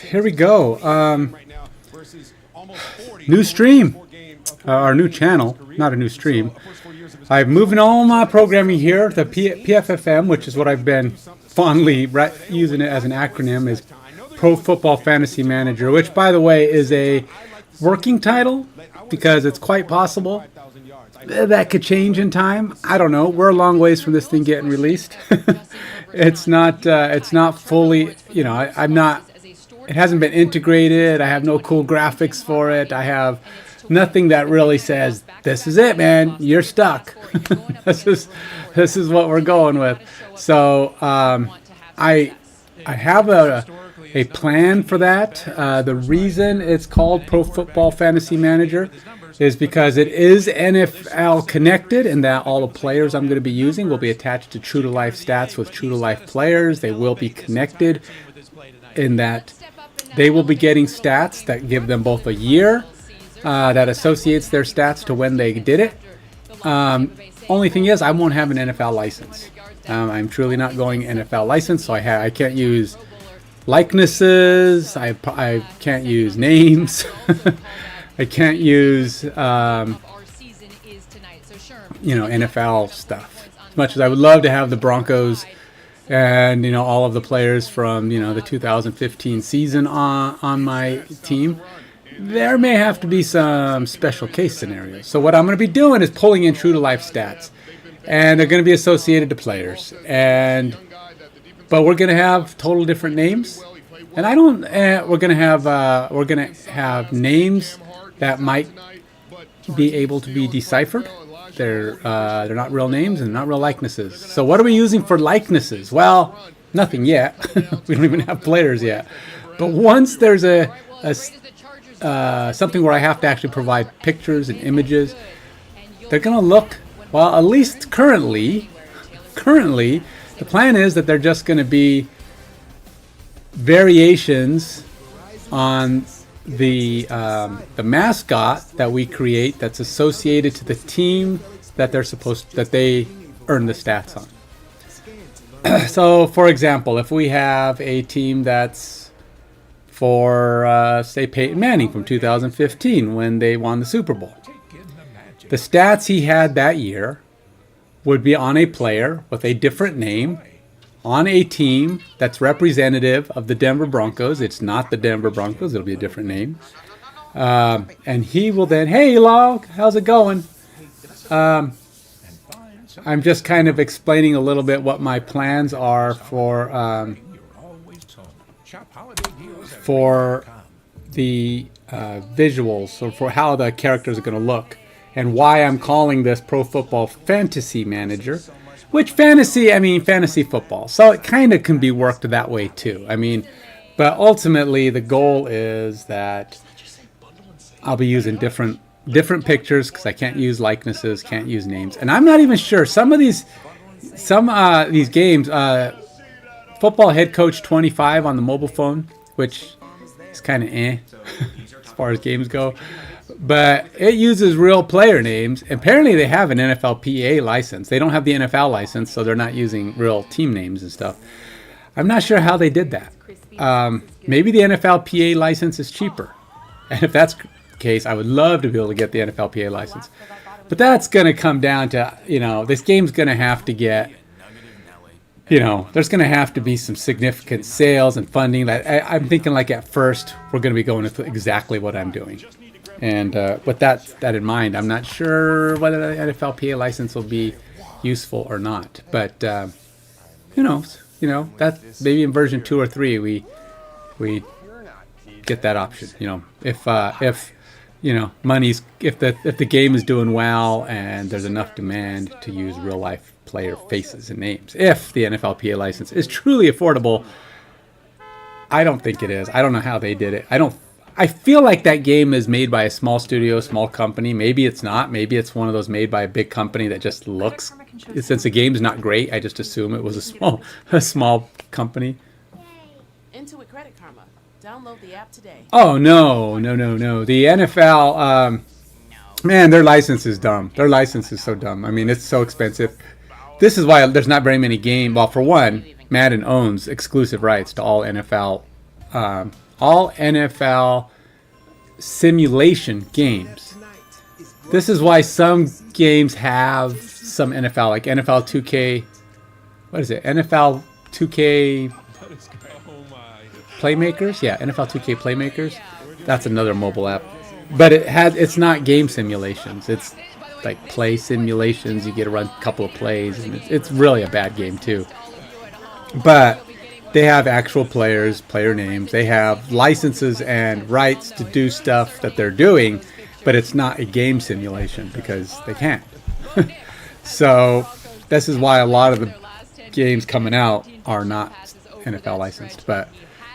here we go. New stream, our new channel, not a new stream. I'm moving all my programming here. The PFFM, which is what I've been fondly using it as an acronym, is Pro Football Fantasy Manager, which, by the way, is a working title because it's quite possible that could change in time. I don't know. We're a long ways from this thing getting released. It's not fully, I'm not. It hasn't been integrated. I have no cool graphics for it. I have nothing that really says, this is it, man. You're stuck. This is what we're going with. So I have a plan for that. The reason it's called Pro Football Fantasy Manager is because it is NFL connected, and that all the players I'm going to be using will be attached to true to life stats with true to life players. They will be connected in that they will be getting stats that give them both a year that associates their stats to when they did it. Only thing is, I won't have an NFL license. I'm truly not going NFL license, so I can't use likenesses. I can't use names. I can't use NFL stuff. As much as I would love to have the Broncos and all of the players from the 2015 season on my team, there may have to be some special case scenarios. So what I'm going to be doing is pulling in true to life stats, and they're going to be associated to players. But we're going to have total different names, and we're going to have names that might be able to be deciphered. They're not real names and not real likenesses. So what are we using for likenesses? Well, nothing yet. We don't even have players yet. But once there's something where I have to actually provide pictures and images, they're going to look, well, at least currently, the plan is that they're just going to be variations on the mascot that we create that's associated to the team that they earn the stats on. So, for example, if we have a team that's for, say, Peyton Manning from 2015 when they won the Super Bowl, the stats he had that year would be on a player with a different name on a team that's representative of the Denver Broncos. It's not the Denver Broncos. It'll be a different name. And he will then, hey, Log, how's it going? I'm just kind of explaining a little bit what my plans are for the visuals, or for how the characters are going to look, and why I'm calling this Pro Football Fantasy Manager. Which fantasy football. So it kind of can be worked that way too. But ultimately the goal is that I'll be using different pictures because I can't use likenesses, can't use names. And I'm not even sure. Some of these games, Football Head Coach 25 on the mobile phone, which is kind of as far as games go. But it uses real player names. Apparently they have an NFLPA license. They don't have the NFL license, so they're not using real team names and stuff. I'm not sure how they did that. Maybe the NFLPA license is cheaper. And if that's the case, I would love to be able to get the NFLPA license. But that's going to come down to, this game's going to have to get, there's going to have to be some significant sales and funding. I'm thinking at first, we're going to be going with exactly what I'm doing. And with that in mind, I'm not sure whether the NFLPA license will be useful or not. But who knows? That maybe in version 2 or 3 we get that option. If the game is doing well and there's enough demand to use real life player faces and names. If the NFLPA license is truly affordable, I don't think it is. I don't know how they did it. I feel like that game is made by a small studio, small company. Maybe it's not. Maybe it's one of those made by a big company that just looks. Since the game's not great, I just assume it was a small company. Intuit Credit Karma. Download the app today. Oh no! The NFL, man, their license is dumb. Their license is so dumb. It's so expensive. This is why there's not very many games. Well, for one, Madden owns exclusive rights to all NFL all NFL simulation games. This is why some games have some NFL, like NFL 2K. What is it? NFL 2K Playmakers? Yeah, NFL 2K Playmakers. That's another mobile app. But it's not game simulations. It's like play simulations. You get to run a couple of plays, and it's really a bad game too. But they have actual players, player names. They have licenses and rights to do stuff that they're doing, but it's not a game simulation because they can't. So this is why a lot of the games coming out are not NFL licensed.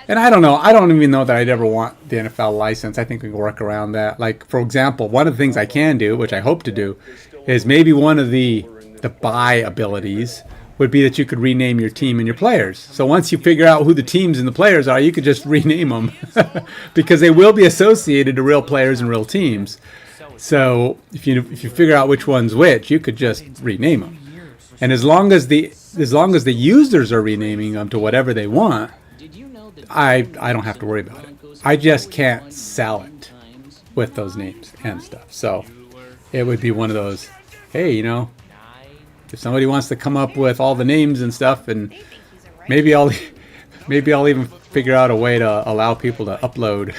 And I don't know. I don't even know that I'd ever want the NFL license. I think we can work around that. Like, for example, one of the things I can do, which I hope to do, is maybe one of the buy abilities would be that you could rename your team and your players. So once you figure out who the teams and the players are, you could just rename them because they will be associated to real players and real teams. So if you figure out which one's which, you could just rename them. And as long as the users are renaming them to whatever they want, I don't have to worry about it. I just can't sell it with those names and stuff. So it would be one of those, hey, you know, if somebody wants to come up with all the names and stuff, and maybe I'll even figure out a way to allow people to upload.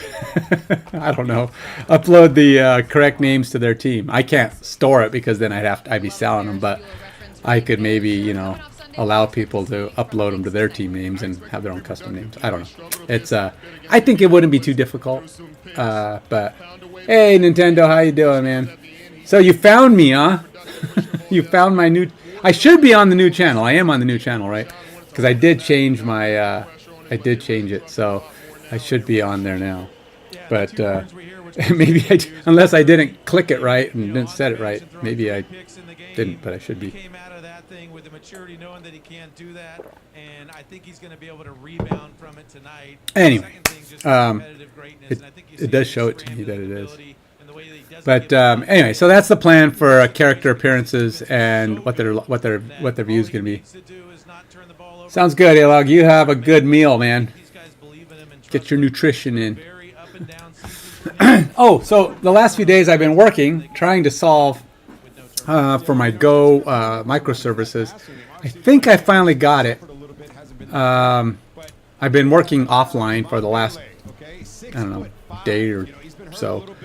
I don't know, upload the correct names to their team. I can't store it because then I'd be selling them, but I could maybe, you know, allow people to upload them to their team names and have their own custom names. I don't know. It's I think it wouldn't be too difficult. But hey, Nintendo, how you doing, man? So you found me, huh? You found my new. I should be on the new channel. I am on the new channel, right? Because I did change my. I did change it, so I should be on there now. But maybe unless I didn't click it right and didn't set it right, maybe I didn't, but I should be. With the maturity, knowing that he can't do that, and I think he's going to be able to rebound from it tonight. Anyway, it does show it to me that it is. But anyway, so that's the plan for character appearances and what their view is going to be. Sounds good, Elog. You have a good meal, man. Get your nutrition in. Oh, so the last few days I've been working, trying to solve for my Go microservices. I think I finally got it. I've been working offline for the last, I don't know, day or so,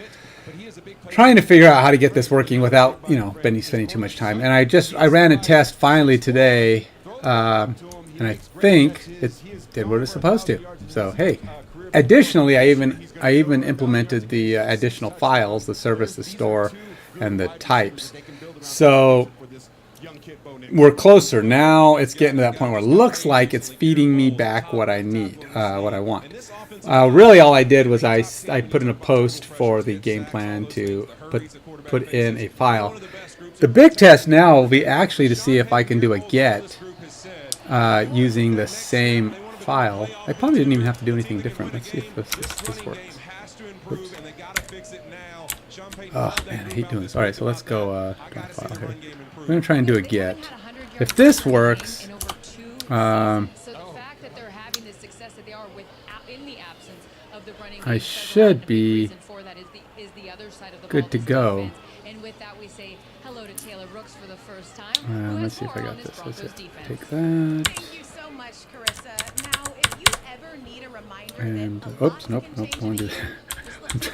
trying to figure out how to get this working without, you know, spending too much time. And I ran a test finally today, and I think it did what it's supposed to. So hey, additionally, I even implemented the additional files, the service, the store, and the types. So we're closer now. It's getting to that point where it looks like it's feeding me back what I need, what I want. Really, all I did was I put in a post for the game plan to put in a file. The big test now will be actually to see if I can do a get using the same file. I probably didn't even have to do anything different. Let's see if this works. Oops. Oh man, I hate doing this. Alright, so let's go to my file here. We're going to try and do a get. If this works, I should be good to go. Let's see if I got this. Let's take that. And oops, nope, don't want to do that.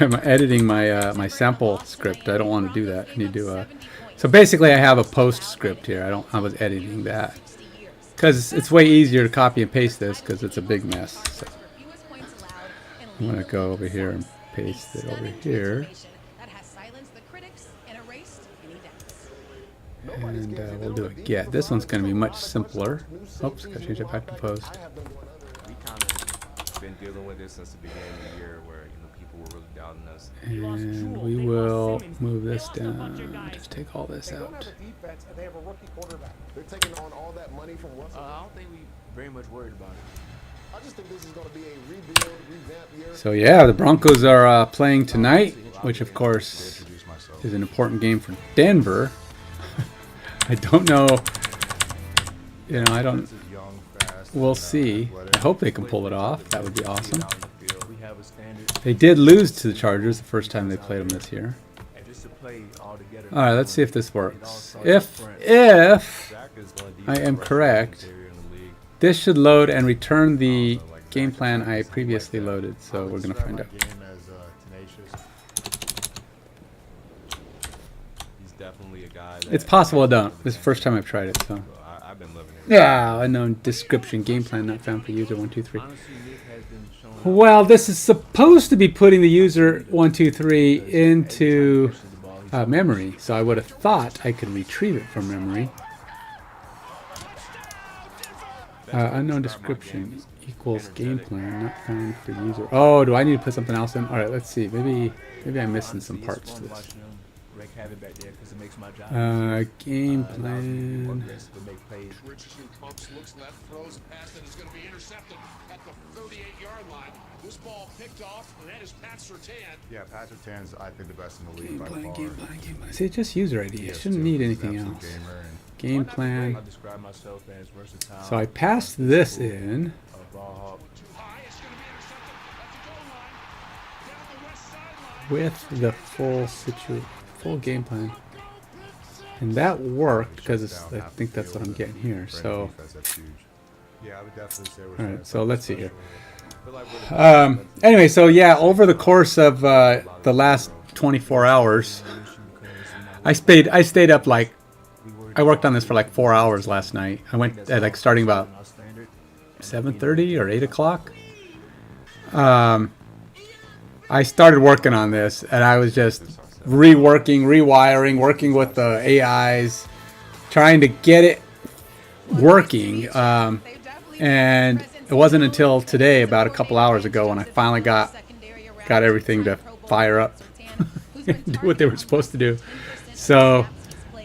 I'm editing my sample script. I don't want to do that. I need to. So basically, I have a post script here. I was editing that because it's way easier to copy and paste this because it's a big mess. So I'm gonna go over here and paste it over here. And we'll do a get. This one's going to be much simpler. Oops, gotta change it back to post. Been dealing with this since the beginning of the year, where people were really doubting us. And we will move this down. Just take all this out. They're taking on all that money from Russell. I don't think we very much worried about it. I just think this is going to be a rebuild, revamp year. So yeah, the Broncos are playing tonight, which of course is an important game for Denver. I don't know. You know, I don't. We'll see. I hope they can pull it off. That would be awesome. have a standard. They did lose to the Chargers the first time they played them this year. And just to play all together. All right, let's see if this works. If Zach is one of the I am best correct, interior in the league. this should load and return the game plan I previously loaded. So we're gonna find out. Game as tenacious. He's definitely a guy that It's possible I don't. This is the first time I've tried it. So I've been loving it. yeah, unknown description. Game plan not found for user 123. Honestly, Nick has been showing Well, this is supposed to be putting the user 123 into memory, so I would have thought I could retrieve it from memory. Unknown description equals game plan not found for user. Oh, do I need to put something else in? All right, let's see. Maybe I'm missing some parts to this. Game plan. Richardson pumps, looks left, throws a pass that is going to be intercepted at the 38-yard line. This ball picked off, and that is Pat Surtain. Yeah, Pat Surtain's, I think, the best in the league Game by plan, far. game plan, game plan. See, just user ID. I Yes, shouldn't too. need He's an anything absolute else. gamer, and Game plan. I describe myself as versatile. So I passed this in. A ball hawk. Too high, it's going to be intercepted at the goal line. Down the west sideline. With the full game plan, and that worked because I think that's what I'm getting here. So, that's huge. Yeah, I would definitely say we're all right. So let's see here. Feel like we're Anyway, so yeah, over the course of the last 24 hours, I stayed up like I worked on this for like 4 hours last night. I went at like starting about 7:30 or 8 o'clock. I started working on this, and I was just rewiring, working with the AIs, trying to get it working. And it wasn't until today, about a couple hours ago, when I finally got everything to fire up and do what they were supposed to do. So,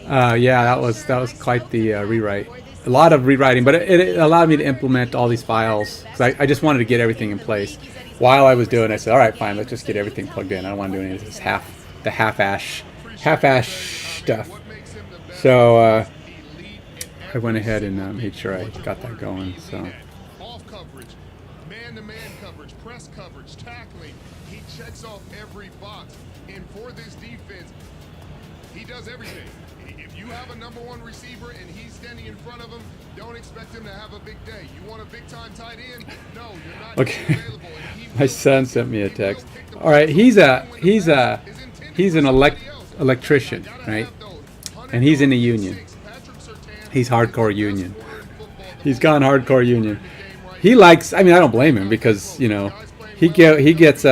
yeah, that was quite the rewrite. A lot of rewriting, but it allowed me to implement all these files, because I just wanted to get everything in place. While I was doing it, I said, all right, fine, let's just get everything plugged in. I don't want to do any of this half-ass stuff. So I went ahead and made sure I got that going. So Off coverage, man-to-man coverage, press coverage, tackling. He checks off every box. And for this defense, he does everything. If you have a number one receiver and he's standing in front of him, don't expect him to have a big day. You want a big-time tight end? No, you're not okay, available. And he my son sent me a text. All right, he's an electrician, right? And he's in the union. He's hardcore union. He's gone hardcore union. He likes. I mean, I don't blame him, because he gets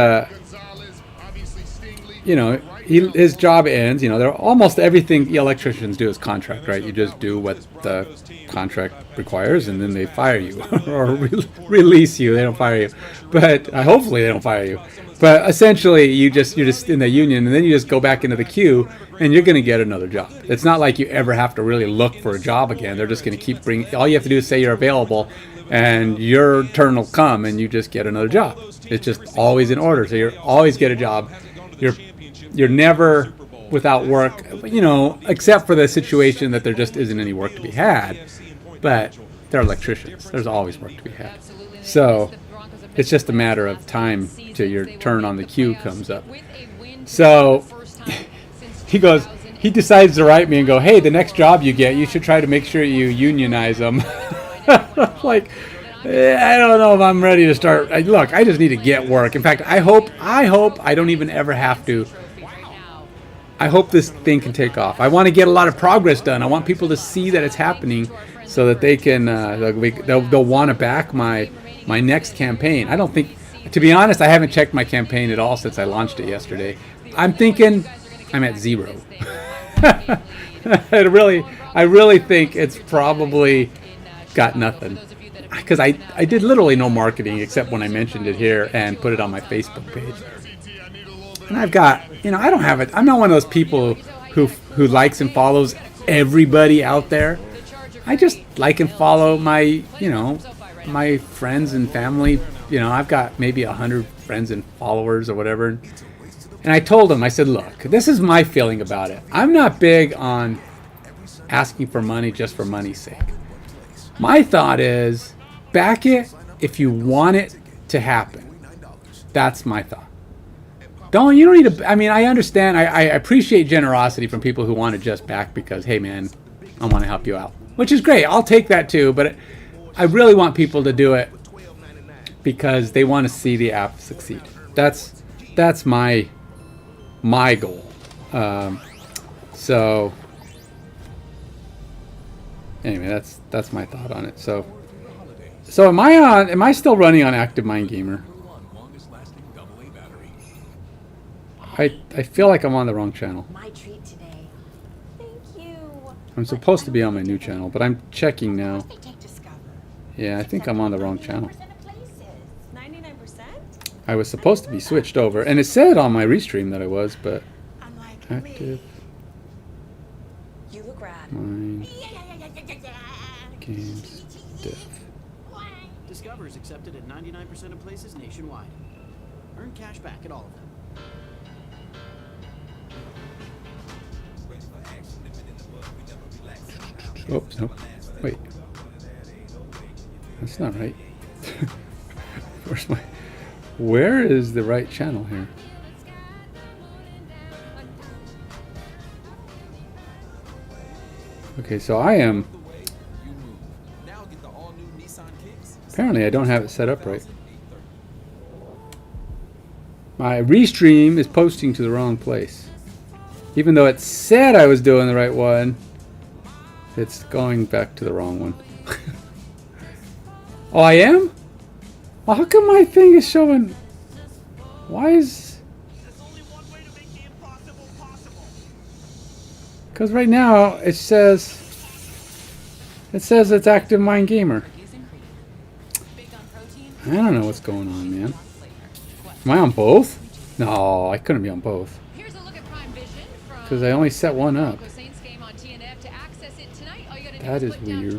his job ends. They're almost everything electricians do is contract, right? You just do what the contract requires, and then they fire you or release you. They don't fire you, but hopefully they don't fire you. But essentially, you're just in the union, and then you just go back into the queue, and you're going to get another job. It's not like you ever have to really look for a job again. They're just going to keep bringing. All you have to do is say you're available, and your turn will come, and you just get another job. It's just always in order. So you always get a job. You're never without work, except for the situation that there just isn't any work to be had. But they're electricians. There's always work to be had. So it's just a matter of time till your turn on the queue comes up. So he decides to write me and go, hey, the next job you get, you should try to make sure you unionize them. Like, I don't know if I'm ready to start. Look, I just need to get work. In fact, I hope I don't even ever have to. I hope this thing can take off. I want to get a lot of progress done. I want people to see that it's happening, so that they can they'll want to back my next campaign. I don't think, to be honest, I haven't checked my campaign at all since I launched it yesterday. I'm thinking I'm at 0. I really think it's probably got nothing, because I did literally no marketing except when I mentioned it here and put it on my Facebook page. And I've got, I don't have it. I'm not one of those people who likes and follows everybody out there. I just like and follow my, my friends and family. I've got maybe 100 friends and followers or whatever. And I told them, I said, look, this is my feeling about it. I'm not big on asking for money just for money's sake. My thought is, back it if you want it to happen. That's my thought. You don't need to, I mean, I understand, I appreciate generosity from people who want to just back because, hey man, I want to help you out. Which is great, I'll take that too, but I really want people to do it because they want to see the app succeed. That's my goal. So anyway, that's my thought on it. So am I still running on Active Mind Gamer? I feel like I'm on the wrong channel. My treat today. Thank you. I'm supposed to be on my new channel, but I'm checking now. They take Discover. Yeah, I think I'm on the wrong channel. 99% of places. 99%? I was supposed to be switched over, and it said on my restream that I was, but I'm like Active You look rad. Mind Games Dev. Discover is accepted at 99% of places nationwide. Earn cash back at all of them. Oops, no. Wait. That's not right. Where is the right channel here? Okay, so I am... Apparently I don't have it set up right. My restream is posting to the wrong place. Even though it said I was doing the right one, it's going back to the wrong one. Oh, I am? Well, how come my thing is showing... Why is... Because right now it says it's Active Mind Gamer. I don't know what's going on, man. Am I on both? No, I couldn't be on both. Because I only set one up. That is weird.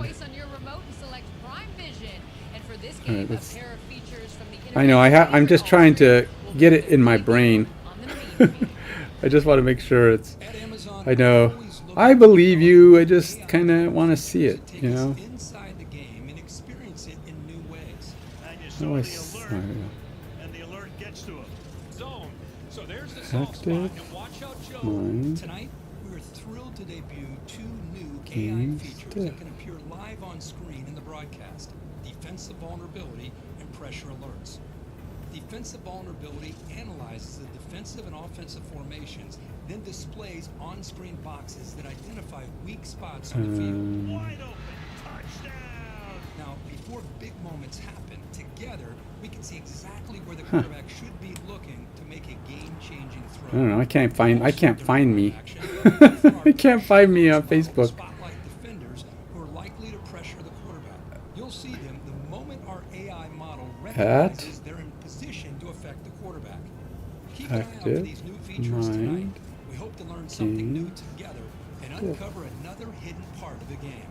Alright, let's... I know, I'm just trying to get it in my brain. I just want to make sure it's... I know. I believe you, I just kind of want to see it, you know? Oh, Active Mind Tonight, we are thrilled to debut two new AI features that can appear live on screen in the broadcast: defensive vulnerability and pressure alerts. Defensive vulnerability analyzes the defensive and offensive formations, then displays on-screen boxes that identify weak spots on the field. Wide open, touchdown! Now, before big moments happen, together we can see exactly where the quarterback should be looking to make a game-changing throw. I don't know. I can't find me. I can't find me on Facebook. Spotlight defenders who are likely to pressure the quarterback. You'll see them the moment our AI model recognizes they're in position to affect the quarterback. Keep an eye out for these new features tonight. We hope to learn something new together and uncover another hidden part of the game.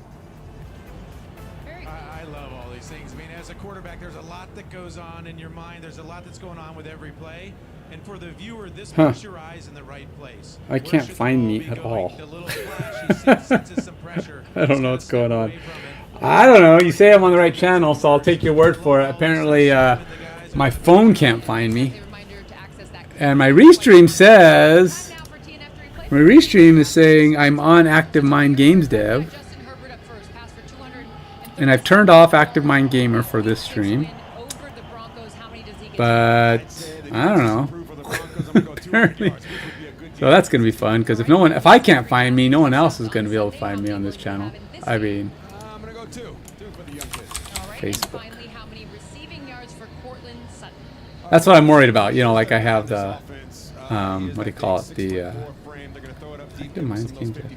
I love all these things. I mean, as a quarterback, there's a lot that goes on in your mind. There's a lot that's going on with every play. And for the viewer, this puts your eyes in the right place. I can't find me at all. I don't know what's going on. I don't know. You say I'm on the right channel, so I'll take your word for it. Apparently, my phone can't find me. And my restream says... My restream is saying I'm on Active Mind Games Dev. And I've turned off Active Mind Gamer for this stream. But I don't know. Apparently. So that's gonna be fun because if I can't find me, no one else is gonna be able to find me on this channel. I mean, Facebook. That's what I'm worried about. You know, like I have the what do you call it? The Active Mind Games Dev.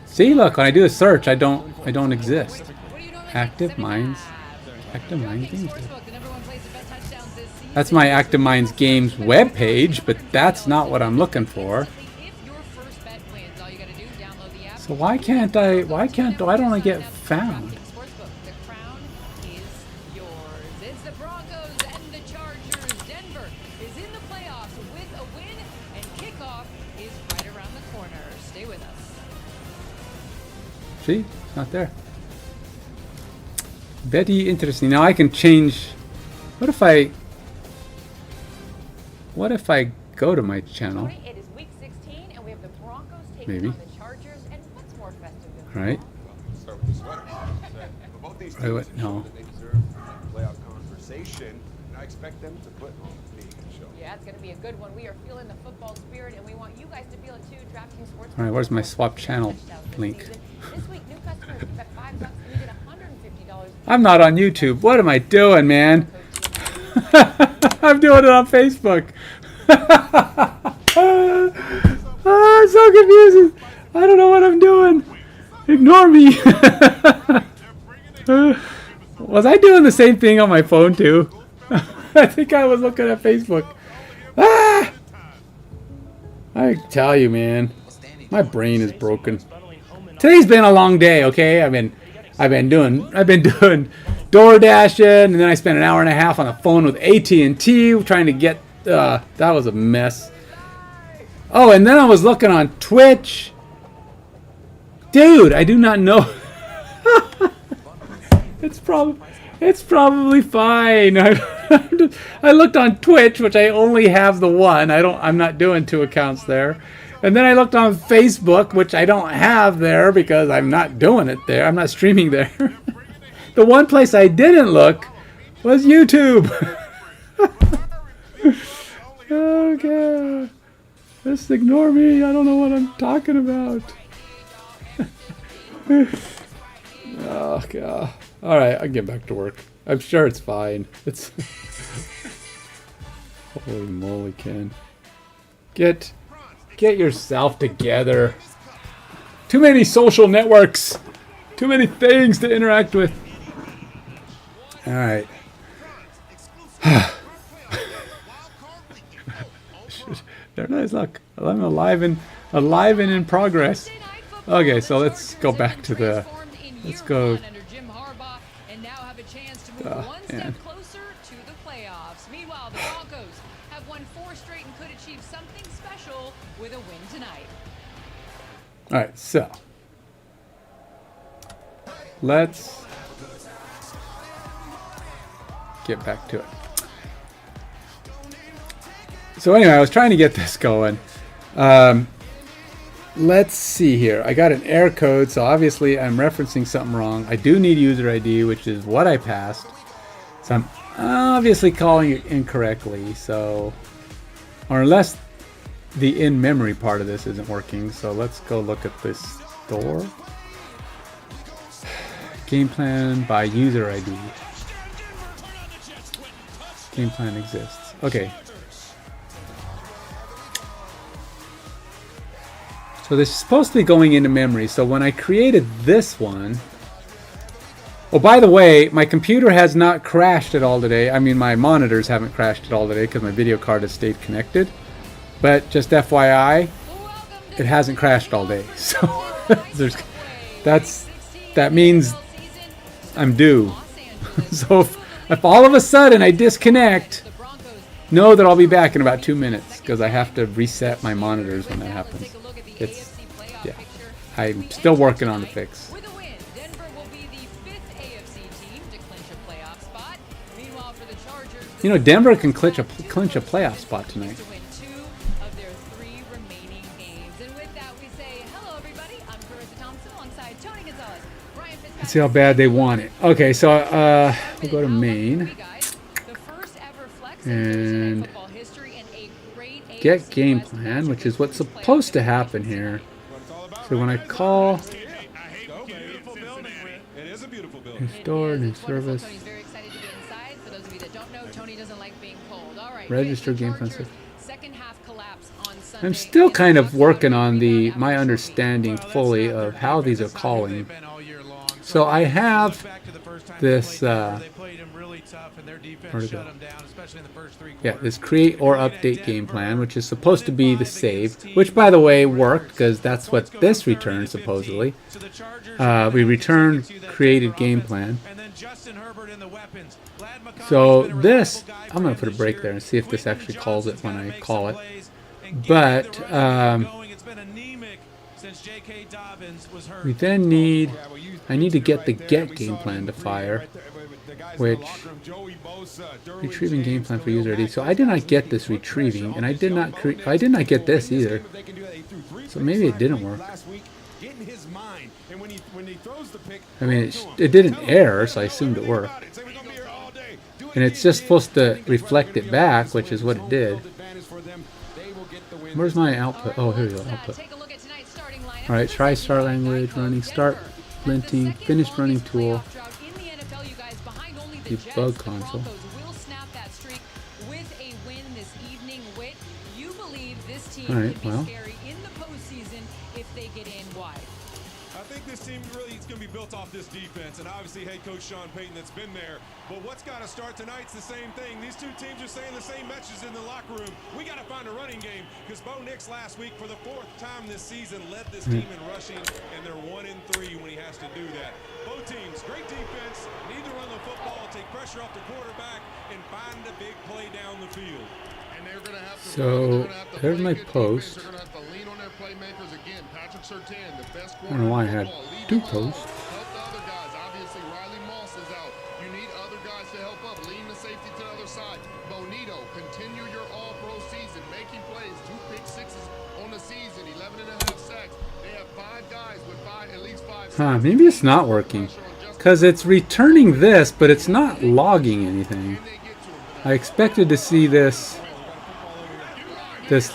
See, look, when I do a search, I don't exist. Active Mind Games. That's my Active Minds Games web page, but that's not what I'm looking for. So why don't I get found? See? It's not there. Very interesting. Now I can change What if I go to my channel? It is week 16, and we have the Broncos taking Maybe. on the Chargers, and what's more festive than All right. Start with the sweater. But both these Wait, teams what? have No. shown that they deserve a playoff conversation, and I expect them to put on a big show. Yeah, it's going to be a good one. We are feeling the football spirit, and we want you guys to feel it too. DraftKings Sports. All right, where's my swap channel link? This week, new customers can bet $5 and you get $150. I'm not on YouTube. What am I doing, man? I'm doing it on Facebook. It's so confusing. I don't know what I'm doing. Ignore me. Was I doing the same thing on my phone too? I think I was looking at Facebook. Ah! I tell you, man, my brain is broken. Today's been a long day. Okay, I've been doing door dashing, and then I spent an hour and a half on the phone with AT&T trying to get. That was a mess. Oh, and then I was looking on Twitch. Dude, I do not know. It's probably fine. I looked on Twitch, which I only have the one. I'm not doing 2 accounts there. And then I looked on Facebook, which I don't have there because I'm not doing it there. I'm not streaming there. The one place I didn't look was YouTube. Okay. Just ignore me. I don't know what I'm talking about. Oh, God. All right, I'll get back to work. I'm sure it's fine. It's holy moly, Ken. Get yourself together. Too many social networks. Too many things to interact with. All right. There, nice luck. I'm alive and in progress. Okay, so let's go back to the. Let's go. Man. Closer to the playoffs. Meanwhile, the Broncos have won 4 straight and could achieve something special with a win tonight. All right, so let's get back to it. So anyway, I was trying to get this going. Let's see here. I got an error code, so obviously I'm referencing something wrong. I do need user ID, which is what I passed. So I'm obviously calling it incorrectly. So, or unless the in-memory part of this isn't working. So let's go look at this store. Game plan by user ID. Game plan exists. Okay. So this is supposed to be going into memory. So when I created this one, oh, by the way, my computer has not crashed at all today. I mean, my monitors haven't crashed at all today because my video card has stayed connected. But just FYI, it hasn't crashed all day. So that means I'm due. So if all of a sudden I disconnect, know that I'll be back in about 2 minutes because I have to reset my monitors when that happens. Yeah, I'm still working on the fix. You know, Denver can clinch a playoff spot tonight. Let's see how bad they want it. Okay, so we'll go to main and get game plan, which is what's supposed to happen here. So when I call restore new service, register game plan. I'm still kind of working on my understanding fully of how these are calling. So I have this this create or update game plan, which is supposed to be the save, which by the way worked because that's what this returns supposedly. We returned created game plan. So this, I'm going to put a break there and see if this actually calls it when I call it. But we then I need to get the get game plan to fire. which retrieving game plan for user ID. So I did not get this retrieving, and I did not get this either. So maybe it didn't work. I mean, it didn't error, so I assumed it worked. And it's just supposed to reflect it back, which is what it did. Where's my output? Oh, here we go, output. Alright, try start language, running, start linting, finished running tool, debug console. Alright, well. I think this team really is going to be built off this defense, and obviously head coach Sean Payton that's been there. But what's got to start tonight's the same thing. These two teams are saying the same messages in the locker room. We got to find a running game, because Bo Nix last week for the 4th time this season led this team in rushing, and they're 1-3 when he has to do that. Both teams, great defense, need to run the football, take pressure off the quarterback, and find a big play down the field. So there's my post. I don't know why I had 2 posts. Maybe it's not working, because it's returning this, but it's not logging anything. I expected to see this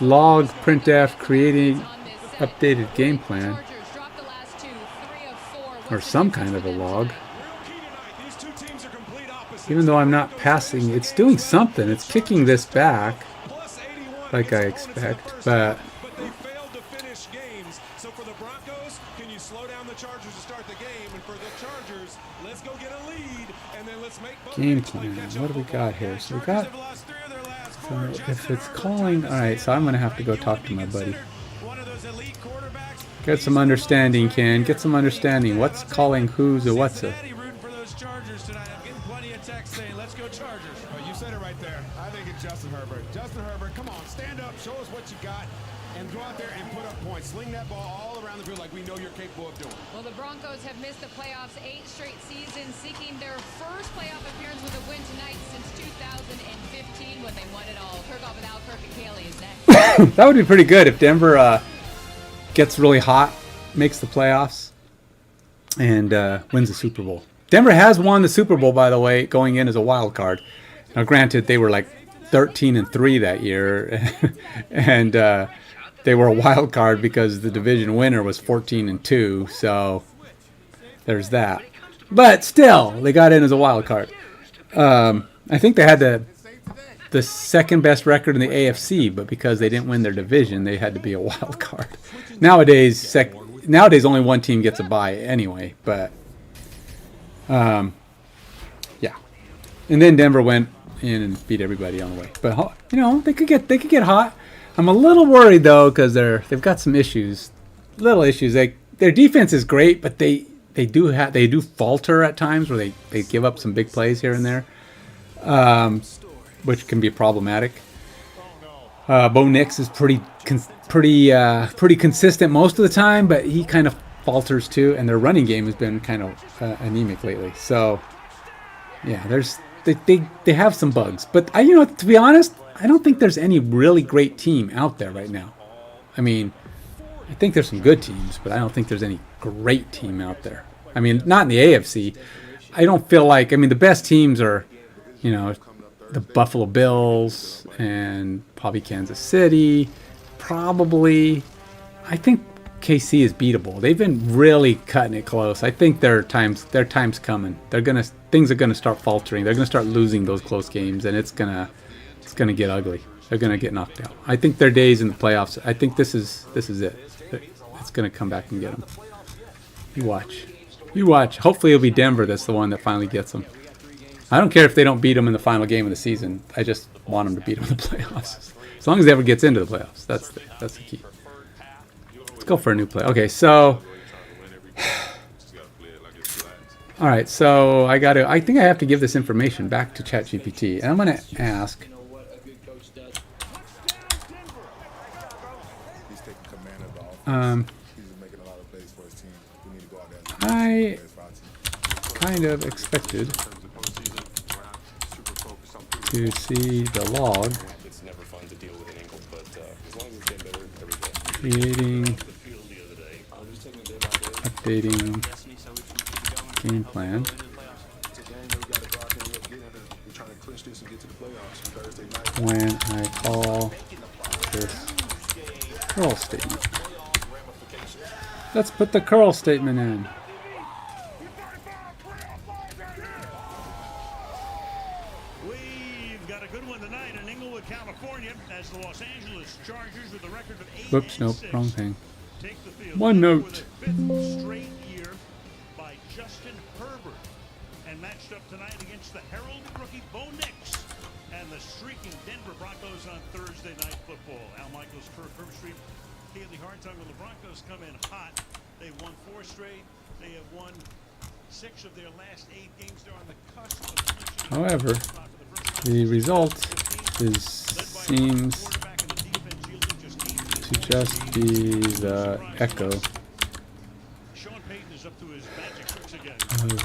log printf creating updated game plan, or some kind of a log. Even though I'm not passing, it's doing something. It's kicking this back, like I expect, but game plan. What do we got here? So we got. So if it's calling, all right. So I'm gonna have to go talk to my buddy. Get some understanding, Ken. Get some understanding. What's calling who's or what's a. Let's go Chargers. Oh, you said it right there. I think it's Justin Herbert. Justin Herbert, come on, stand up, show us what you got, and go out there and put up points. Sling that ball all around the field like we know you're capable of doing. Well, the Broncos have missed the playoffs 8 straight seasons, seeking their first playoff appearance with a win tonight since 2015 when they won it all. Kirkhoff with Alkirk and Caley is next. That would be pretty good if Denver gets really hot, makes the playoffs, and wins the Super Bowl. Denver has won the Super Bowl, by the way, going in as a wild card. Now, granted, they were like 13-3 that year, and they were a wild card because the division winner was 14-2. So there's that. But still, they got in as a wild card. I think they had the second best record in the AFC, but because they didn't win their division, they had to be a wild card. Nowadays, only one team gets a bye anyway, but. Yeah, and then Denver went in and beat everybody on the way. But you know, they could get hot. I'm a little worried though, because they've got some issues, little issues. Their defense is great, but they do falter at times where they give up some big plays here and there, which can be problematic. Bo Nix is pretty consistent most of the time, but he kind of falters too, and their running game has been kind of anemic lately. So yeah, they have some bugs, but to be honest, I don't think there's any really great team out there right now. I mean, I think there's some good teams, but I don't think there's any great team out there. I mean, not in the AFC. I don't feel like, the best teams are, the Buffalo Bills and probably Kansas City, probably. I think KC is beatable. They've been really cutting it close. I think their time's coming. Things are gonna start faltering. They're gonna start losing those close games, and it's gonna get ugly. They're gonna get knocked out. I think their days in the playoffs. I think this is it. It's gonna come back and get them. You watch. Hopefully it'll be Denver that's the one that finally gets them. I don't care if they don't beat them in the final game of the season. I just want them to beat them in the playoffs. As long as they ever gets into the playoffs, that's the key. Go for a new play. Okay, so all right, so I think I have to give this information back to ChatGPT, and I'm going to ask I kind of expected to see the log. It's never fun to deal with an ankle, but as long as it's getting better every day. Creating, updating game plan. When I call this curl statement. Let's put the curl statement in. We've got a good one tonight in Inglewood, California, as the Los Angeles Chargers with a record of 8 Whoops, nope, 6 wrong thing. take the field One for note. the 5th straight year by Justin Herbert, and matched up tonight against the heralded rookie Bo Nix and the streaking Denver Broncos on Thursday Night Football. Al Michaels, Kirk Herbstreit, Kaylee Hartung. When the Broncos come in hot, they won 4 straight. They have won 6 of their last 8 games. They're on the cusp of clinching. However, the result seems to just be the echo of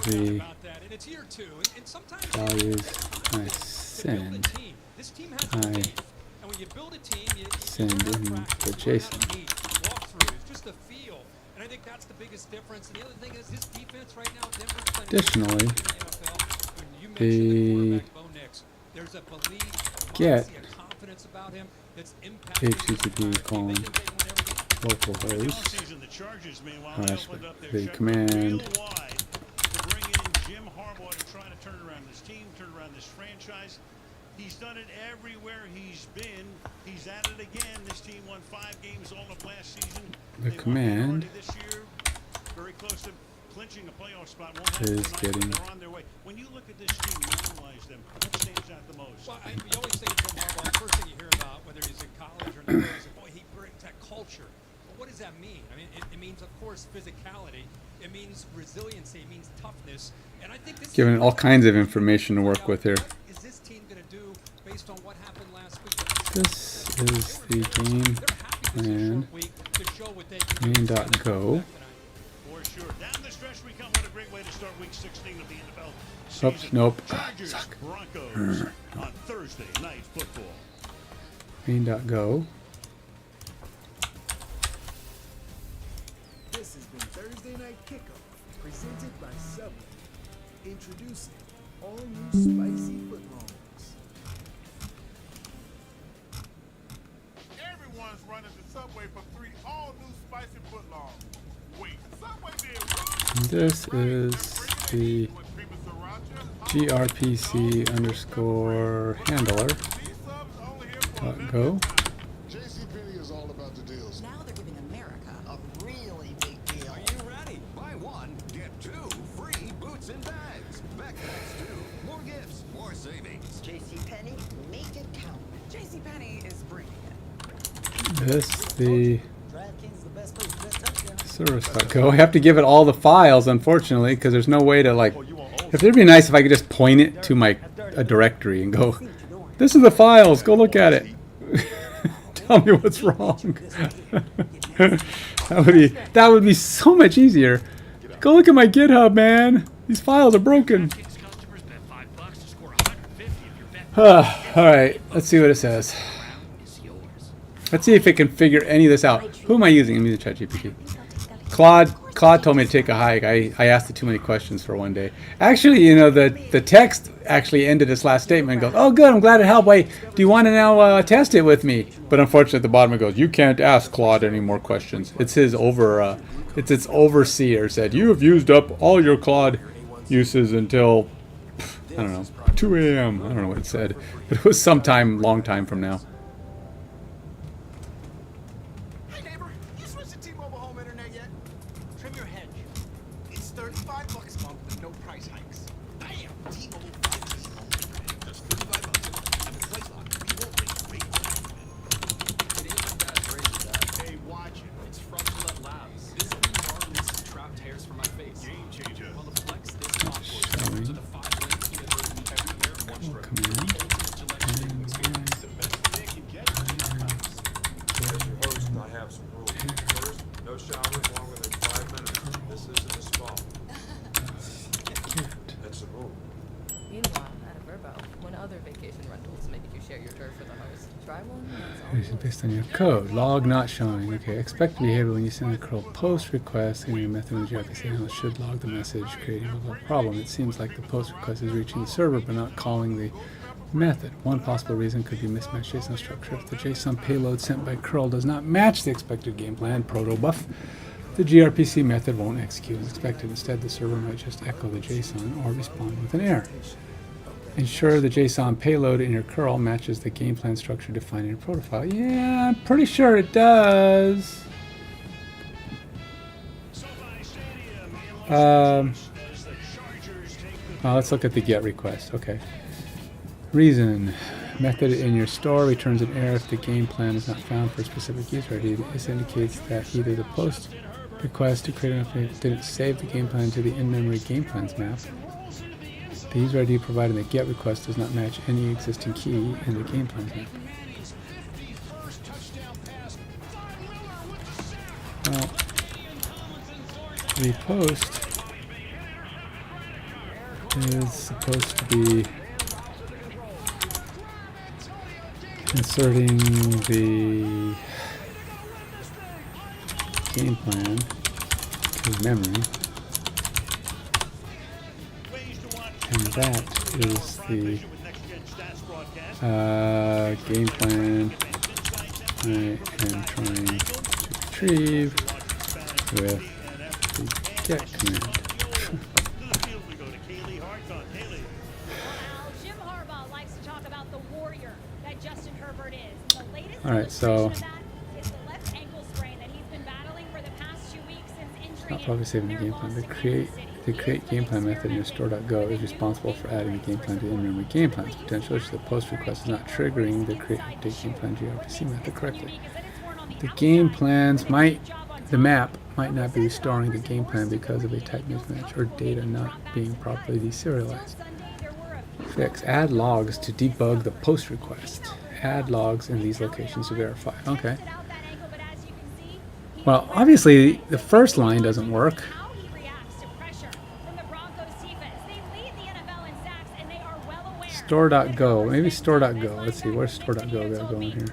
the values I send. I send in the JSON. Additionally, the get HTTP colon localhost / the command He's done it everywhere he's been. He's at it again. This team won 5 games all of last season. the command This year, very close to clinching a playoff spot. is getting They're on their way. When you look at this team, you analyze them. What stands out the most? Well, you always say Jim Harbaugh, the first thing you hear about, whether he's in college or in the pros, boy, he brings that culture. But what does that mean? I mean, it means, of course, physicality. It means resiliency. It means toughness. And I think this given all kinds of information to work with here. is this team going to do based on what happened last week? This is the game plan main.go. For sure. Down the stretch we come. What a great way to start week 16 of the NFL season. Oops, nope. Chargers, Broncos on Thursday Night Football. Main.go. This has been Thursday Night Kickoff, presented by Subway. Introducing all new spicy footlongs. Everyone's running to Subway for 3 all-new spicy footlongs. Wait, Subway did what? This is the grpc underscore handler .go. JCPenney is all about the deals. Now they're giving America a really big deal. Are you ready? Buy 1, get 2 free boots and bags. Backpacks too. More gifts, more savings. JCPenney, make it count. JCPenney is bringing it. This the service.go. I have to give it all the files, unfortunately, because there's no way to, like, if it'd be nice if I could just point it to a directory and go, this is the files, go look at it. Tell me what's wrong. that would be so much easier. Go look at my GitHub, man. These files are broken. Alright, let's see what it says. Let's see if it can figure any of this out. Who am I using? I'm using ChatGPT. Claude told me to take a hike. I asked it too many questions for one day. Actually, you know, the text actually ended its last statement and goes, oh, good, I'm glad it helped. Wait, do you want to now test it with me? But unfortunately, at the bottom it goes, you can't ask Claude any more questions. It's his it's its overseer said, you have used up all your Claude uses until, I don't know, 2 a.m. I don't know what it said. But it was sometime, long time from now. other vacation rentals make you share your turf with a host. Try one. This is based on your code. Log not showing. Okay. Expected behavior when you send a curl post request and your method in the gRPC handle should log the message, creating a problem. It seems like the post request is reaching the server but not calling the method. One possible reason could be mismatched JSON structure. If the JSON payload sent by curl does not match the expected game plan protobuf, the gRPC method won't execute as expected. Instead, the server might just echo the JSON or respond with an error. Ensure the JSON payload in your curl matches the game plan structure defined in your profile. Yeah, I'm pretty sure it does. Well, let's look at the GET request. Okay. Reason. Method in your store returns an error if the game plan is not found for a specific user ID. This indicates that either the post request to create an update didn't save the game plan to the in-memory game plans map. The user ID provided in the GET request does not match any existing key in the game plans map. Well, the post is supposed to be inserting the game plan to memory, and that is the game plan I am trying to retrieve with the GET command. Alright, so not probably saving the game plan. The create game plan method in your store.go is responsible for adding the game plan to the in-memory game plans. Potentially, the post request is not triggering the create update game plan gRPC method correctly. The game plans the map might not be restoring the game plan because of a type mismatch or data not being properly deserialized. Fix. Add logs to debug the post request. Add logs in these locations to verify. Okay. Well, obviously, the first line doesn't work. Store.go. Maybe store.go. Let's see. Where's store.go going here?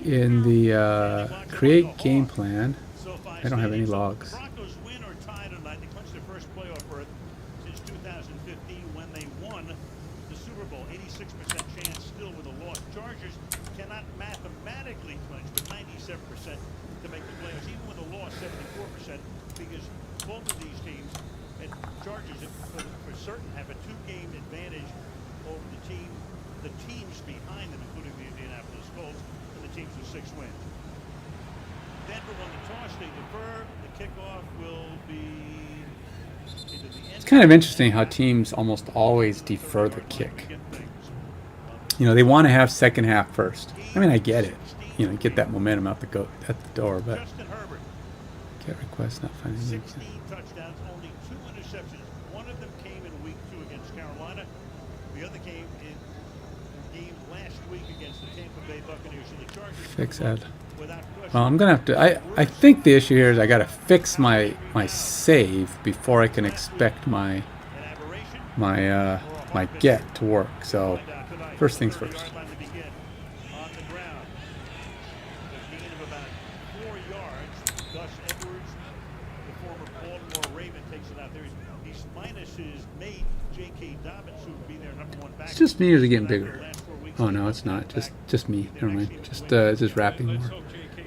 In the create game plan, I don't have any logs. It's kind of interesting how teams almost always defer the kick. You know, they want to have second half first. I mean, I get it. You know, get that momentum out the door, but get request not finding the 16 touchdowns, only 2 interceptions. One of them came in week 2 against Carolina. The other came in game last week against the Tampa Bay Buccaneers. So the Chargers fix that. Well, I'm gonna have to. I think the issue here is I gotta fix my save before I can expect my get to work. So first things first. It's just me, or is it getting bigger? Oh no, it's not. Just me. Never mind. Just wrapping more.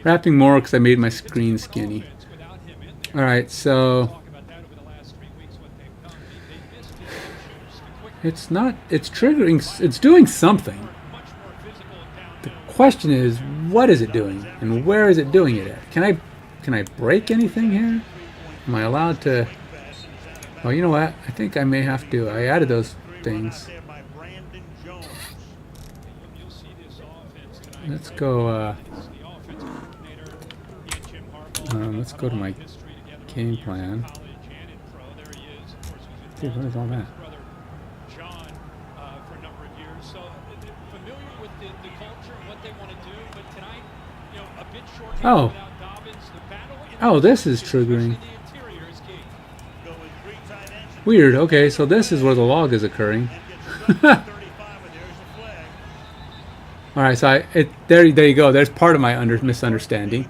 Wrapping more because I made my screen skinny. All right, so it's not. It's triggering. It's doing something. The question is, what is it doing, and where is it doing it at? Can I break anything here? Am I allowed to? Oh, you know what? I think I may have to. I added those things. Let's go. Let's go to my game plan. Dude, what is all that? Oh. Oh, this is triggering. Weird. Okay, so this is where the log is occurring. All right, so there you go. There's part of my misunderstanding.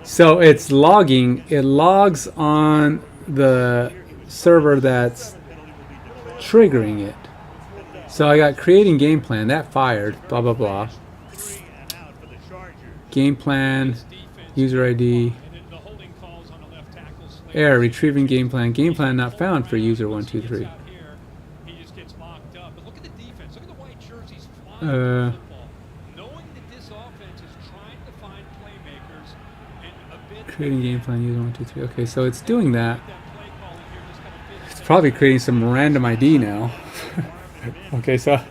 So it's logging. It logs on the server that's triggering it. So I got creating game plan. That fired. Blah, blah, blah. Game plan. User ID. Error. Retrieving game plan. Game plan not found for user 123. Creating game plan user 123. Okay, so it's doing that. It's probably creating some random ID now. Okay, so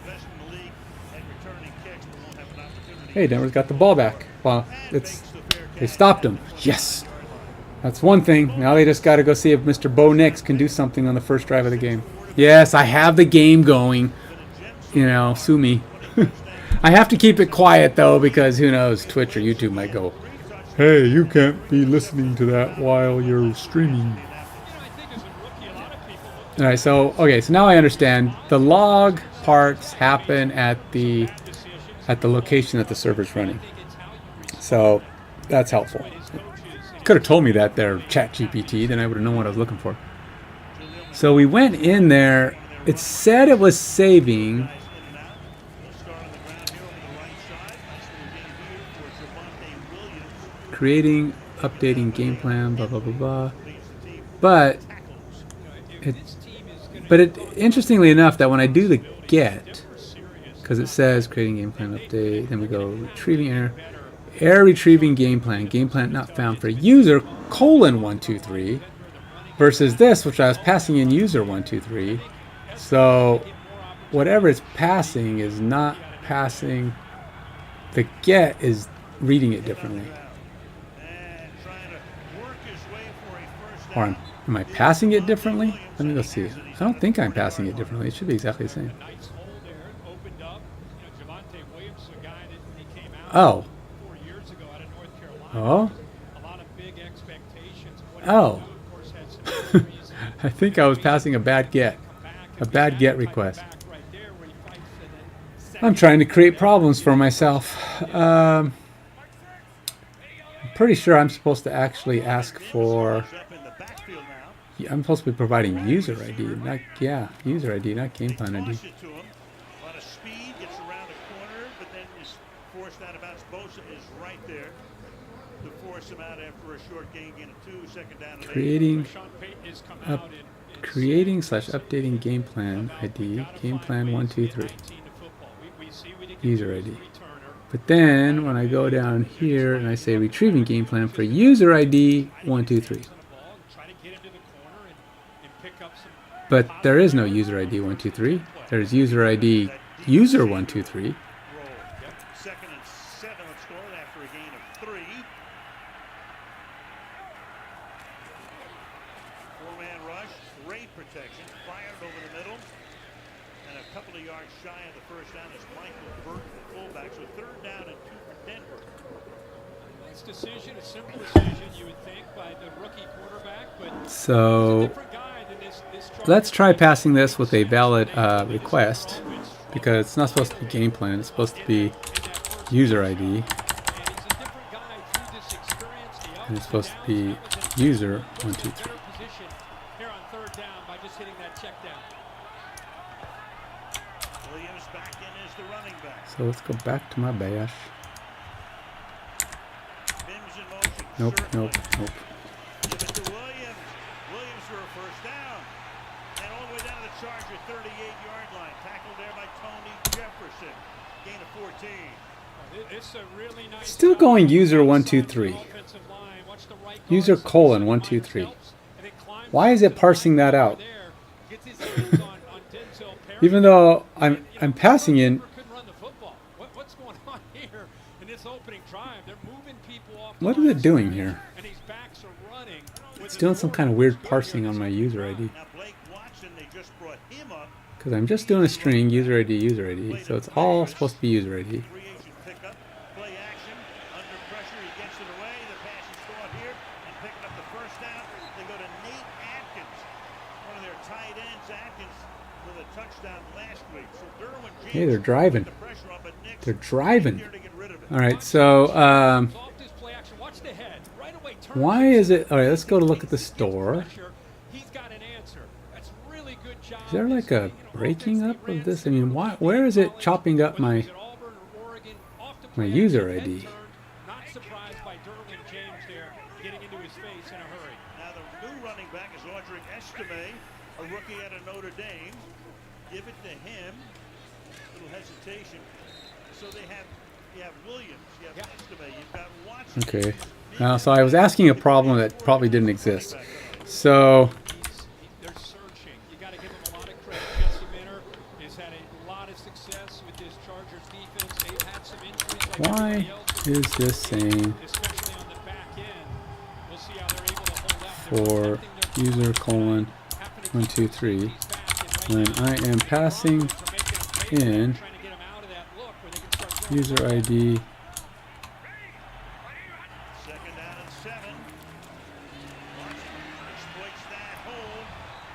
hey, Denver's got the ball back. Well, they stopped him. Yes, that's one thing. Now they just got to go see if Mr. Bo Nix can do something on the first drive of the game. Yes, I have the game going. You know, sue me. I have to keep it quiet though, because who knows, Twitch or YouTube might go, hey, you can't be listening to that while you're streaming. All right, so now I understand. The log parts happen at the location that the server's running. So that's helpful. Could have told me that there, ChatGPT, then I would have known what I was looking for. So we went in there. It said it was saving. Creating, updating game plan, blah blah blah blah. But interestingly enough, that when I do the get, because it says creating game plan update, then we go retrieving error retrieving game plan not found for user :123, versus this, which I was passing in user 123. So whatever it's passing is not passing. The get is reading it differently. Or am I passing it differently? Let me go see. I don't think I'm passing it differently. It should be exactly the same. Oh. Oh. Oh. I think I was passing a bad get. A bad get request. I'm trying to create problems for myself. I'm pretty sure I'm supposed to actually ask for... I'm supposed to be providing user ID, not user ID, not game plan ID. Creating/updating game plan ID, game plan 123, user ID. But then when I go down here and I say retrieving game plan for user ID 123. But there is no user ID 123. There's user ID user 123. Second and 7, let's call it, after a gain of 3. Four-man rush, great protection, fired over the middle, and a couple of yards shy of the first down is Michael Burton, the fullback. So third down and 2 for Denver. Nice decision, a simple decision, you would think, by the rookie quarterback, but so let's try passing this with a valid request, because it's not supposed to be game plan, it's supposed to be user ID, and it's supposed to be user 123. So let's go back to my bash. Nope. Williams for a first down. And all the way down to the Charger 38-yard line. Tackled there by Tony Jefferson. Gain of 14. It's a really nice Still going user 123. User :123. Why is it parsing that out? Even though I'm passing in. What's going on here in this opening drive? They're moving people off. What is it doing here? It's doing some kind of weird parsing on my user ID. Because I'm just doing a string, user ID, so it's all supposed to be user ID. Touchdown last week. So Hey, they're driving. They're driving. All right, so why is it? All right, let's go to look at the store. Is there like a breaking up of this? I mean, why? Where is it chopping up my user ID? Not surprised by Derwin James there getting into his face in a hurry. Now the new running back is Audric Estime, a rookie out of Notre Dame. Give it to him. Little hesitation. So you have Williams, you have Estime, you've got Watson. Okay. Now, so I was asking a problem that probably didn't exist. So They're searching. You got to give them a lot of credit. Jesse Minter has had a lot of success with this Chargers defense. They've had some injuries. Like why is this saying especially on the back end. We'll see how they're able to hold up. for user colon 123 when I am passing in user ID? Second down and 7. Watson exploits that hole.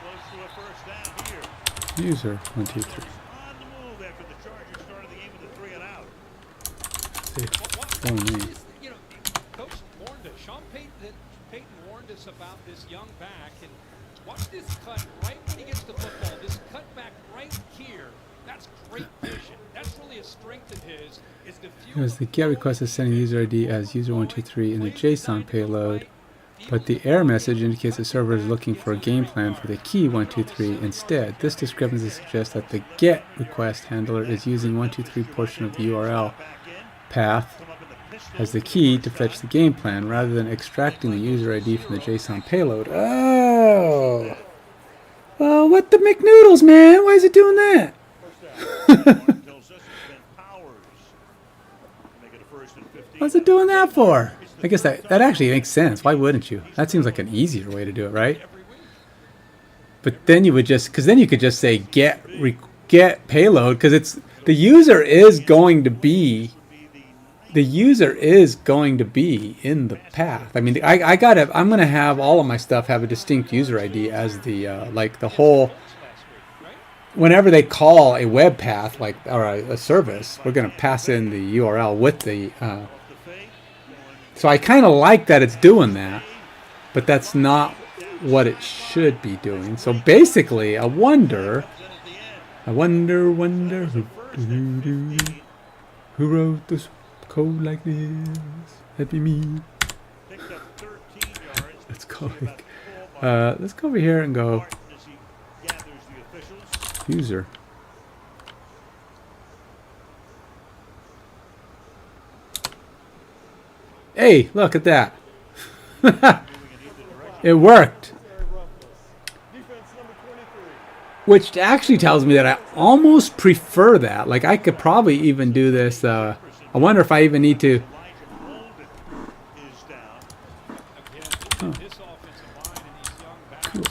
Goes to a first down here. User 123. On the move after the Chargers started the game with a 3 and out. You know, Coach warned us. Sean Payton warned us about this young back, and watch this cut right when he gets the football. This cut back right here. That's great vision. That's really a strength of his. Is the Because the GET request is sending user ID as user123 in the JSON payload, but the error message indicates the server is looking for a game plan for the key 123 instead. This discrepancy suggests that the GET request handler is using 123 portion of the URL path as the key to fetch the game plan rather than extracting the user ID from the JSON payload. Oh! Well, what the McNoodles, man? Why is it doing that? What's it doing that for? I guess that actually makes sense. Why wouldn't you? That seems like an easier way to do it, right? But then you would just, because then you could just say get payload, because it's the user is going to be in the path. I mean, I'm gonna have all of my stuff have a distinct user ID as the like the whole. Whenever they call a web path or a service, we're gonna pass in the URL with the. So I kind of like that it's doing that, but that's not what it should be doing. So basically, I wonder who wrote this code like this? That'd be me. Let's go over here and go user. Hey, look at that. It worked. Which actually tells me that I almost prefer that. Like, I could probably even do this. I wonder if I even need to. Oh. Cool.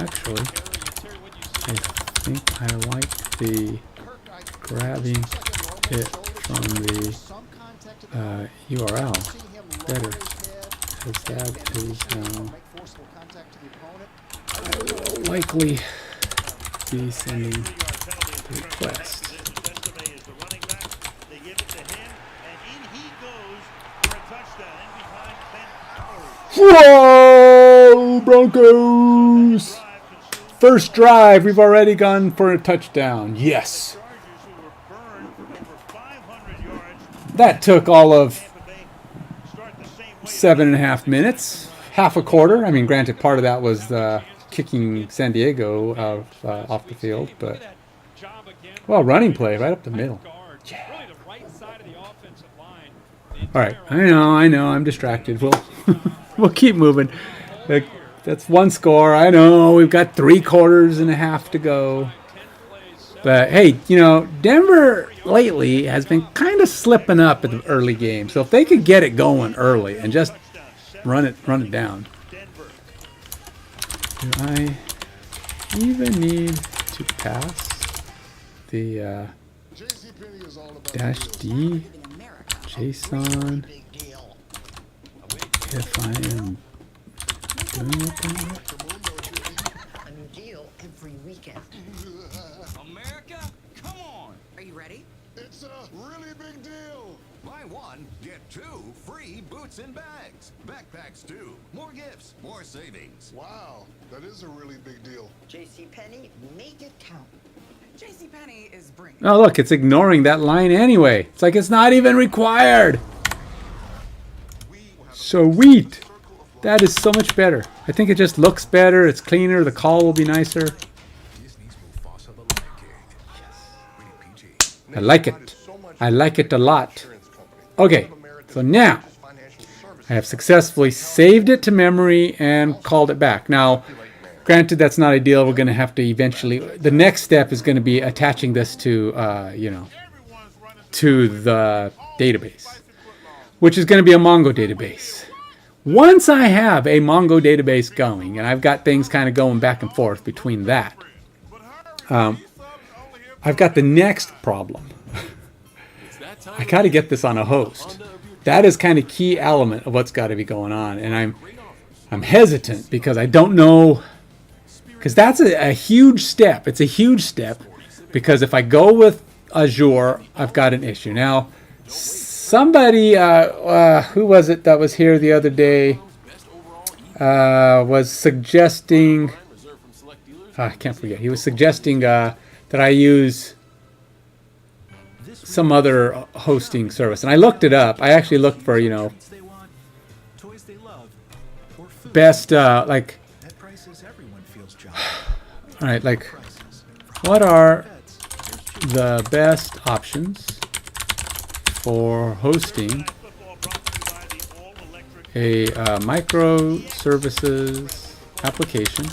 Actually, I think I like the grabbing it from the URL better, because that is how I will likely be sending the request. Whoa, Broncos! First drive, we've already gone for a touchdown. Yes. That took all of 7.5 minutes, half a quarter. I mean, granted, part of that was kicking San Diego off the field, but well, running play right up the middle. Yeah. All right, I know, I'm distracted. We'll keep moving. That's one score. I know we've got 3 quarters and a half to go. But hey, Denver lately has been kind of slipping up in the early game. So if they could get it going early and just run it down. Do I even need to pass the -d JSON if I am doing it that way? A new deal every weekend. America, come on! ready? It's a really big deal. Buy one, get two free boots and bags. Backpacks too. More gifts, more savings. Wow, that is a really big deal. JCPenney, make it count. JCPenney is bringing. Oh, look, it's ignoring that line anyway. It's like it's not even required. Sweet. That is so much better. I think it just looks better. It's cleaner. The call will be nicer. I like it. I like it a lot. Okay, so now I have successfully saved it to memory and called it back. Now, granted, that's not ideal. We're going to have to eventually. The next step is going to be attaching this to, to the database, which is going to be a Mongo database. Once I have a Mongo database going, and I've got things kind of going back and forth between that, I've got the next problem. I got to get this on a host. That is kind of key element of what's got to be going on, and I'm hesitant because I don't know, because that's a huge step. It's a huge step because if I go with Azure, I've got an issue. Now, somebody, who was it that was here the other day, was suggesting, I can't forget, he was suggesting that I use some other hosting service. And I looked it up. I actually looked for, best, like, all right, like, what are the best options for hosting a microservices application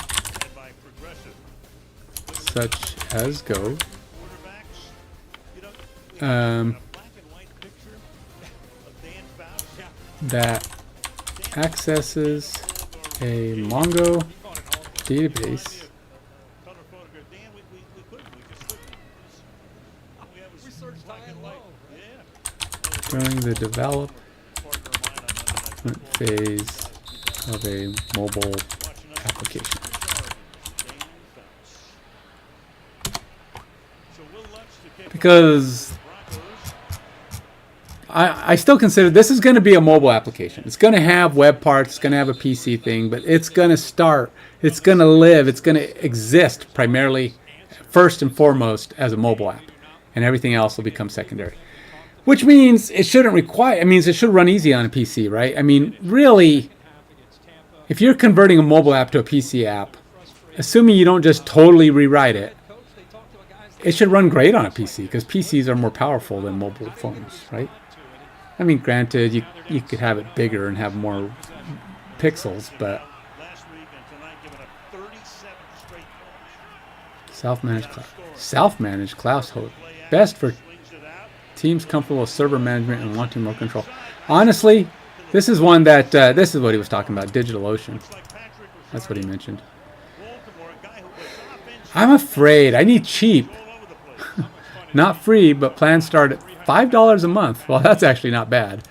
such as Go, that accesses a Mongo database during the development phase of a mobile application. Because I still consider this is going to be a mobile application. It's going to have web parts, it's going to have a PC thing, but it's going to start, it's going to live, it's going to exist primarily, first and foremost, as a mobile app. And everything else will become secondary. Which means it shouldn't require, it means it should run easy on a PC, right? I mean, really, if you're converting a mobile app to a PC app, assuming you don't just totally rewrite it, it should run great on a PC because PCs are more powerful than mobile phones, right? I mean, granted, you could have it bigger and have more pixels, but self-managed cloud host, best for teams comfortable with server management and wanting more control. Honestly, this is one that this is what he was talking about, DigitalOcean. That's what he mentioned. I'm afraid I need cheap. Not free, but plans start at $5 a month. Well, that's actually not bad.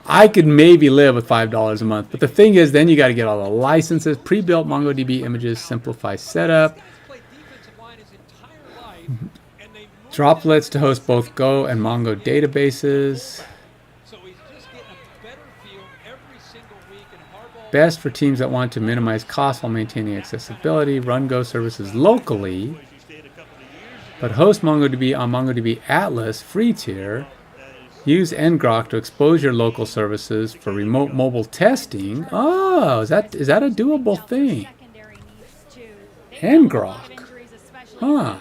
I could maybe live with $5 a month. But the thing is, then you got to get all the licenses, pre-built MongoDB images, simplify setup, droplets to host both Go and Mongo databases. Best for teams that want to minimize costs while maintaining accessibility. Run Go services locally, but host MongoDB on MongoDB Atlas free tier. Use ngrok to expose your local services for remote mobile testing. Oh, is that a doable thing? Ngrok. Huh.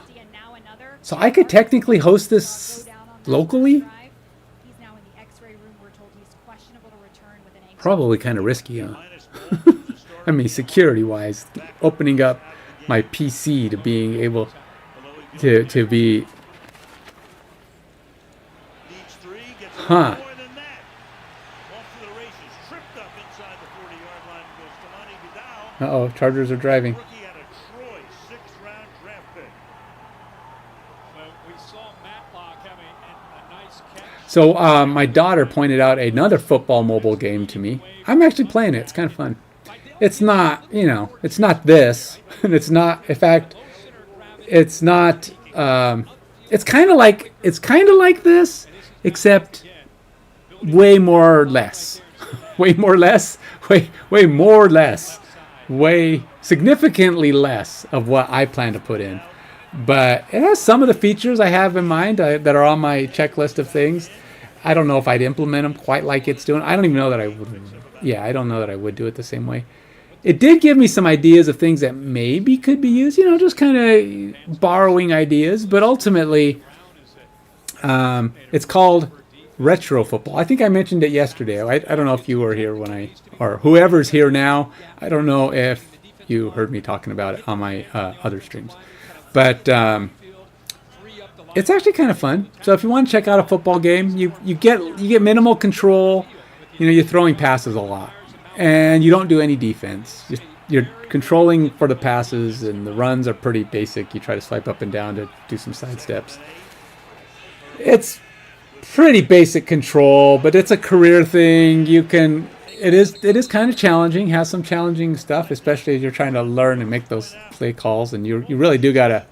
So I could technically host this locally? Probably kind of risky, huh? I mean, security-wise, opening up my PC to being able to be... Huh. Uh-oh, Chargers are driving. So my daughter pointed out another football mobile game to me. I'm actually playing it. It's kind of fun. It's not, it's not this. And it's not, in fact, it's not it's kind of like this, except way more or less, way more or less, way more or less, way significantly less of what I plan to put in. But it has some of the features I have in mind that are on my checklist of things. I don't know if I'd implement them quite like it's doing. I don't even know that I would. Yeah, I don't know that I would do it the same way. It did give me some ideas of things that maybe could be used, you know, just kind of borrowing ideas. But ultimately, it's called retro football. I think I mentioned it yesterday. I don't know if you were here or whoever's here now. I don't know if you heard me talking about it on my other streams. But it's actually kind of fun. So if you want to check out a football game, you get minimal control. You know, you're throwing passes a lot, and you don't do any defense. You're controlling for the passes, and the runs are pretty basic. You try to swipe up and down to do some side steps. It's pretty basic control, but it's a career thing. It is kind of challenging. Has some challenging stuff, especially as you're trying to learn and make those play calls, and you really do gotta,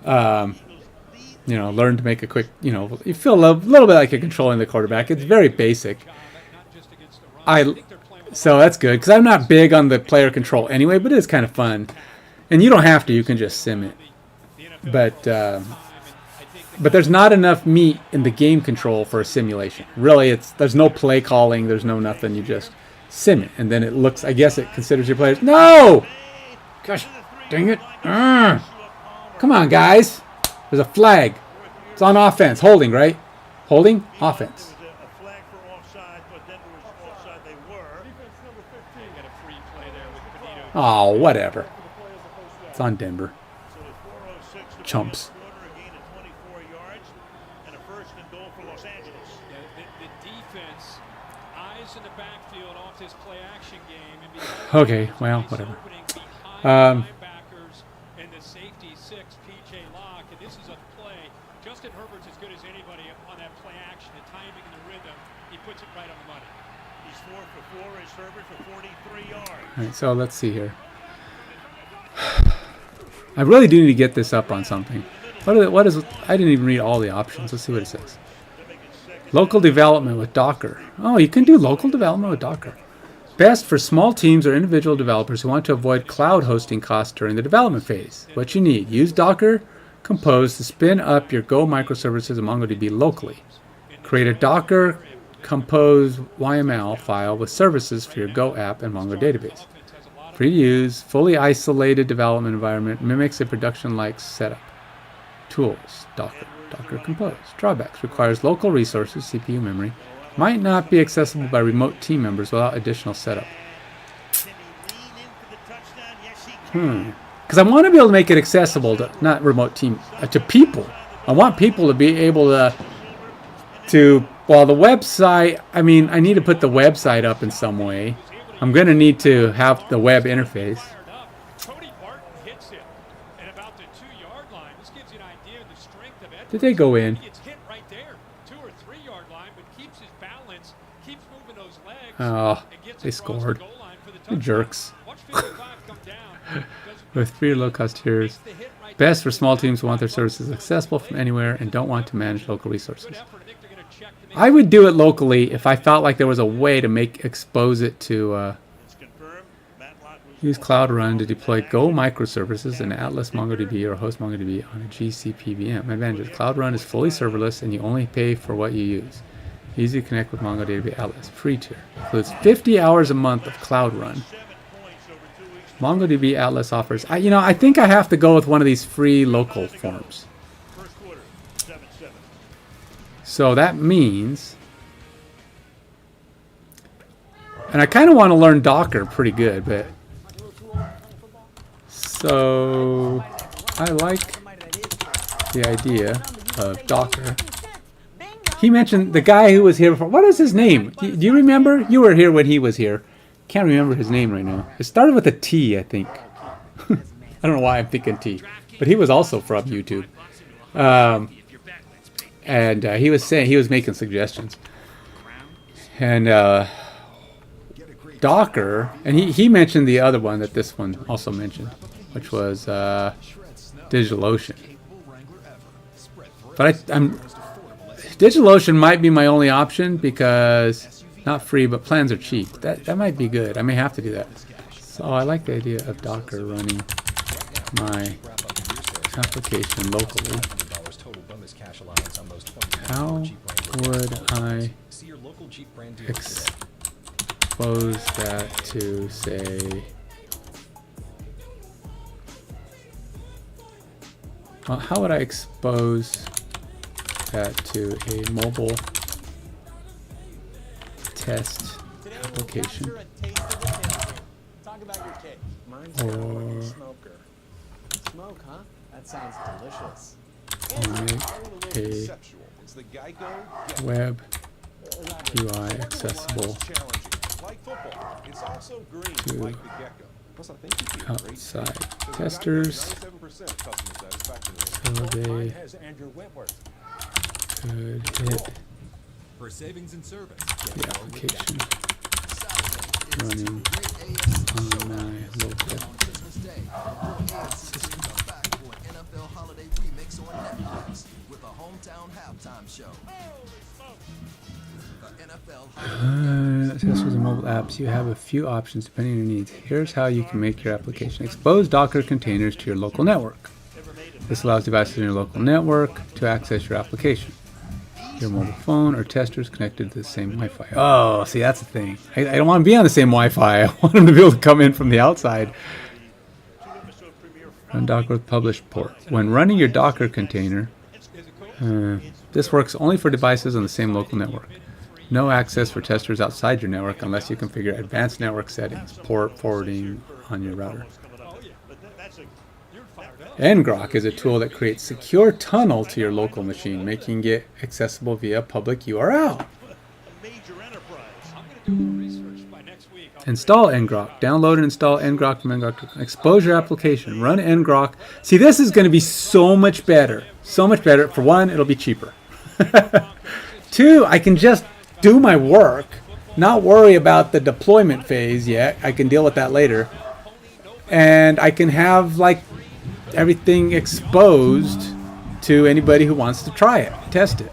learn to make a quick. You feel a little bit like you're controlling the quarterback. It's very basic. So that's good because I'm not big on the player control anyway, but it is kind of fun, and you don't have to. You can just sim it, but there's not enough meat in the game control for a simulation. Really, there's no play calling, there's no nothing. You just sim it, and then it looks. I guess it considers your players. No, gosh, dang it! Come on, guys. There's a flag. It's on offense. Holding, right? Holding offense. Oh, whatever. It's on Denver. Chumps. Okay, well, whatever. And the safety 6, PJ Locke, and this is a play. Justin Herbert's as good as anybody on that play action, the timing and the rhythm. He puts it right on the money. He's 4 for 4 as Herbert for 43 yards. All right, so let's see here. I really do need to get this up on something. What is? I didn't even read all the options. Let's see what it says. Local development with Docker. Oh, you can do local development with Docker. Best for small teams or individual developers who want to avoid cloud hosting costs during the development phase. What you need: use Docker Compose to spin up your Go microservices in MongoDB locally. Create a Docker Compose YML file with services for your Go app and Mongo database. Free to use, fully isolated development environment, mimics a production-like setup. Tools: Docker Compose. Drawbacks: requires local resources, CPU memory. Might not be accessible by remote team members without additional setup. Because I want to be able to make it accessible to not remote team to people. I want people to be able to well, the website. I mean, I need to put the website up in some way. I'm going to need to have the web interface. Did they go in? Oh, they scored. The jerks. With free low-cost tiers. Best for small teams who want their services accessible from anywhere and don't want to manage local resources. I would do it locally if I felt like there was a way to expose it to use Cloud Run to deploy Go microservices in Atlas MongoDB or host MongoDB on a GCP VM. Advantages: Cloud Run is fully serverless and you only pay for what you use. Easy to connect with MongoDB Atlas. Free tier. Includes 50 hours a month of Cloud Run. MongoDB Atlas offers... I think I have to go with one of these free local forms. So that means... And I kind of want to learn Docker pretty good, but... So... I like the idea of Docker. He mentioned the guy who was here before. What is his name? Do you remember? You were here when he was here. Can't remember his name right now. It started with a T, I think. I don't know why I'm thinking T. But he was also from YouTube. And he was saying, he was making suggestions. And Docker, and he mentioned the other one that this one also mentioned, which was DigitalOcean. But I'm DigitalOcean might be my only option because not free, but plans are cheap. That might be good. I may have to do that. So I like the idea of Docker running my application locally. How would I expose that to, say, well, how would I expose that to a mobile test application? Or smoke, huh? That sounds delicious. make a web UI accessible to outside testers so they could hit For savings and service, the application running on my local system. NFL holiday remix on Netflix with a hometown halftime show. Testers and mobile apps, you have a few options depending on your needs. Here's how you can make your application. Expose Docker containers to your local network. This allows devices in your local network to access your application. Your mobile phone or testers connected to the same Wi-Fi. Oh, see, that's the thing. I don't want to be on the same Wi-Fi. I want them to be able to come in from the outside. Run Docker with publish port. When running your Docker container, this works only for devices on the same local network. No access for testers outside your network unless you configure advanced network settings, port forwarding on your router. ngrok is a tool that creates secure tunnel to your local machine, making it accessible via public URL. Install ngrok. Download and install ngrok from ngrok. Expose your application. Run ngrok. See, this is going to be so much better. So much better. For one, it'll be cheaper. Two, I can just do my work, not worry about the deployment phase yet. I can deal with that later. And I can have, like, everything exposed to anybody who wants to try it, test it.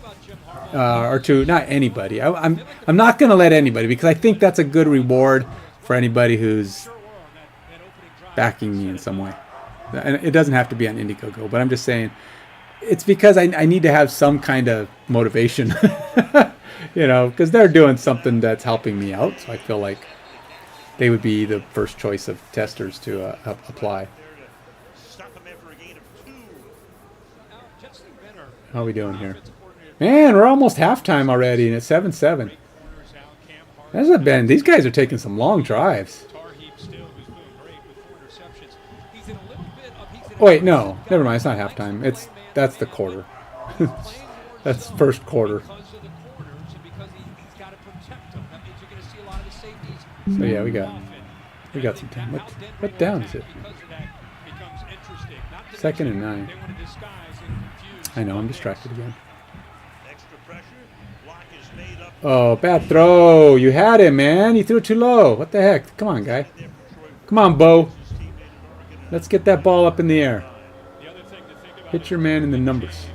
Or to not anybody. I'm not going to let anybody, because I think that's a good reward for anybody who's backing me in some way. And it doesn't have to be on Indiegogo, but I'm just saying it's because I need to have some kind of motivation, you know, because they're doing something that's helping me out. So I feel like they would be the first choice of testers to apply. How are we doing here? Man, we're almost halftime already, and it's 7-7. Hasn't been. These guys are taking some long drives. Oh, wait, no, never mind. It's not halftime. That's the quarter. That's first quarter. So yeah, we got some time. What down is it? 2nd and 9. I know, I'm distracted again. Oh, bad throw. You had him, man. You threw it too low. What the heck? Come on, guy. Come on, Bo. Let's get that ball up in the air. Hit your man in the numbers.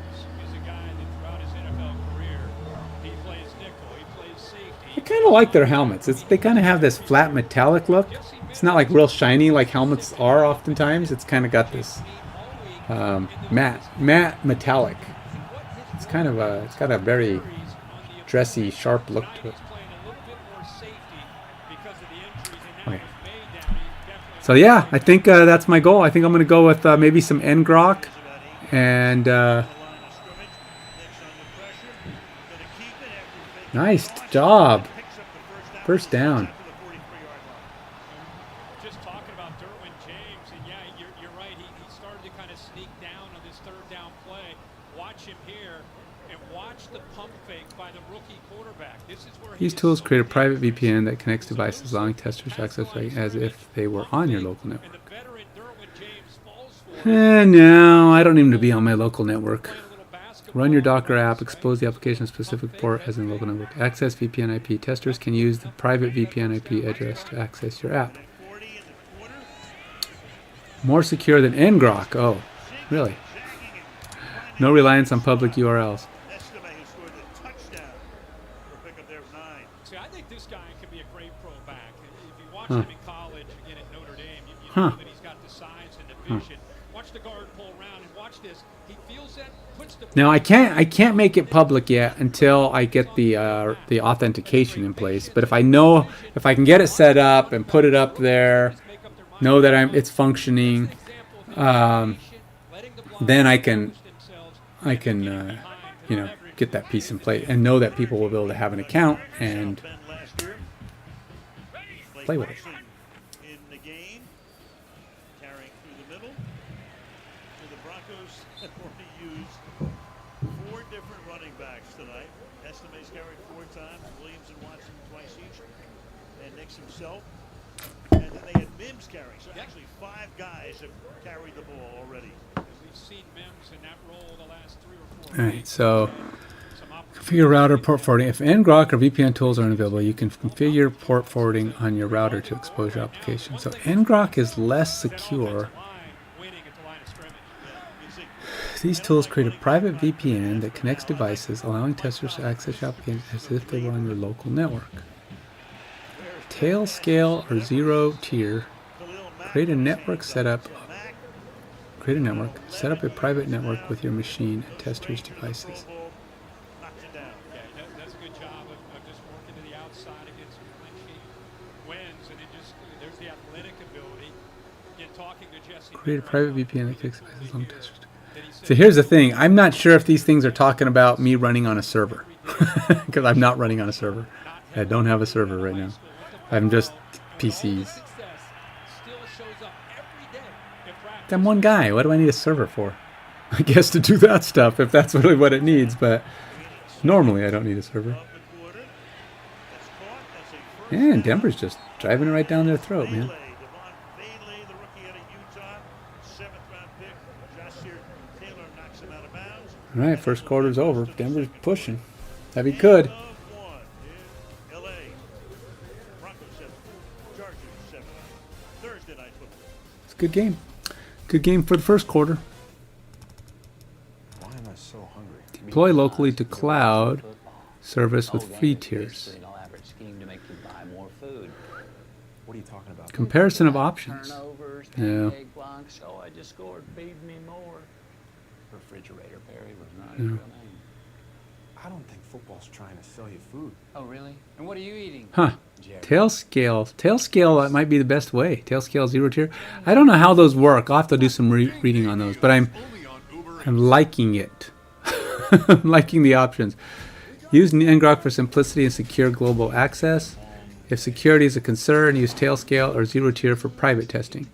I kind of like their helmets. They kind of have this flat metallic look. It's not like real shiny like helmets are oftentimes. It's kind of got this matte metallic. It's kind of it's got a very dressy, sharp look to it. Okay. So yeah, I think that's my goal. I think I'm going to go with maybe some ngrok and nice job. First down. Just talking about Derwin James, and yeah, you're right. He started to kind of sneak down on this third down play. Watch him here, and watch the pump fake by the rookie quarterback. This is where these tools create a private VPN that connects devices, allowing testers to access as if they were on your local network. No, I don't need to be on my local network. Run your Docker app, expose the application specific port as in local network. Access VPN IP. Testers can use the private VPN IP address to access your app. More secure than ngrok. Oh, really? No reliance on public URLs. See, I think this guy could be a great pro back. If you watch Huh. him in college, again at Notre Dame, you Huh. know that he's got the size and the vision. Watch the guard pull around and watch this. He feels that, puts the Now I can't make it public yet until I get the authentication in place. But if I can get it set up and put it up there, know that it's functioning, then I can you know, get that piece in place and know that people will be able to have an account and play with it. In the game, carrying through the middle. So the Broncos have already used 4 different running backs tonight. Estimates carried 4 times. Williams and Watson twice each. And Nix himself. And then they had Mims carrying. So actually 5 guys have carried the ball already. We've seen Mims in that role the last 3 or 4 All right, so configure router port forwarding. If ngrok or VPN tools are unavailable, you can configure port forwarding on your router to expose your application. So ngrok is less secure. These tools create a private VPN that connects devices, allowing testers to access your application as if they were on your local network. Tail scale or zero tier. Create a network setup. Create a network. Set up a private network with your machine and testers' devices. That's a good job of just working to the outside against clinching wins, and it just there's the athletic ability. Again, talking to Jesse. Create a private VPN that connects devices on testers. So here's the thing. I'm not sure if these things are talking about me running on a server, because I'm not running on a server. I don't have a server right now. I'm just PCs. I'm one guy. What do I need a server for? I guess to do that stuff, if that's really what it needs, but normally I don't need a server. Yeah, and Denver's just driving it right down their throat, man. All right, first quarter's over. Denver's pushing. Heavy could. It's a good game. Good game for the first quarter. Why am I so hungry? Deploy locally to cloud service with free tiers. What are you talking about? Comparison of options. Yeah. So I just scored, feed me more. Refrigerator Perry was not Yeah. his real name. I don't think football's trying to sell you food. Oh, really? And what are you eating? Huh. Tail scale. Tail scale, that might be the best way. Tail scale zero tier. I don't know how those work. I'll have to do some reading on those, but I'm liking it. I'm liking the options. Use ngrok for simplicity and secure global access. If security is a concern, use tail scale or zero tier for private testing.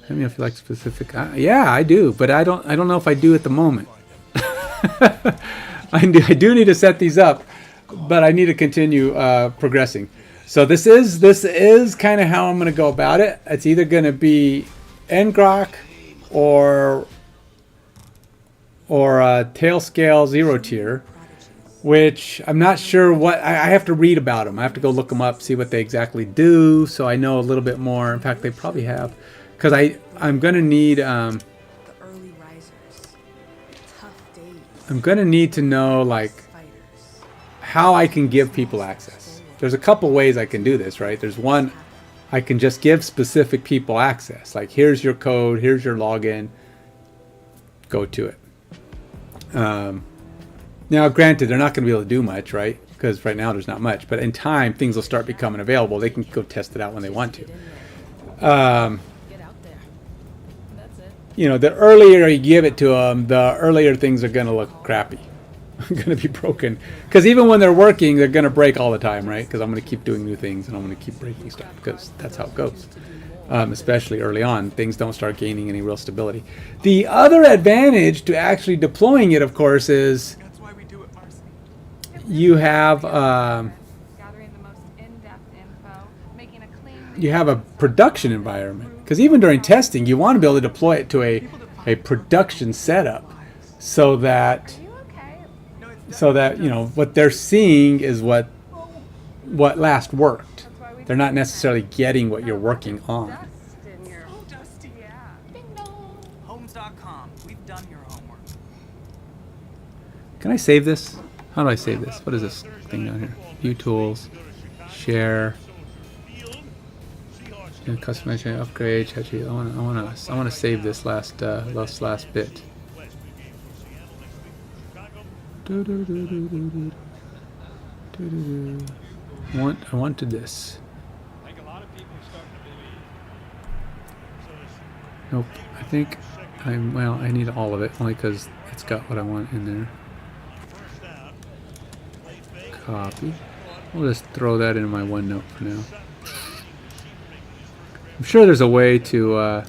Let me know if you like specific. Yeah, I do, but I don't know if I do at the moment. I do need to set these up, but I need to continue progressing. So this is kind of how I'm going to go about it. It's either going to be ngrok or tail scale zero tier, which I'm not sure what. I have to read about them. I have to go look them up, see what they exactly do, so I know a little bit more. In fact, they probably have, because I'm going to need. I'm going to need to know like how I can give people access. There's a couple ways I can do this, right? There's one, I can just give specific people access. Like, here's your code, here's your login, go to it. Now, granted, they're not going to be able to do much, right? Because right now there's not much. But in time, things will start becoming available. They can go test it out when they want to. You know, the earlier you give it to them, the earlier things are going to look crappy. Going to be broken. Because even when they're working, they're going to break all the time, right? Because I'm going to keep doing new things and I'm going to keep breaking stuff because that's how it goes. Especially early on, things don't start gaining any real stability. The other advantage to actually deploying it, of course, is you have a production environment. Because even during testing, you want to be able to deploy it to a production setup, so that you know what they're seeing is what last worked. They're not necessarily getting what you're working on. Homes.com. We've done your homework. Can I save this? How do I save this? What is this thing down here? View tools, share, customization, upgrade. I want to save this last bit. I wanted this. Nope. I think I need all of it only because it's got what I want in there. Copy. We'll just throw that into my OneNote for now. I'm sure there's a way to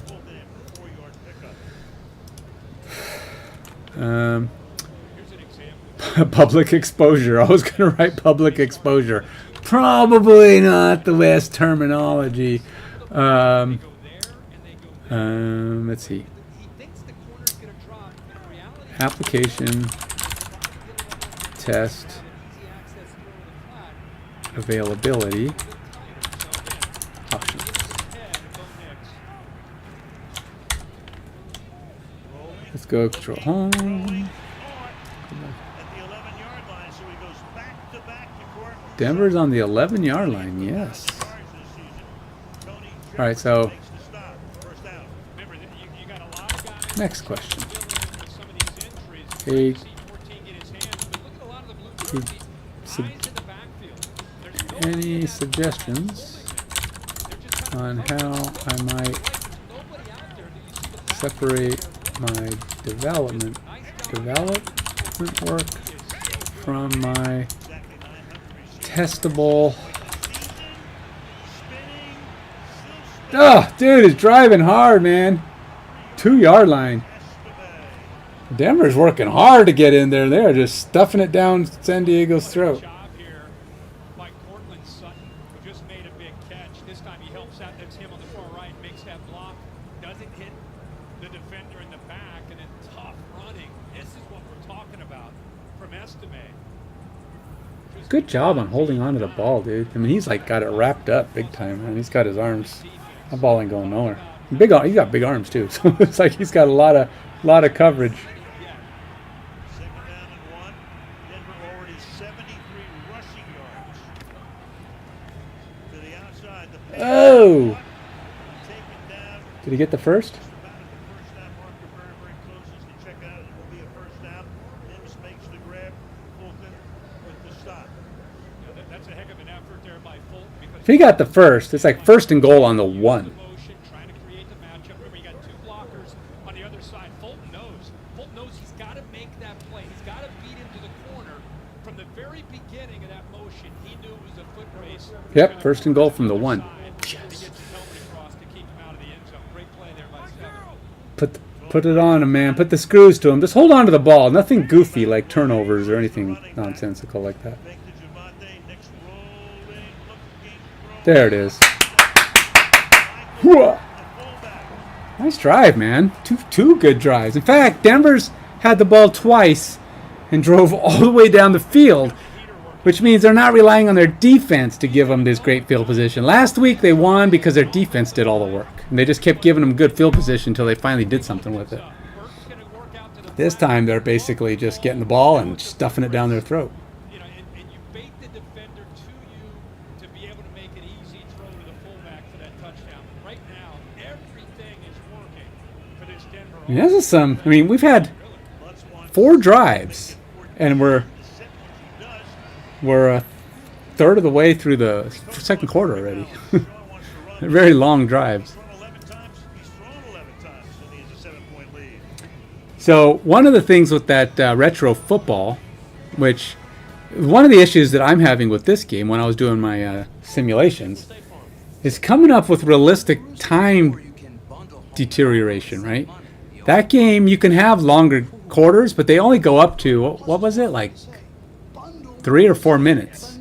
public exposure. I was gonna write public exposure. Probably not the best terminology. Let's see. Application test availability options. Let's go control home. Denver's on the 11-yard line, yes. All right, so next question. Hey, any suggestions on how I might separate my development work from my testable? Oh, dude is driving hard, man. 2-yard line. Denver's working hard to get in there. They're just stuffing it down San Diego's throat. Good job on holding on to the ball, dude. I mean, he's like got it wrapped up big time, man. He's got his arms. That ball ain't going nowhere. He's got big arms too, so it's like he's got a lot of coverage. Oh! Did he get the first? If he got the first, it's like 1st and goal on the 1. Yep, 1st and goal from the 1. Yes. Put it on him, man. Put the screws to him. Just hold on to the ball. Nothing goofy like turnovers or anything nonsensical like that. There it is. Nice drive, man. Two good drives. In fact, Denver's had the ball twice and drove all the way down the field, which means they're not relying on their defense to give them this great field position. Last week they won because their defense did all the work, and they just kept giving them good field position until they finally did something with it. This time they're basically just getting the ball and stuffing it down their throat. I mean, this is some. I mean, we've had 4 drives, and we're a third of the way through the second quarter already. Very long drives. So one of the things with that retro football, which one of the issues that I'm having with this game when I was doing my simulations, is coming up with realistic time deterioration, right? That game, you can have longer quarters, but they only go up to, what was it, like 3 or 4 minutes.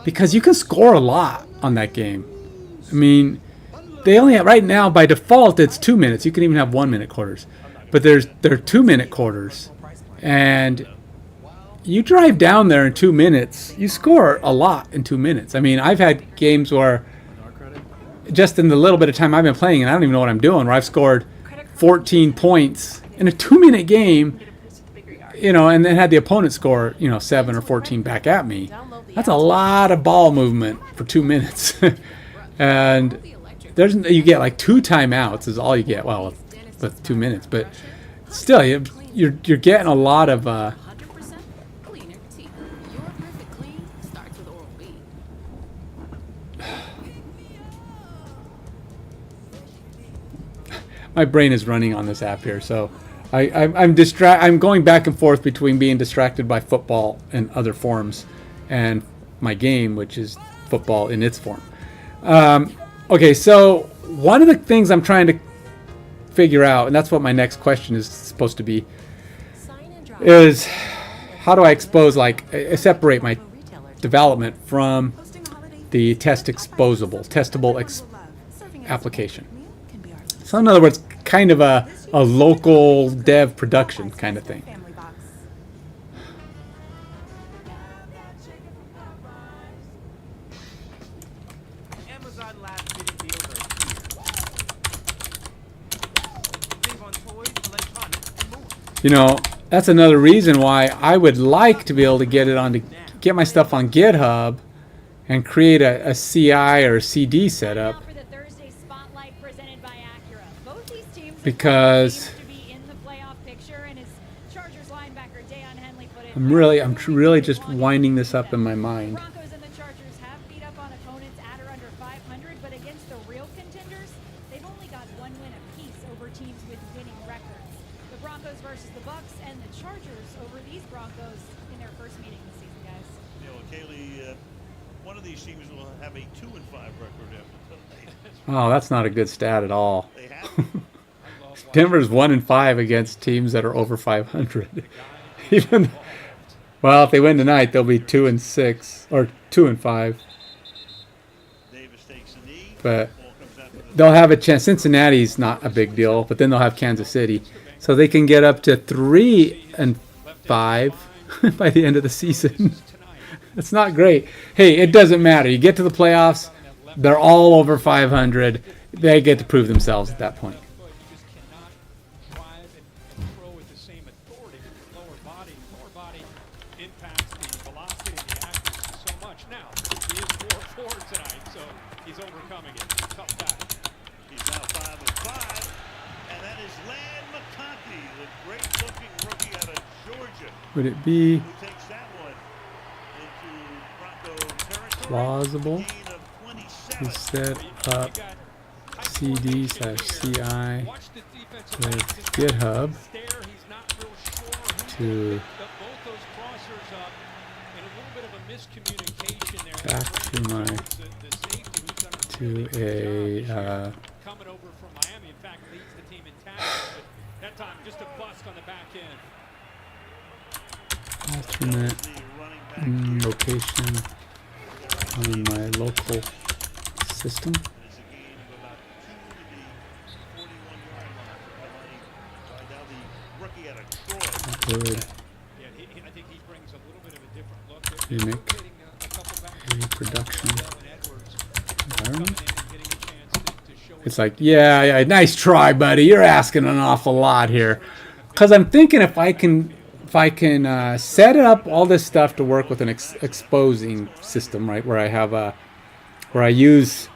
Because you can score a lot on that game. I mean, they only have, right now, by default, it's 2 minutes. You can even have 1-minute quarters. But they're 2-minute quarters. And you drive down there in 2 minutes, you score a lot in 2 minutes. I mean, I've had games where, just in the little bit of time I've been playing, and I don't even know what I'm doing, where I've scored 14 points in a 2-minute game. you know, and then had the opponent score, you know, 7 or 14 back at me. That's a lot of ball movement for 2 minutes. And you get like 2 timeouts is all you get. Well, with 2 minutes, but still, you're getting a lot of. My brain is running on this app here, so I'm going back and forth between being distracted by football and other forms, and my game, which is football in its form. Okay, so one of the things I'm trying to figure out, and that's what my next question is supposed to be, is how do I expose, like, separate my development from the testable application. So in other words, kind of a local dev production kind of thing. You know, that's another reason why I would like to be able to get my stuff on GitHub and create a CI or a CD setup. Because I'm really just winding this up in my mind. Oh, that's not a good stat at all. Denver's 1-5 against teams that are over 500. Even, well, if they win tonight, they'll be 2-6 or 2-5. But they'll have a chance. Cincinnati's not a big deal, but then they'll have Kansas City, so they can get up to 3-5 by the end of the season. That's not great. Hey, it doesn't matter. You get to the playoffs, they're all over 500. They get to prove themselves at that point. Would it be plausible to set up CD/CI with GitHub to back alternate location on my local system? That would mimic a production environment. It's like, yeah, nice try, buddy. You're asking an awful lot here. Because I'm thinking if I can set up all this stuff to work with an exposing system, right, where I use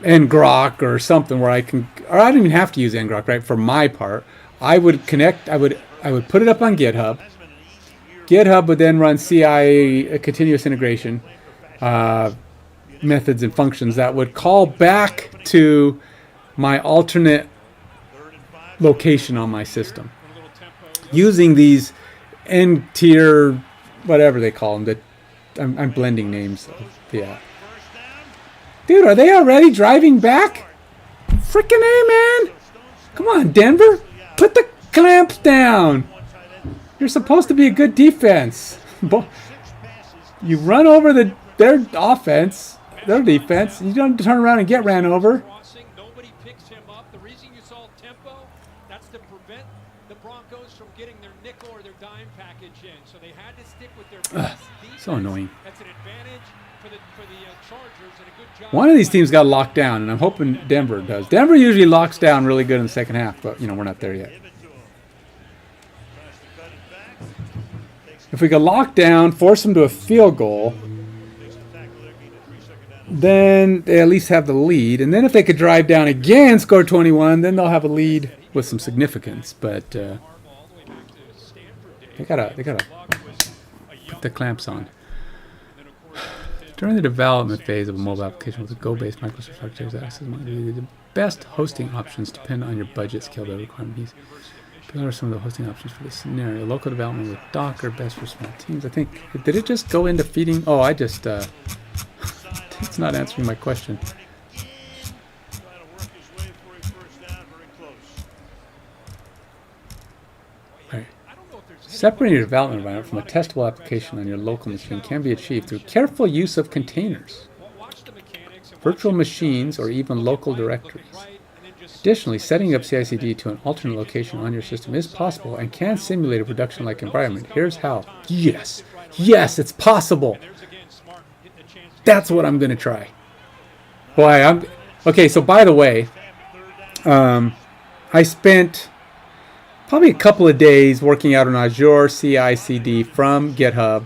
ngrok or something where I don't even have to use ngrok, right? For my part, I would put it up on GitHub. GitHub would then run CI, continuous integration methods and functions that would call back to my alternate location on my system using these N-tier, whatever they call them. I'm blending names. Yeah. Dude, are they already driving back? Freaking A, man. Come on, Denver. Put the clamps down. You're supposed to be a good defense. You run over their offense, their defense. You don't turn around and get ran over. Nobody picks him up. The reason you saw tempo, that's to prevent the Broncos from getting their nickel or their dime package in. So they had to stick with their best defense. So annoying. That's an advantage for the Chargers and a good job. One of these teams got locked down, and I'm hoping Denver does. Denver usually locks down really good in the second half, but we're not there yet. If we could lock down, force them to a field goal, then they at least have the lead. And then if they could drive down again, score 21, then they'll have a lead with some significance. But they gotta put the clamps on. During the development phase of a mobile application with a Go-based Microsoft architecture, access the best hosting options depend on your budget, scale, the requirements. What are some of the hosting options for this scenario? Local development with Docker, best for small teams. I think, did it just go into feeding? Oh, I just, it's not answering my question. Right. Separating your development environment from a testable application on your local machine can be achieved through careful use of containers, virtual machines, or even local directories. Additionally, setting up CI/CD to an alternate location on your system is possible and can simulate a production-like environment. Here's how. Yes! Yes, it's possible! That's what I'm going to try. Boy, okay, so by the way, I spent probably a couple of days working out on Azure CI/CD from GitHub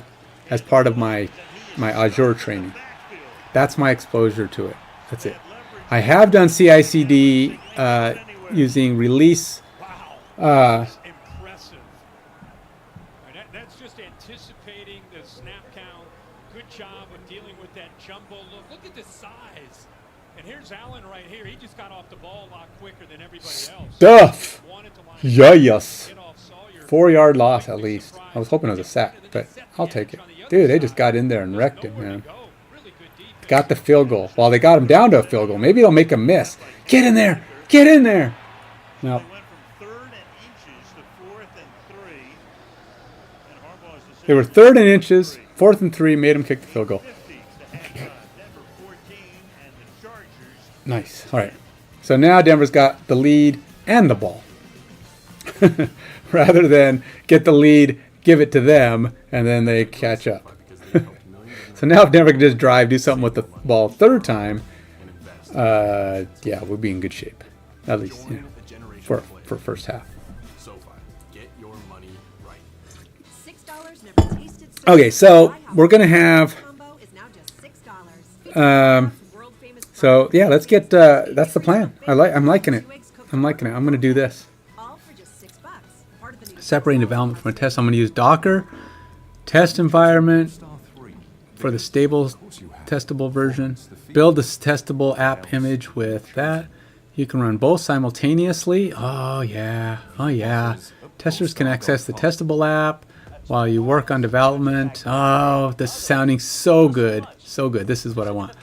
as part of my Azure training. That's my exposure to it. That's it. I have done CI/CD using release. Impressive. That's just anticipating the snap count. Good job of dealing with that jumbo look. Look at the size. And here's Allen right here. He just got off the ball a lot quicker than everybody else. Stuff. Yes. 4-yard loss at least. I was hoping it was a sack, but I'll take it. Dude, they just got in there and wrecked him, man. Got the field goal. Well, they got him down to a field goal. Maybe they'll make a miss. Get in there. Get in there. No. They were 3rd and inches, 4th and 3, made him kick the field goal. Nice. All right. So now Denver's got the lead and the ball. Rather than get the lead, give it to them, and then they catch up. So now if Denver can just drive, do something with the ball 3rd time, yeah, we'll be in good shape. At least, you know, for first half. Okay, so we're gonna have. So yeah, let's get. That's the plan. I'm liking it. I'm liking it. I'm gonna do this. Separating development from a test. I'm gonna use Docker test environment for the stable testable version. Build this testable app image with that. You can run both simultaneously. Oh yeah. Oh yeah. Testers can access the testable app while you work on development. Oh, this is sounding so good. So good. This is what I want.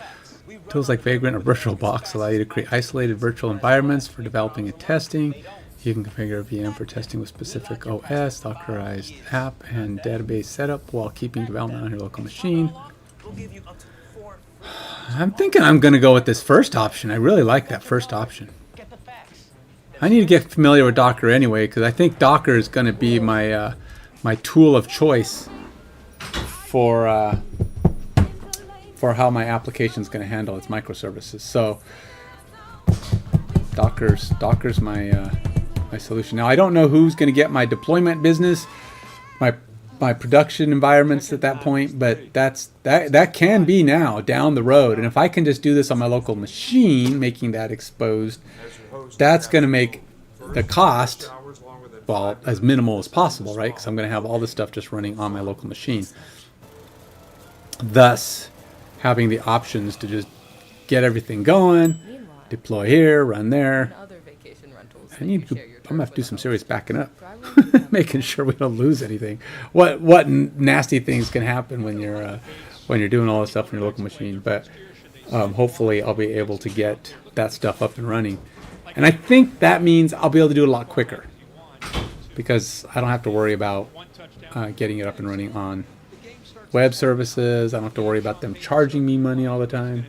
Tools like Vagrant or VirtualBox allow you to create isolated virtual environments for developing and testing. You can configure a VM for testing with specific OS, Dockerized app, and database setup while keeping development on your local machine. I'm thinking I'm going to go with this first option. I really like that first option. I need to get familiar with Docker anyway, because I think Docker is going to be my my tool of choice for how my application is going to handle its microservices. So Docker's my my solution. Now I don't know who's going to get my deployment business, my production environments at that point, but that can be now down the road. And if I can just do this on my local machine, making that exposed, that's going to make the cost, well, as minimal as possible, right? Because I'm going to have all this stuff just running on my local machine. Thus, having the options to just get everything going, deploy here, run there. I'm going to have to do some serious backing up, making sure we don't lose anything. What nasty things can happen when you're doing all this stuff on your local machine? But hopefully I'll be able to get that stuff up and running. And I think that means I'll be able to do it a lot quicker, because I don't have to worry about getting it up and running on web services. I don't have to worry about them charging me money all the time.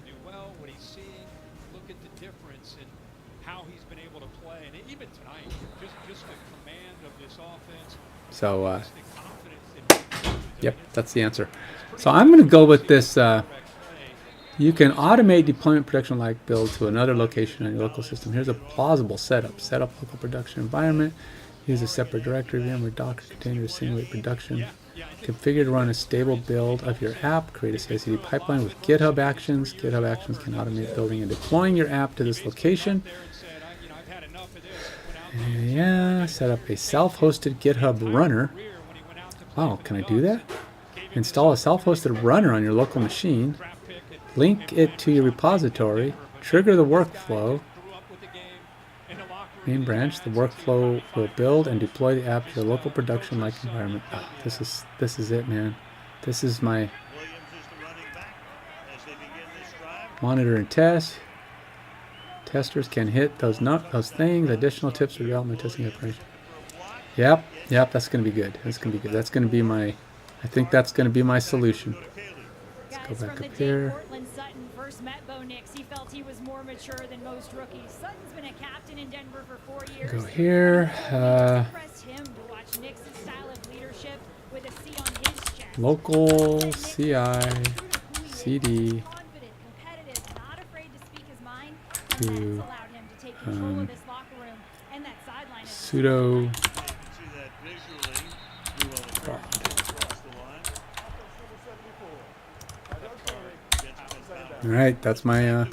So, yep, that's the answer. So I'm going to go with this. You can automate deployment production-like build to another location on your local system. Here's a plausible setup. Set up local production environment. Use a separate directory, VMware Docker container to simulate production. Configure to run a stable build of your app. Create a CI/CD pipeline with GitHub Actions. GitHub Actions can automate building and deploying your app to this location. Yeah, set up a self-hosted GitHub runner. Wow, can I do that? Install a self-hosted runner on your local machine. Link it to your repository. Trigger the workflow. Main branch, the workflow will build and deploy the app to your local production-like environment. Oh, this is it, man. This is my monitor and test. Testers can hit those things. Additional tips for development testing operation. Yep, that's gonna be good. That's gonna be good. That's gonna be my. I think that's gonna be my solution. Let's go back up here. He felt he was more mature than most rookies. Sutton's been a captain in Denver for 4 years. Go here. Local CI CD to sudo All right, that's my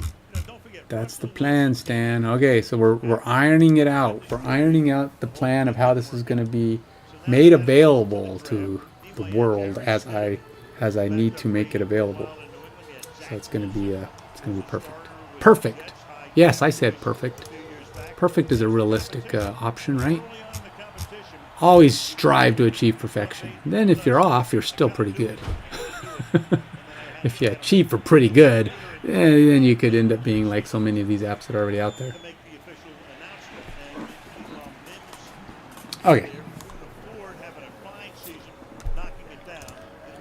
that's the plan, Stan. Okay, so we're ironing it out. We're ironing out the plan of how this is going to be made available to the world as I need to make it available. So it's going to be perfect. Perfect. Yes, I said perfect. Perfect is a realistic option, right? Always strive to achieve perfection. Then if you're off, you're still pretty good. If you achieve for pretty good, then you could end up being like so many of these apps that are already out there. Okay.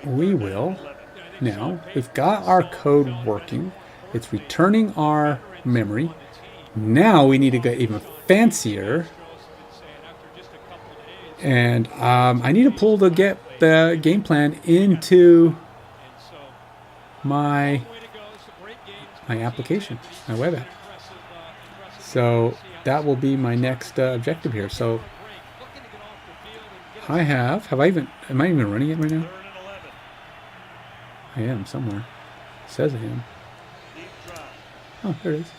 We will. Now, we've got our code working. It's returning our memory. Now we need to get even fancier. And I need to pull the game plan into my application, my web app. So that will be my next objective here. So am I even running it right now? I am somewhere. It says I am. Oh, there it is.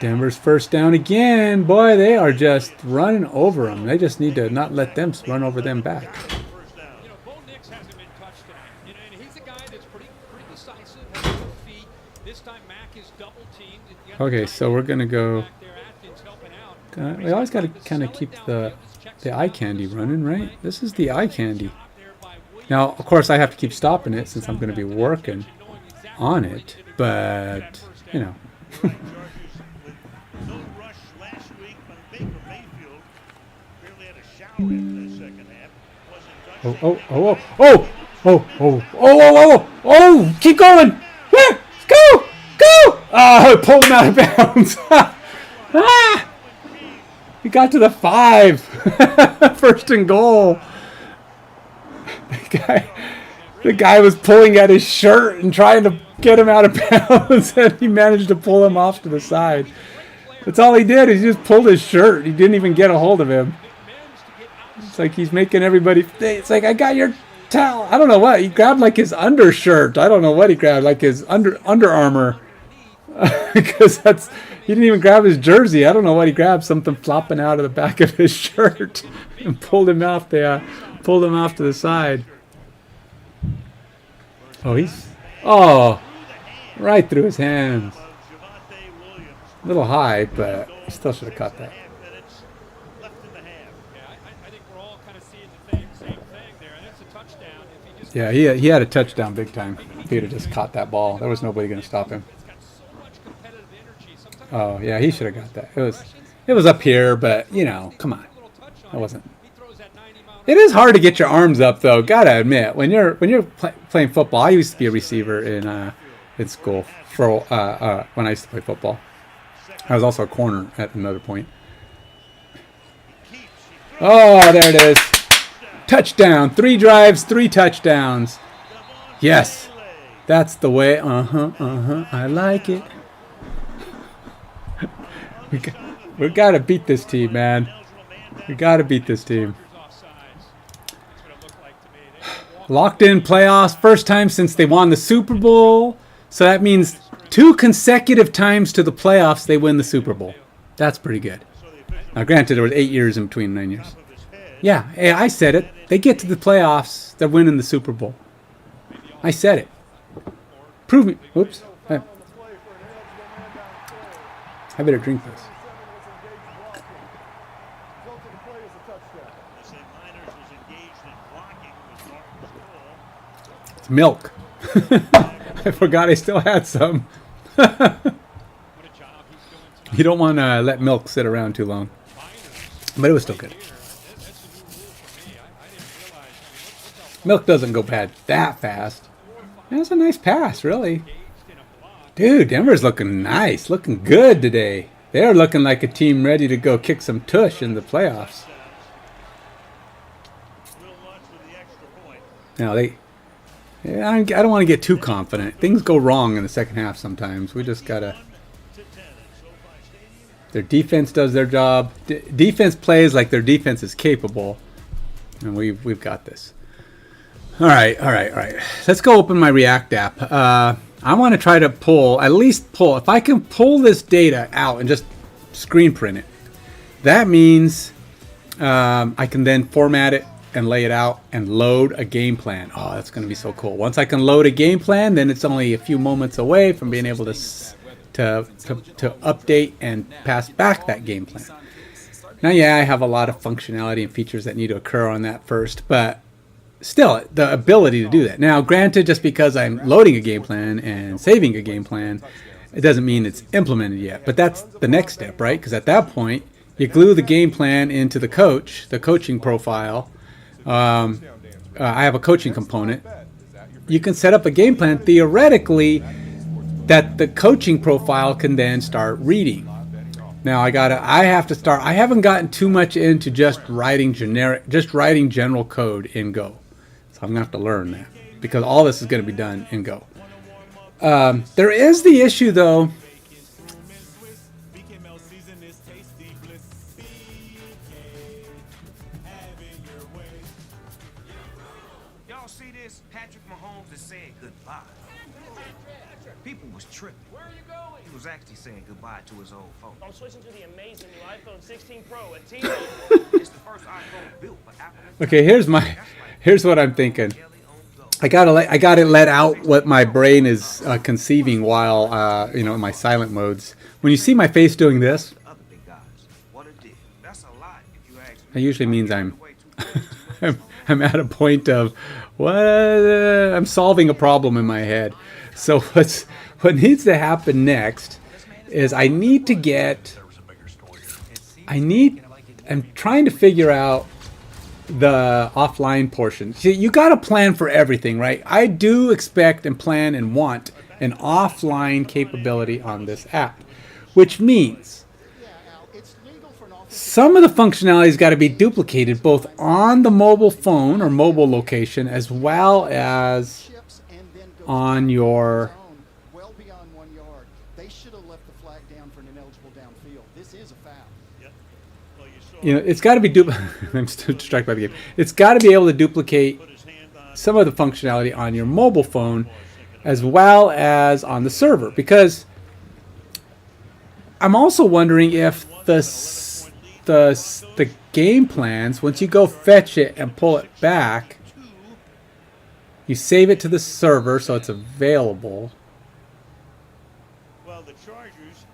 Denver's first down again. Boy, they are just running over them. They just need to not let them run over them back. Okay, so we're gonna go. We always got to kind of keep the eye candy running, right? This is the eye candy. Now, of course, I have to keep stopping it since I'm going to be working on it. But you know. Oh, keep going. Go. Pull him out of bounds. He got to the 5. First and goal. The guy was pulling at his shirt and trying to get him out of bounds, and he managed to pull him off to the side. That's all he did. He just pulled his shirt. He didn't even get a hold of him. It's like he's making everybody. It's like, I got your towel. I don't know what he grabbed, like his undershirt. I don't know what he grabbed, like his Under Armour. Because he didn't even grab his jersey. I don't know what he grabbed. Something flopping out of the back of his shirt and pulled him off to the side. Right through his hands. A little high, but still should have caught that. Yeah, he had a touchdown big time. If he'd have just caught that ball, there was nobody going to stop him. Oh yeah, he should have got that. It was up here, but you know, come on, that wasn't. It is hard to get your arms up, though. Gotta admit, when you're playing football, I used to be a receiver in school for when I used to play football. I was also a corner at another point. Oh, there it is. Touchdown. 3 drives, 3 touchdowns. Yes. That's the way. I like it. We got to beat this team, man. We got to beat this team. Locked in playoffs, first time since they won the Super Bowl. So that means 2 consecutive times to the playoffs they win the Super Bowl. That's pretty good. Now, granted, there was 8 years in between, 9 years. Yeah, hey, I said it. They get to the playoffs, they're winning the Super Bowl. I said it. Prove me. Whoops. I better drink this. It's milk. I forgot I still had some. You don't want to let milk sit around too long. But it was still good. Milk doesn't go bad that fast. That's a nice pass, really. Dude, Denver's looking nice. Looking good today. They're looking like a team ready to go kick some tush in the playoffs. Now, I don't want to get too confident. Things go wrong in the second half sometimes. We just got to... Their defense does their job. Defense plays like their defense is capable. And we've got this. All right. Let's go open my React app. I want to try to at least pull. If I can pull this data out and just screen print it, that means I can then format it and lay it out and load a game plan. Oh, that's going to be so cool. Once I can load a game plan, then it's only a few moments away from being able to update and pass back that game plan. Now, yeah, I have a lot of functionality and features that need to occur on that first, but still, the ability to do that. Now, granted, just because I'm loading a game plan and saving a game plan, it doesn't mean it's implemented yet. But that's the next step, right? Because at that point, you glue the game plan into the coaching profile. I have a coaching component. You can set up a game plan theoretically that the coaching profile can then start reading. Now I haven't gotten too much into just writing general code in Go. So I'm gonna have to learn that because all this is gonna be done in Go. There is the issue though. Y'all see this? Patrick Mahomes is saying goodbye. People was tripping. Where are you going? He was actually saying goodbye to his old phone. I'm switching to the amazing new iPhone 16 Pro at T. It's the first iPhone built for Apple. Okay, here's what I'm thinking. I gotta let out what my brain is conceiving while in my silent modes. When you see my face doing this, that usually means I'm at a point of I'm solving a problem in my head. So what needs to happen next is I'm trying to figure out the offline portion. See, you got to plan for everything, right? I do expect and plan and want an offline capability on this app, which means some of the functionality's got to be duplicated both on the mobile phone or mobile location as well as on your it's got to be I'm still distracted by the game. It's got to be able to duplicate some of the functionality on your mobile phone as well as on the server, because I'm also wondering if the game plans, once you go fetch it and pull it back, you save it to the server so it's available. Well, the Chargers,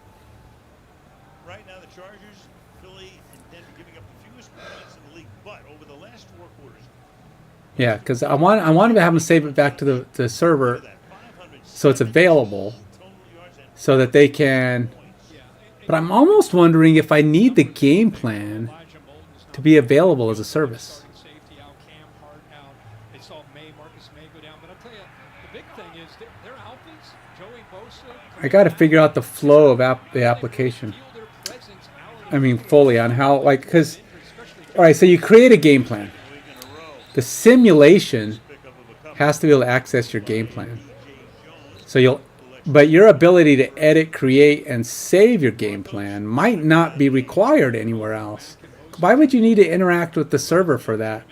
right now the Chargers, Philly, and Denver giving up the fewest points in the league, but over the last 4 quarters. Yeah, because I wanted to have them save it back to the server so it's available so that they can. But I'm almost wondering if I need the game plan to be available as a service. I got to figure out the flow of the application. I mean, fully on how, because, all right, so you create a game plan. The simulation has to be able to access your game plan. So but your ability to edit, create, and save your game plan might not be required anywhere else. Why would you need to interact with the server for that?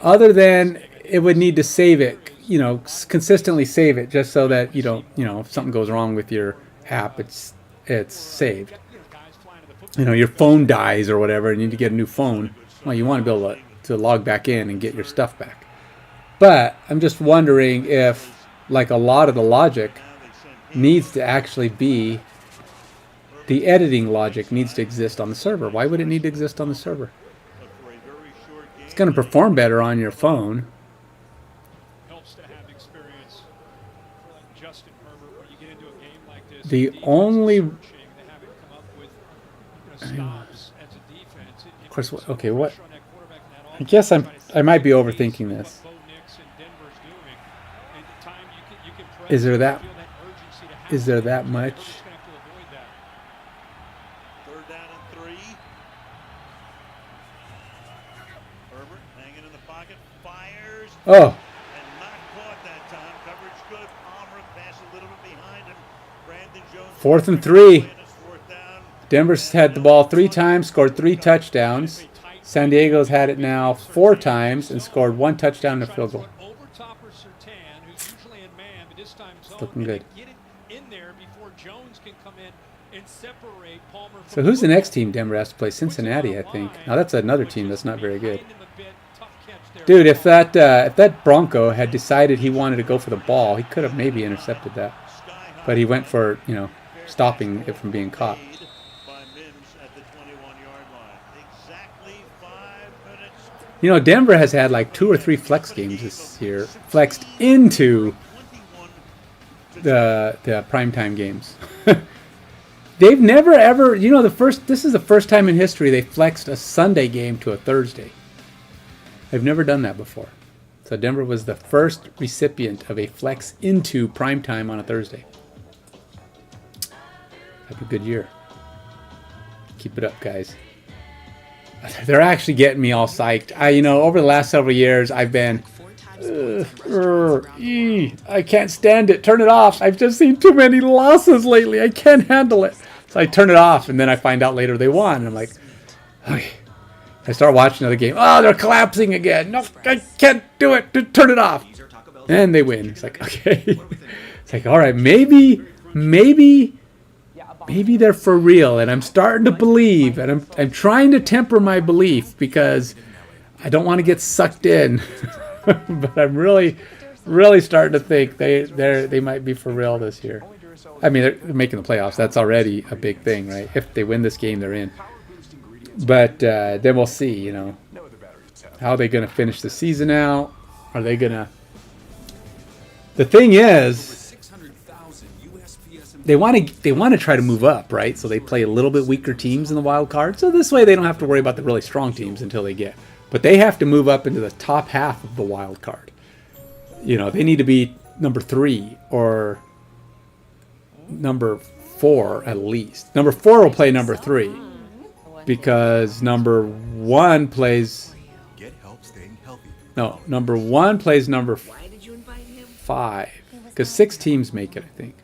Other than it would need to save it, you know, consistently save it, just so that you don't, you know, if something goes wrong with your app, it's saved. You know, your phone dies or whatever, and you need to get a new phone. Well, you want to be able to log back in and get your stuff back. But I'm just wondering if, like, a lot of the logic needs to actually be, the editing logic needs to exist on the server. Why would it need to exist on the server? It's going to perform better on your phone. The only, of course, okay, what? I guess I might be overthinking this. Is there that much? Third down and 3. Herbert hanging in the pocket, fires. Oh. And not caught that time. Coverage good. Palmer pass a little bit behind him. Brandon Jones. 4th and 3. Denver's had the ball 3 times, scored 3 touchdowns. San Diego's had it now 4 times and scored 1 touchdown and a field goal. It's looking good. So who's the next team Denver has to play? Cincinnati, I think. Now that's another team that's not very good. Dude, if that Bronco had decided he wanted to go for the ball, he could have maybe intercepted that. But he went for, you know, stopping it from being caught. You know, Denver has had like 2 or 3 flex games this year, flexed into the primetime games. They've never ever, you know, this is the first time in history they flexed a Sunday game to a Thursday. They've never done that before. So Denver was the first recipient of a flex into primetime on a Thursday. Have a good year. Keep it up, guys. They're actually getting me all psyched. You know, over the last several years, I've been, I can't stand it. Turn it off. I've just seen too many losses lately. I can't handle it. So I turn it off, and then I find out later they won. And I'm like, okay. I start watching another game. Oh, they're collapsing again. No, I can't do it. Turn it off. And they win. It's like, okay. It's like, all right, maybe they're for real. And I'm starting to believe. And I'm trying to temper my belief because I don't want to get sucked in. But I'm really starting to think they might be for real this year. I mean, they're making the playoffs. That's already a big thing, right? If they win this game, they're in. But then we'll see, you know. How are they going to finish the season out? Are they going to... The thing is, they want to try to move up, right? So they play a little bit weaker teams in the wild card. So this way they don't have to worry about the really strong teams until they get... But they have to move up into the top half of the wild card. You know, they need to be number 3 or number 4 at least. Number 4 will play number 3 because number 1 plays. No, number 1 plays number 5 because 6 teams make it, I think.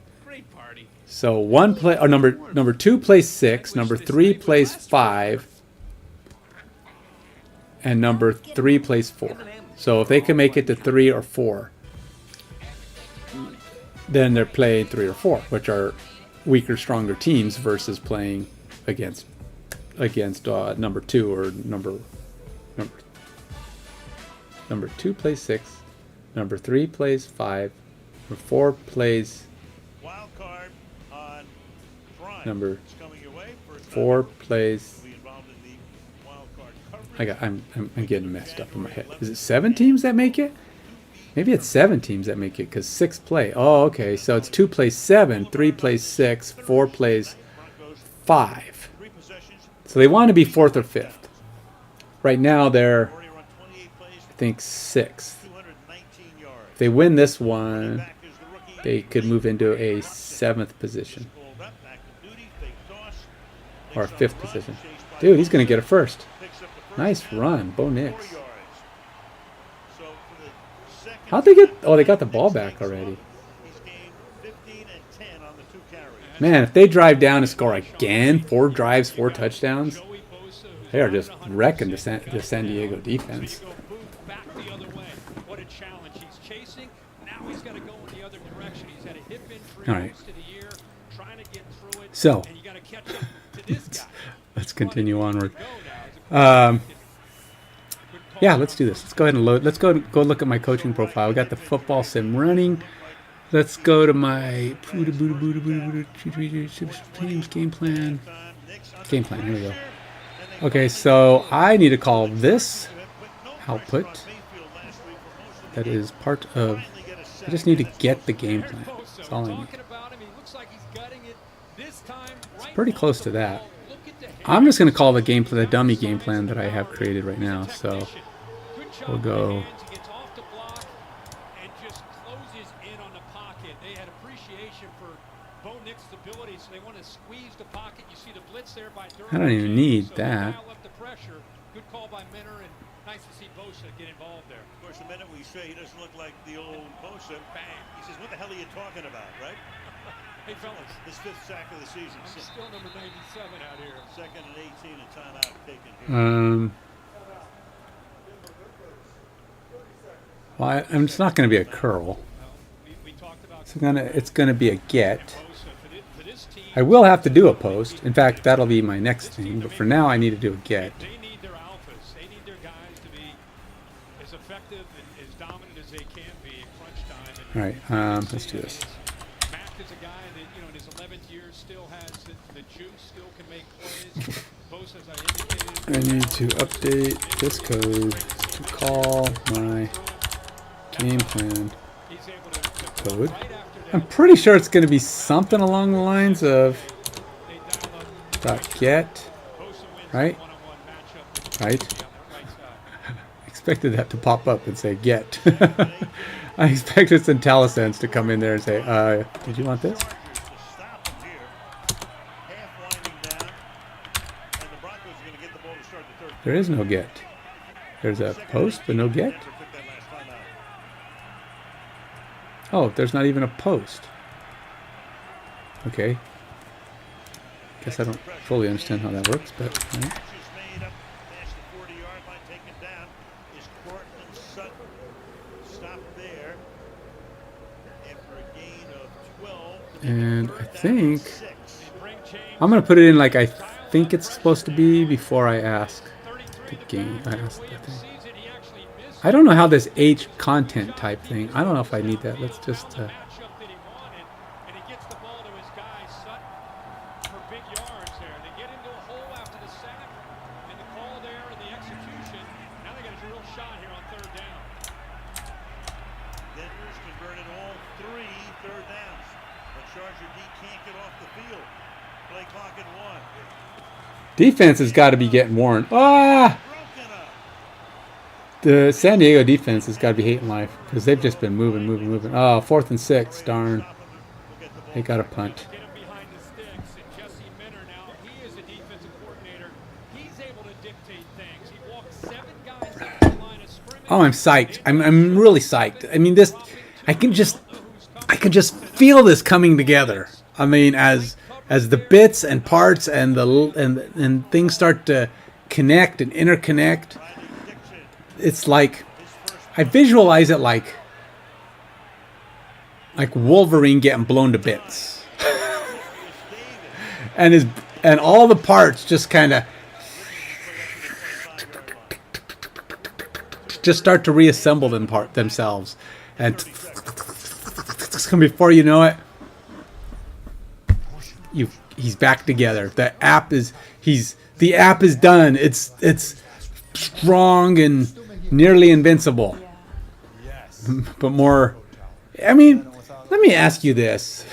So number 2 plays 6, number 3 plays 5. And number 3 plays 4. So if they can make it to 3 or 4, then they're playing 3 or 4, which are weaker, stronger teams versus playing against number 2 or number 2 plays 6, number 3 plays 5, number 4 plays number 4 plays. I'm getting messed up in my head. Is it 7 teams that make it? Maybe it's 7 teams that make it because 6 play. Oh, okay. So it's 2 plays 7, 3 plays 6, 4 plays 5. So they want to be 4th or 5th. Right now they're, I think, 6th. If they win this one, they could move into a 7th position or a 5th position. Dude, he's going to get a first. Nice run, Bo Nix. How'd they get... Oh, they got the ball back already. Man, if they drive down and score again, 4 drives, 4 touchdowns, they are just wrecking the San Diego defense. Back the other way. What a challenge. He's chasing. Now he's got to go in the other direction. He's had a hip injury All right. most of the year, trying to get through it. So, And you got to catch up to this guy. let's continue onward. Yeah, let's do this. Let's go ahead and load. Let's go look at my coaching profile. We got the football sim running. Let's go to my teams game plan. Game plan. Here we go. Okay, so I need to call this output. That is part of. I just need to get the game plan. That's all I need. It's pretty close to that. I'm just going to call the game plan the dummy game plan that I have created right now. So we'll go. I don't even need that. Good call by Minner, and nice to see Bosa get involved there. Of course, the minute we say he doesn't look like the old Bosa, bang. He says, what the hell are you talking about, right? Hey, fellas. His 5th sack of the season. I'm still number 97 out here. 2nd and 18 and timeout taken here. Well, it's not going to be a curl. It's going to be a get. I will have to do a post. In fact, that'll be my next thing. But for now, I need to do a get. They need their alphas. They need their guys to be as effective and as dominant as they can be in crunch time. All right, let's do this. Mac is a guy that, you know, in his 11th year still has the juice, still can make plays. Both, as I indicated, I need to update this code to call my game plan code. I'm pretty sure it's going to be something along the lines of .get, right? Right? I expected that to pop up and say get. I expected some IntelliSense to come in there and say, did you want this? There is no get. There's a post, but no get. Oh, there's not even a post. Okay. Guess I don't fully understand how that works, but right. And I think I'm gonna put it in like I think it's supposed to be before I ask the game. I don't know how this H content type thing. I don't know if I need that. Let's just. Defense has got to be getting worn. Ah! The San Diego defense has got to be hating life because they've just been moving. Oh, 4th and 6. Darn. They got a punt. Oh, I'm psyched. I'm really psyched. I mean, this. I can just feel this coming together. I mean, as the bits and parts and and things start to connect and interconnect. It's like I visualize it like Wolverine getting blown to bits, and all the parts just kind of just start to reassemble themselves, and before you know it, he's back together. The app is done. It's strong and nearly invincible. But more. I mean, let me ask you this: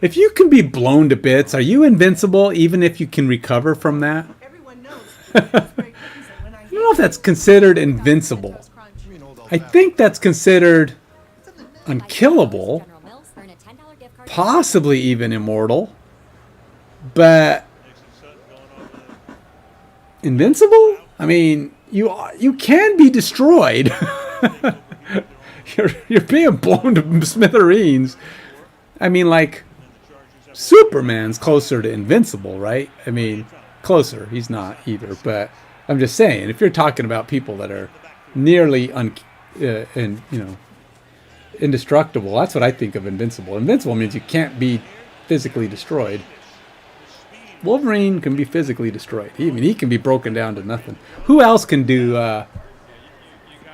if you can be blown to bits, are you invincible even if you can recover from that? I don't know if that's considered invincible. I think that's considered unkillable, possibly even immortal, but invincible? I mean, you can be destroyed. you're being blown to smithereens. I mean, like, Superman's closer to invincible, right? I mean, closer. He's not either, but I'm just saying, if you're talking about people that are nearly indestructible, that's what I think of invincible. Invincible means you can't be physically destroyed. Wolverine can be physically destroyed. He can be broken down to nothing. Who else can do?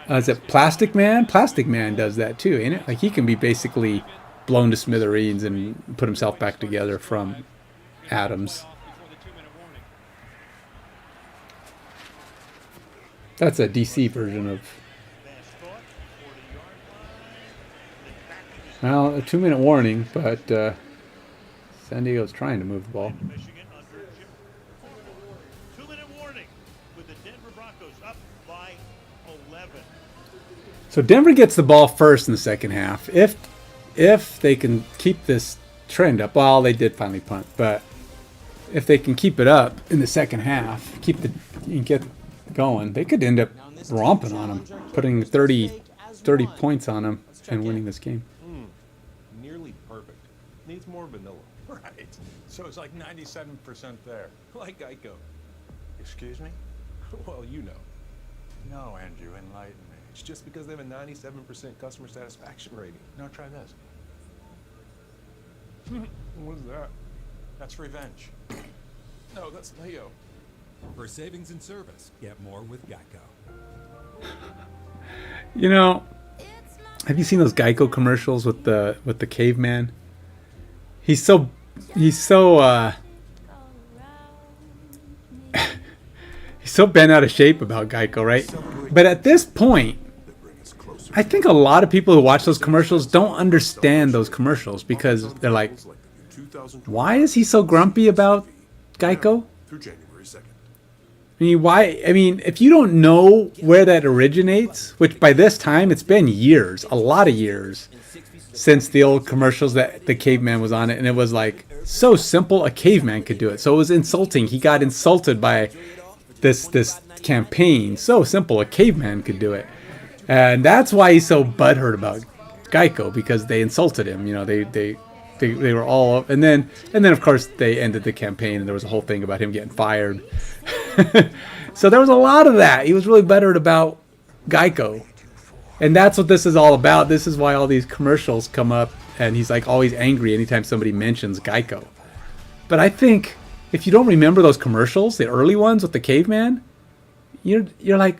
Is it Plastic Man? Plastic Man does that too, ain't it? Like he can be basically blown to smithereens and put himself back together from atoms. That's a DC version of. Well, a 2-minute warning, but San Diego's trying to move the ball. 2-minute warning with the Denver Broncos up by 11. So Denver gets the ball first in the second half. If they can keep this trend up, well, they did finally punt, but if they can keep it up in the second half, get going, they could end up romping on them, putting 30 points on them and winning this game. Nearly perfect. Needs more vanilla. Right. So it's like 97% there. Like Geico. Excuse me? Well, you know. No, Andrew, enlighten me. It's just because they have a 97% customer satisfaction rating. Now try this. What is that? That's revenge. No, that's Leo. For savings and service, get more with Geico. You know, have you seen those Geico commercials with the caveman? He's so he's so bent out of shape about Geico, right? But at this point, I think a lot of people who watch those commercials don't understand those commercials because they're like, why is he so grumpy about Geico? Through January 2nd. I mean, if you don't know where that originates, which by this time it's been years, a lot of years, since the old commercials that the caveman was on it, and it was like so simple a caveman could do it. So it was insulting. He got insulted by this campaign. So simple a caveman could do it. And that's why he's so butthurt about Geico, because they insulted him. You know, they were all up, and then of course they ended the campaign, and there was a whole thing about him getting fired. So there was a lot of that. He was really butthurt about Geico, and that's what this is all about. This is why all these commercials come up, and he's like always angry anytime somebody mentions Geico. But I think if you don't remember those commercials, the early ones with the caveman, you're like,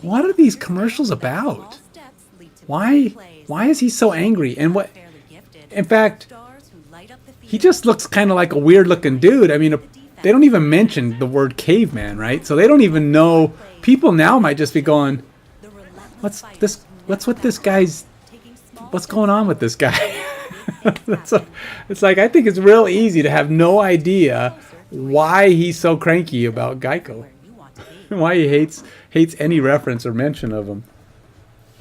what are these commercials about? Why is he so angry? And what? In fact, he just looks kind of like a weird looking dude. I mean, they don't even mention the word caveman, right? So they don't even know. People now might just be going, what's with this guy's, what's going on with this guy? It's like, I think it's real easy to have no idea why he's so cranky about Geico. Why he hates any reference or mention of him.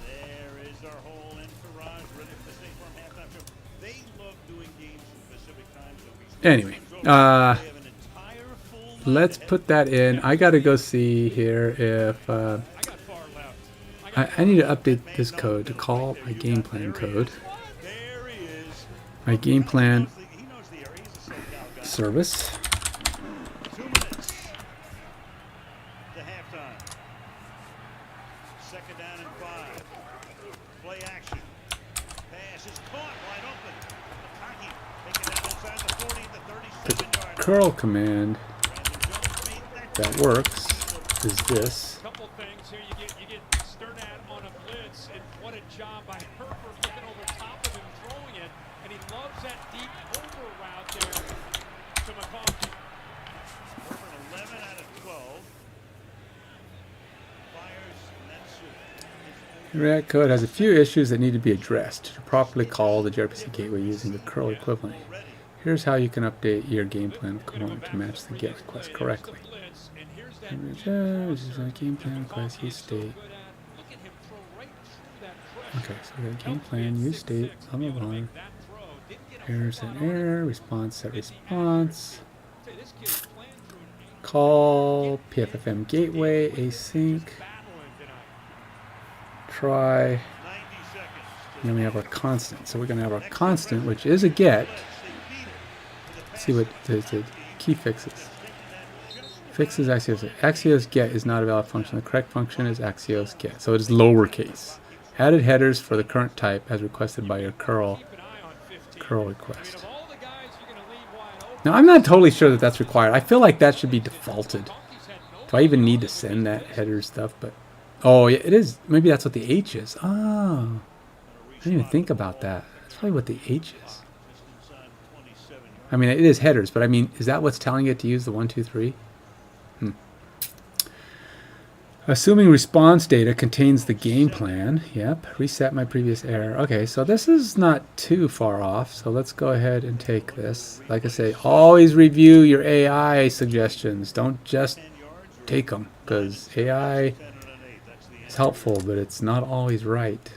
There is our whole entourage ready for the State Farm halftime show. They love doing games at Pacific time, so we Anyway, let's put that in. I got to go see here if I need to update this code to call my game plan code. My game plan service. 2 minutes to halftime. Second down and 5. Play action. Pass is caught wide open. Taki taking it inside the 40 to 37 yard. The curl command that works is this. Couple things here. You get Sternat on a blitz, and what a job by Herbert looking over top of him, throwing it, and he loves that deep over route there to McConkey. Herbert 11 out of 12. Fires and then React code has a few issues that need to be addressed to properly call the gRPC gateway using the curl equivalent. Here's how you can update your game plan component to match the GET request correctly. Game plan request use state. Okay, so we got game plan, use state, blah blah blah. Error set error, response set response. Call PFFM gateway async. Try. And then we have our constant. So we're going to have our constant, which is a get. see what the key fixes. Fixes Axios. Axios get is not a valid function. The correct function is Axios get. So it is lowercase. Added headers for the current type as requested by your curl request. Now I'm not totally sure that that's required. I feel like that should be defaulted. Do I even need to send that header stuff? But oh yeah, it is. Maybe that's what the H is. Oh, I didn't even think about that. That's probably what the H is. I mean, it is headers, but I mean, is that what's telling it to use the 1, 2, 3? Assuming response data contains the game plan. Yep. Reset my previous error. Okay, so this is not too far off. So let's go ahead and take this. Like I say, always review your AI suggestions. Don't just take them, because AI is helpful, but it's not always right.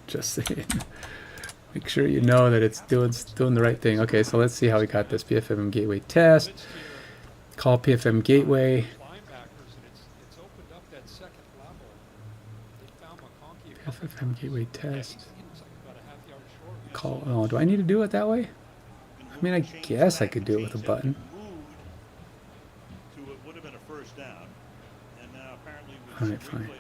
Just saying. Make sure you know that it's doing the right thing. Okay, so let's see how we got this. PFM gateway test. Call PFM gateway. PFM gateway test. Call. Oh, do I need to do it that way? I mean, I guess I could do it with a button. Alright, fine.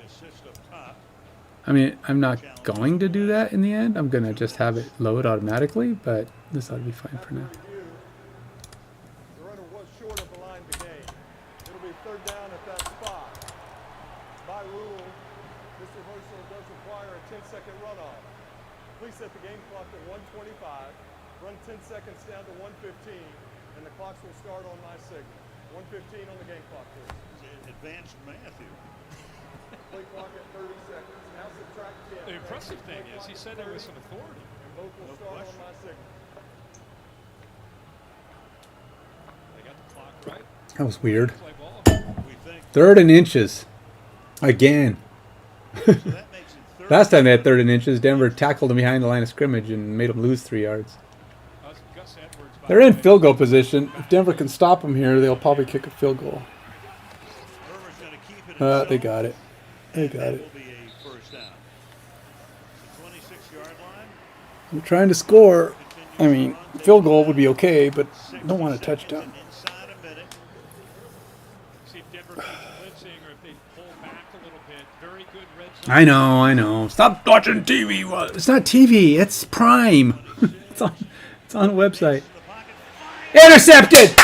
I mean, I'm not going to do that in the end. I'm going to just have it load automatically, but this ought to be fine for now. The runner was short of the line to gain. It'll be third down at that spot. By rule, this reversal does require a 10-second runoff. Please set the game clock to 1:25. Run 10 seconds down to 1:15, and the clocks will start on my signal. 1:15 on the game clock, please. Advanced math here. Play clock at 30 seconds. Now subtract 10. The impressive thing is he said there was some authority. And both will start on my signal. They got the clock right. That was weird. 3rd and inches. Again. Last time they had 3rd and inches, Denver tackled them behind the line of scrimmage and made them lose 3 yards. They're in field goal position. If Denver can stop them here, they'll probably kick a field goal. They got it. They got it. I'm trying to score. I mean, field goal would be okay, but I don't want a touchdown. I know. Stop watching TV. It's not TV. It's Prime. it's on a website. Intercepted.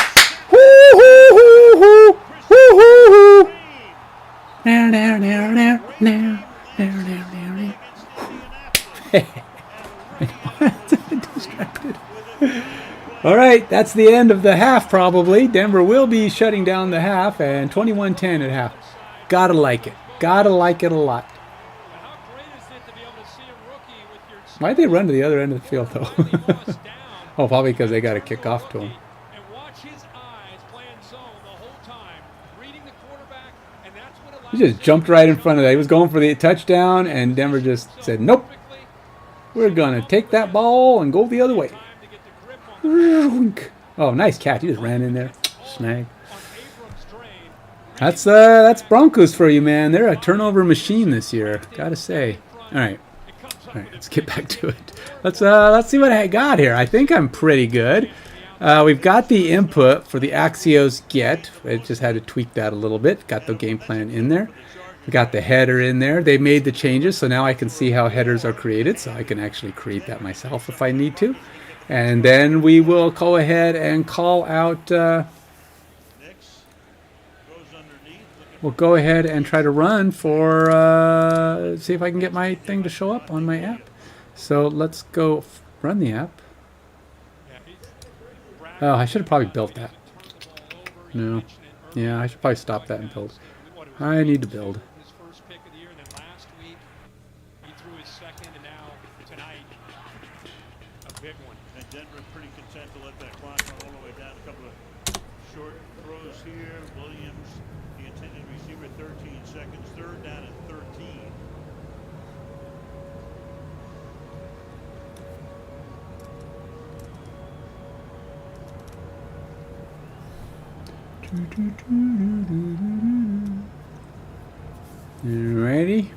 Woo-hoo-hoo-hoo. Woo-hoo-hoo. Distracted. All right, that's the end of the half probably. Denver will be shutting down the half, and 21-10 at half. Gotta like it. Gotta like it a lot. Why'd they run to the other end of the field though? Oh, probably because they got to kick off to him. He just jumped right in front of that. He was going for the touchdown, and Denver just said, nope. We're going to take that ball and go the other way. Oh, nice catch. He just ran in there. Snag. That's Broncos for you, man. They're a turnover machine this year. Gotta say. All right, let's get back to it. Let's see what I got here. I think I'm pretty good. We've got the input for the Axios get. I just had to tweak that a little bit. Got the game plan in there. We got the header in there. They made the changes, so now I can see how headers are created, so I can actually create that myself if I need to. And then we will go ahead and call out... we'll go ahead and try to run for... see if I can get my thing to show up on my app. So let's go run the app. Oh, I should have probably built that. No. Yeah, I should probably stop that and build. I need to build. Ready?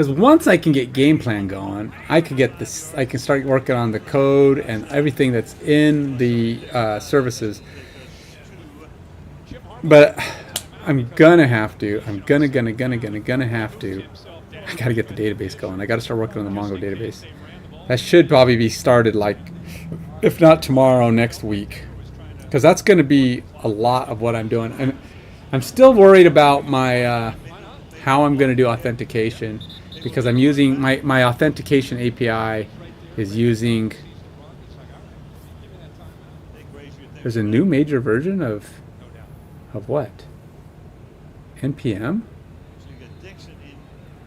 Because once I can get game plan going, I could get this. I can start working on the code and everything that's in the services. But I'm gonna have to. I'm gonna have to. I gotta get the database going. I gotta start working on the Mongo database. That should probably be started, like, if not tomorrow, next week. Because that's gonna be a lot of what I'm doing. And I'm still worried about my how I'm gonna do authentication, because I'm using my authentication API is using. There's a new major version of what? NPM?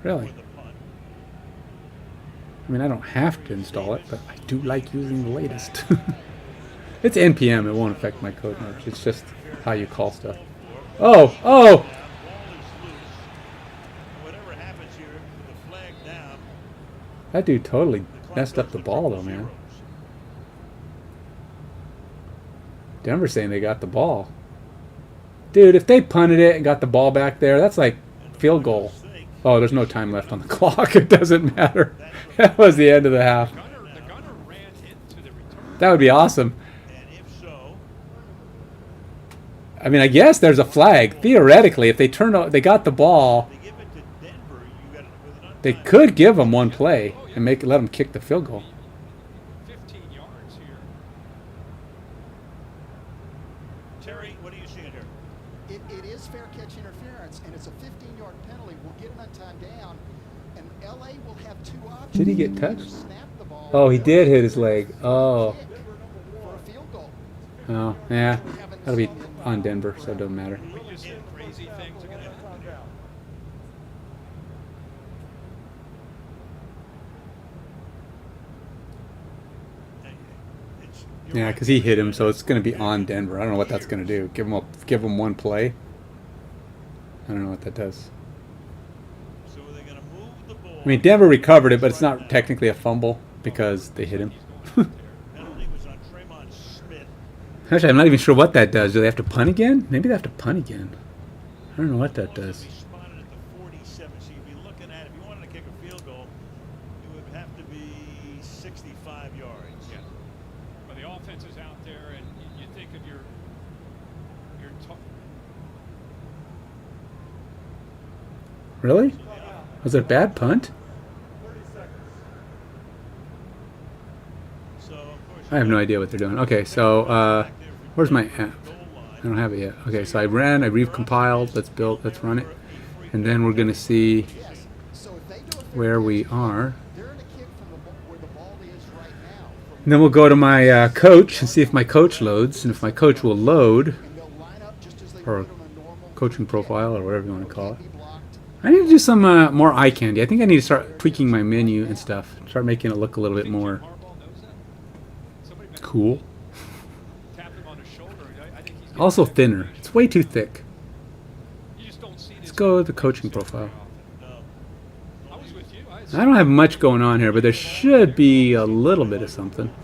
Really? I mean, I don't have to install it, but I do like using the latest. It's NPM. It won't affect my code much. It's just how you call stuff. Oh! Oh! That dude totally messed up the ball, though, man. Denver's saying they got the ball. Dude, if they punted it and got the ball back there, that's like field goal. Oh, there's no time left on the clock. It doesn't matter. That was the end of the half. That would be awesome. I mean, I guess there's a flag. Theoretically, if they they got the ball, they could give them one play and let them kick the field goal. 15 yards here. Terry, what are you seeing here? It is fair catch interference, and it's a 15-yard penalty. We'll get him that time down, and LA will have two options. Did he get touched? Oh, he did hit his leg. Oh. Oh, yeah. That'll be on Denver, so it doesn't matter. Crazy things are going to happen. Yeah, because he hit him, so it's going to be on Denver. I don't know what that's going to do. Give him one play. I don't know what that does. I mean, Denver recovered it, but it's not technically a fumble because they hit him. Actually, I'm not even sure what that does. Do they have to punt again? Maybe they have to punt again. I don't know what that does. Really? Was it a bad punt? I have no idea what they're doing. Okay, so where's my app? I don't have it yet. Okay, so I recompiled. Let's run it, and then we're gonna see where we are. And then we'll go to my coach and see if my coach loads, and if my coach will load, or coaching profile, or whatever you want to call it. I need to do some more eye candy. I think I need to start tweaking my menu and stuff. Start making it look a little bit more cool. Also thinner. It's way too thick. Let's go to the coaching profile. I don't have much going on here, but there should be a little bit of something.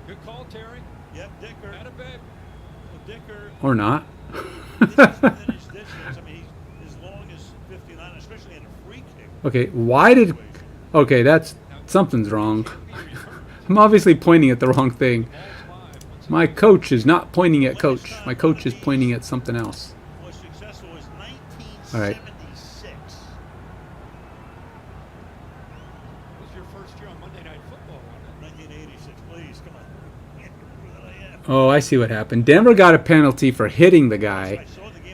Good call, Terry. Yep, Dicker. Atta-babe. Dicker. Or not. Okay, why did... Okay, something's wrong. I'm obviously pointing at the wrong thing. My coach is not pointing at coach. My coach is pointing at something else. All right. Oh, I see what happened. Denver got a penalty for hitting the guy,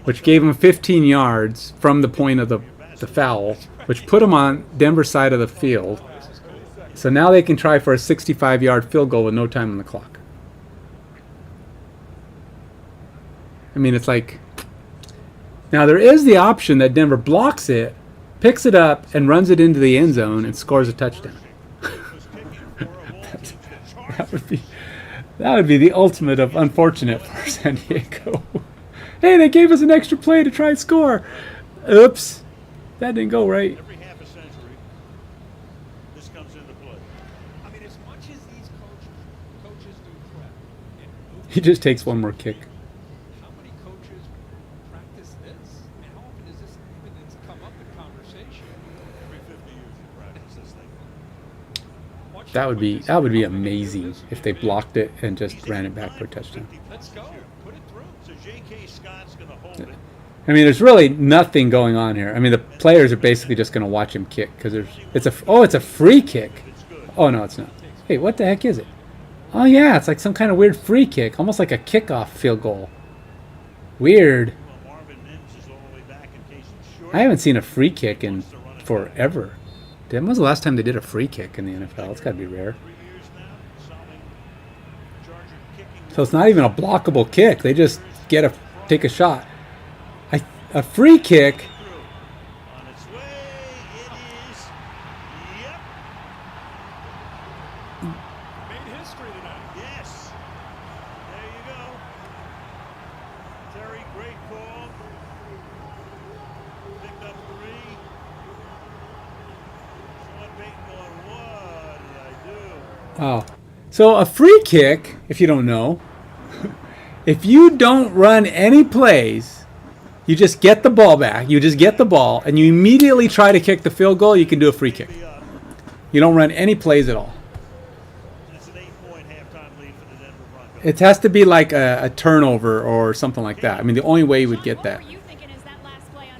which gave him 15 yards from the point of the foul, which put him on Denver's side of the field. So now they can try for a 65-yard field goal with no time on the clock. I mean, it's like... Now, there is the option that Denver blocks it, picks it up, and runs it into the end zone and scores a touchdown. That would be the ultimate of unfortunate for San Diego. Hey, they gave us an extra play to try and score. Oops. That didn't go right. Every half a century, this comes into play. I mean, as much as these coaches do prep. He just takes one more kick. How many coaches practice this? I mean, how often does this even come up in conversation? That would be amazing if they blocked it and just ran it back for a touchdown. Let's go. Put it through. So J.K. Scott's going to hold it. I mean, there's really nothing going on here. I mean, the players are basically just going to watch him kick because it's a free kick. Oh no, it's not. Hey, what the heck is it? Oh yeah, it's like some kind of weird free kick, almost like a kickoff field goal. Weird. I haven't seen a free kick in forever. When was the last time they did a free kick in the NFL? It's got to be rare. So it's not even a blockable kick. They just take a shot. A free kick. On its way, it is. Yep. Made history tonight. Yes. There you go. Terry, great call. Picked up 3. Sean Payton going, what did I do? Oh. So a free kick, if you don't know, if you don't run any plays, you just get the ball back. You just get the ball, and you immediately try to kick the field goal. You can do a free kick. You don't run any plays at all. It's an 8-point halftime lead for the Denver Broncos. It has to be like a turnover or something like that. I mean, the only way you would get that.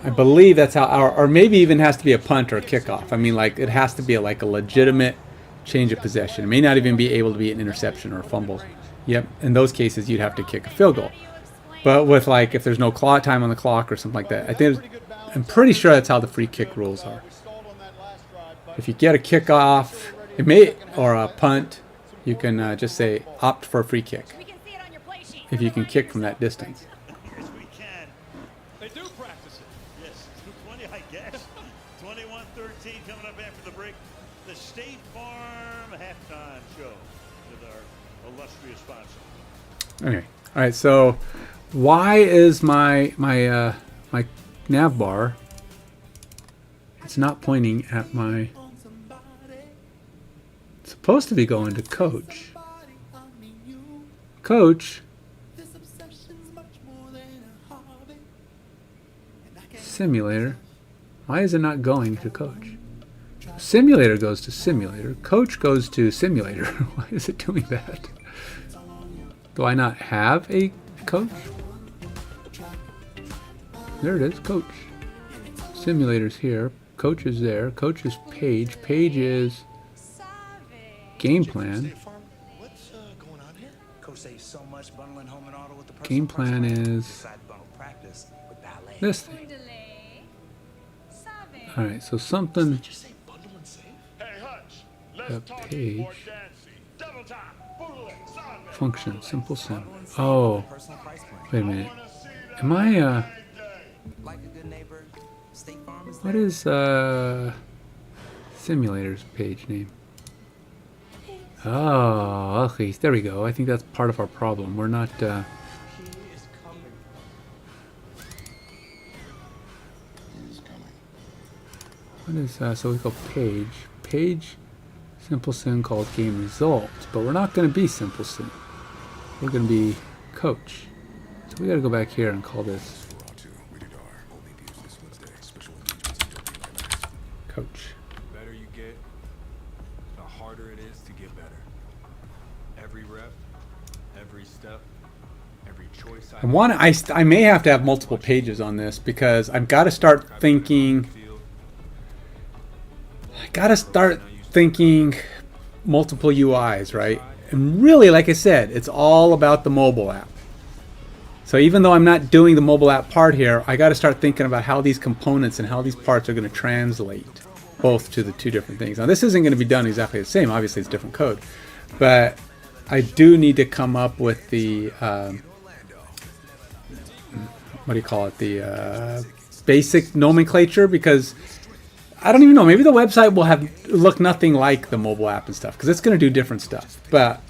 I believe that's how, or maybe even has to be a punt or a kickoff. I mean, like it has to be like a legitimate change of possession. It may not even be able to be an interception or a fumble. Yep. In those cases, you'd have to kick a field goal. But with like if there's no clock time on the clock or something like that, I'm pretty sure that's how the free kick rules are. If you get a kickoff, or a punt, you can just say opt for a free kick. If you can kick from that distance. Yes, we can. They do practice it. Yes, 20, I guess. 21-13 coming up after the break. The State Farm halftime show with our illustrious sponsor. Okay. All right. So, why is my nav bar? It's not pointing at my. It's supposed to be going to coach. Coach. Simulator. Why is it not going to coach? Simulator goes to simulator. Coach goes to simulator. Why is it doing that? Do I not have a coach? There it is, coach. Simulator's here. Coach is there. Coach is page. Page is game plan. Game plan is this thing. Alright, so something. A page. Function, simple sim. Oh, wait a minute. Am I, what is, simulator's page name? Oh, okay, there we go. I think that's part of our problem. We're not, what is, so we go page. Page, simple sim called game results, but we're not going to be simple sim. We're going to be coach. So we got to go back here and call this coach. The better you get, the harder it is to get better. Every rep, every step, every choice. I may have to have multiple pages on this because I've got to start thinking. Multiple UIs, right? And really, like I said, it's all about the mobile app. So even though I'm not doing the mobile app part here, I got to start thinking about how these components and how these parts are going to translate both to the two different things. Now, this isn't going to be done exactly the same. Obviously, it's different code. But I do need to come up with the, what do you call it? The basic nomenclature, because I don't even know. Maybe the website will look nothing like the mobile app and stuff because it's going to do different stuff. But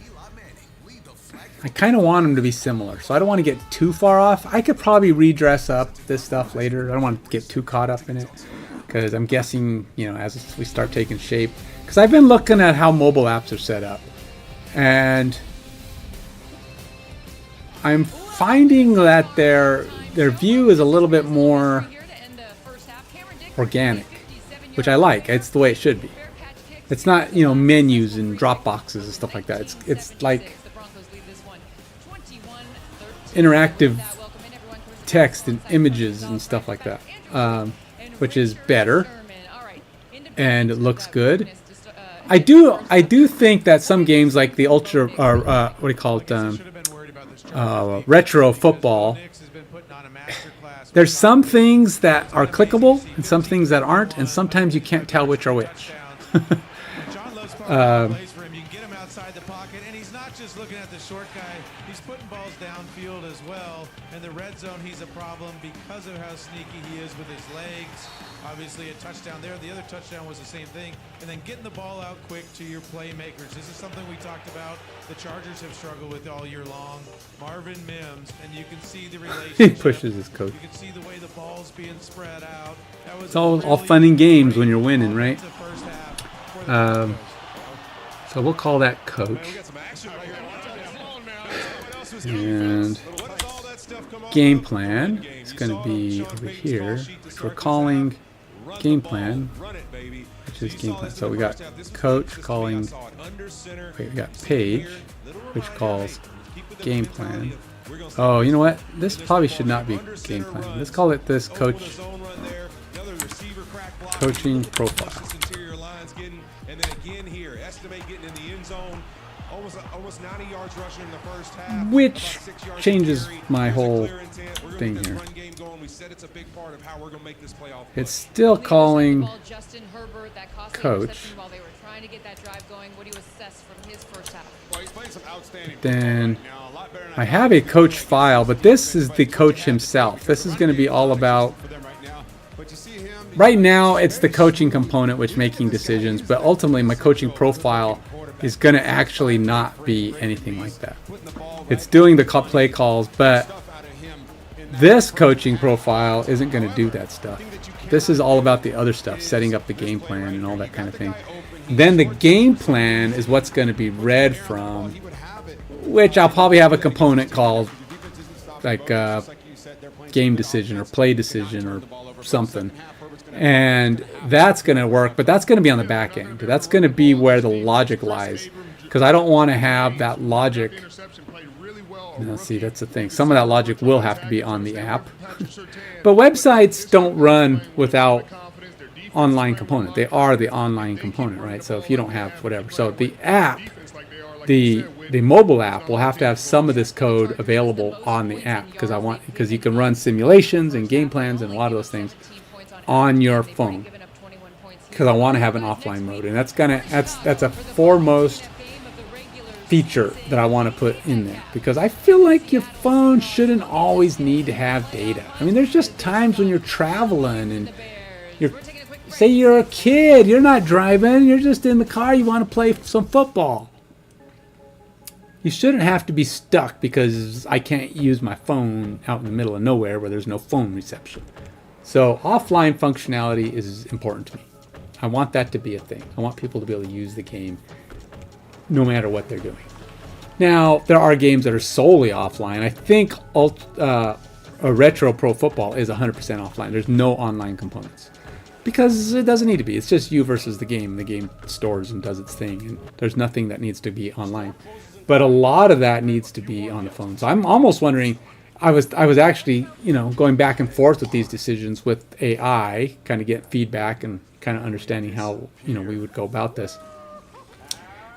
I kind of want them to be similar, so I don't want to get too far off. I could probably redress up this stuff later. I don't want to get too caught up in it because I'm guessing, as we start taking shape. Because I've been looking at how mobile apps are set up, and I'm finding that their view is a little bit more organic, which I like. It's the way it should be. It's not, you know, menus and drop boxes and stuff like that. It's like interactive text and images and stuff like that, which is better, and it looks good. I do think that some games like the Ultra, or what do you call it, retro football, there's some things that are clickable and some things that aren't, and sometimes you can't tell which are which. Just looking at the short guy, he's putting balls downfield as well. In the red zone, he's a problem because of how sneaky he is with his legs. Obviously, a touchdown there. The other touchdown was the same thing. And then getting the ball out quick to your playmakers. This is something we talked about. The Chargers have struggled with all year long. Marvin Mims, and you can see the relationship. He pushes his coach. You can see the way the ball's being spread out. That was It's all fun and games when you're winning, right? So we'll call that coach. And game plan is going to be over here, which we're calling game plan, which is game plan. So we got coach calling, wait, we got page, which calls game plan. Oh, you know what? This probably should not be game plan. Let's call it this coaching profile. And then again here, estimate getting in the end zone. Almost 90 yards rushing in the first half. Which changes my whole thing here. It's still calling coach. Then I have a coach file, but this is the coach himself. This is going to be all about. Right now, it's the coaching component which making decisions, but ultimately my coaching profile is going to actually not be anything like that. It's doing the play calls, but this coaching profile isn't going to do that stuff. This is all about the other stuff, setting up the game plan and all that kind of thing. Then the game plan is what's going to be read from, which I'll probably have a component called like game decision or play decision or something. And that's going to work, but that's going to be on the back end. That's going to be where the logic lies, because I don't want to have that logic. Now, see, that's the thing. Some of that logic will have to be on the app. But websites don't run without online component. They are the online component, right? So if you don't have whatever. So the app, the mobile app will have to have some of this code available on the app, because you can run simulations and game plans and a lot of those things on your phone, because I want to have an offline mode, and that's a foremost feature that I want to put in there, because I feel like your phone shouldn't always need to have data. I mean, there's just times when you're traveling and say you're a kid, you're not driving, you're just in the car, you want to play some football. You shouldn't have to be stuck because I can't use my phone out in the middle of nowhere where there's no phone reception. So offline functionality is important to me. I want that to be a thing. I want people to be able to use the game no matter what they're doing. Now, there are games that are solely offline. I think a Retro Pro Football is 100% offline. There's no online components, because it doesn't need to be. It's just you versus the game. The game stores and does its thing, and there's nothing that needs to be online. But a lot of that needs to be on the phone. So I'm almost wondering, I was actually, going back and forth with these decisions with AI, kind of getting feedback and kind of understanding how, we would go about this.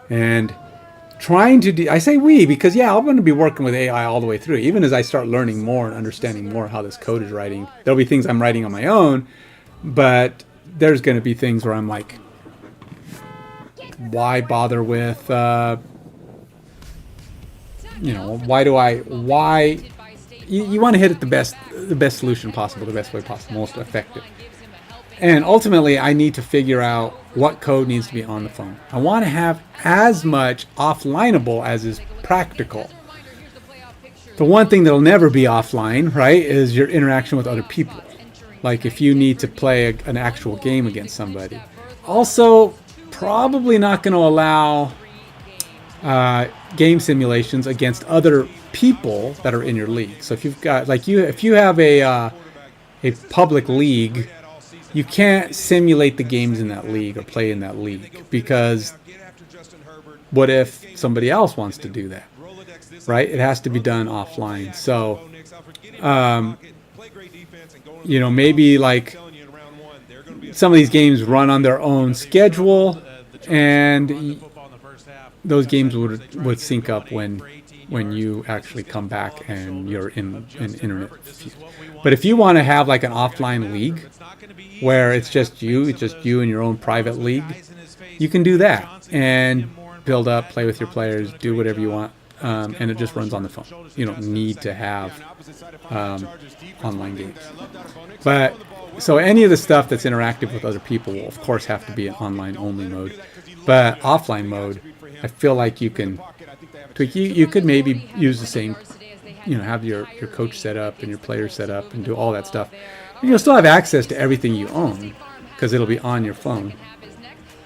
And trying to I say we because, I'm going to be working with AI all the way through. Even as I start learning more and understanding more how this code is writing, there'll be things I'm writing on my own, but there's going to be things where I'm like, why bother with, you want to hit it the best solution possible, the best way possible, most effective. And ultimately, I need to figure out what code needs to be on the phone. I want to have as much offlineable as is practical. The one thing that'll never be offline, right, is your interaction with other people. Like if you need to play an actual game against somebody. Also, probably not going to allow game simulations against other people that are in your league. So if you've got if you have a public league you can't simulate the games in that league or play in that league, because what if somebody else wants to do that, right? It has to be done offline. So, you know, maybe like some of these games run on their own schedule, and those games would sync up when you actually come back and you're in an internet. But if you want to have like an offline league where it's just you in your own private league, you can do that and build up, play with your players, do whatever you want, and it just runs on the phone. You don't need to have online games. But so any of the stuff that's interactive with other people will of course have to be in online only mode. But offline mode, I feel like you can tweak. You could maybe use the same, you know, have your coach set up and your players set up and do all that stuff. And you'll still have access to everything you own because it'll be on your phone.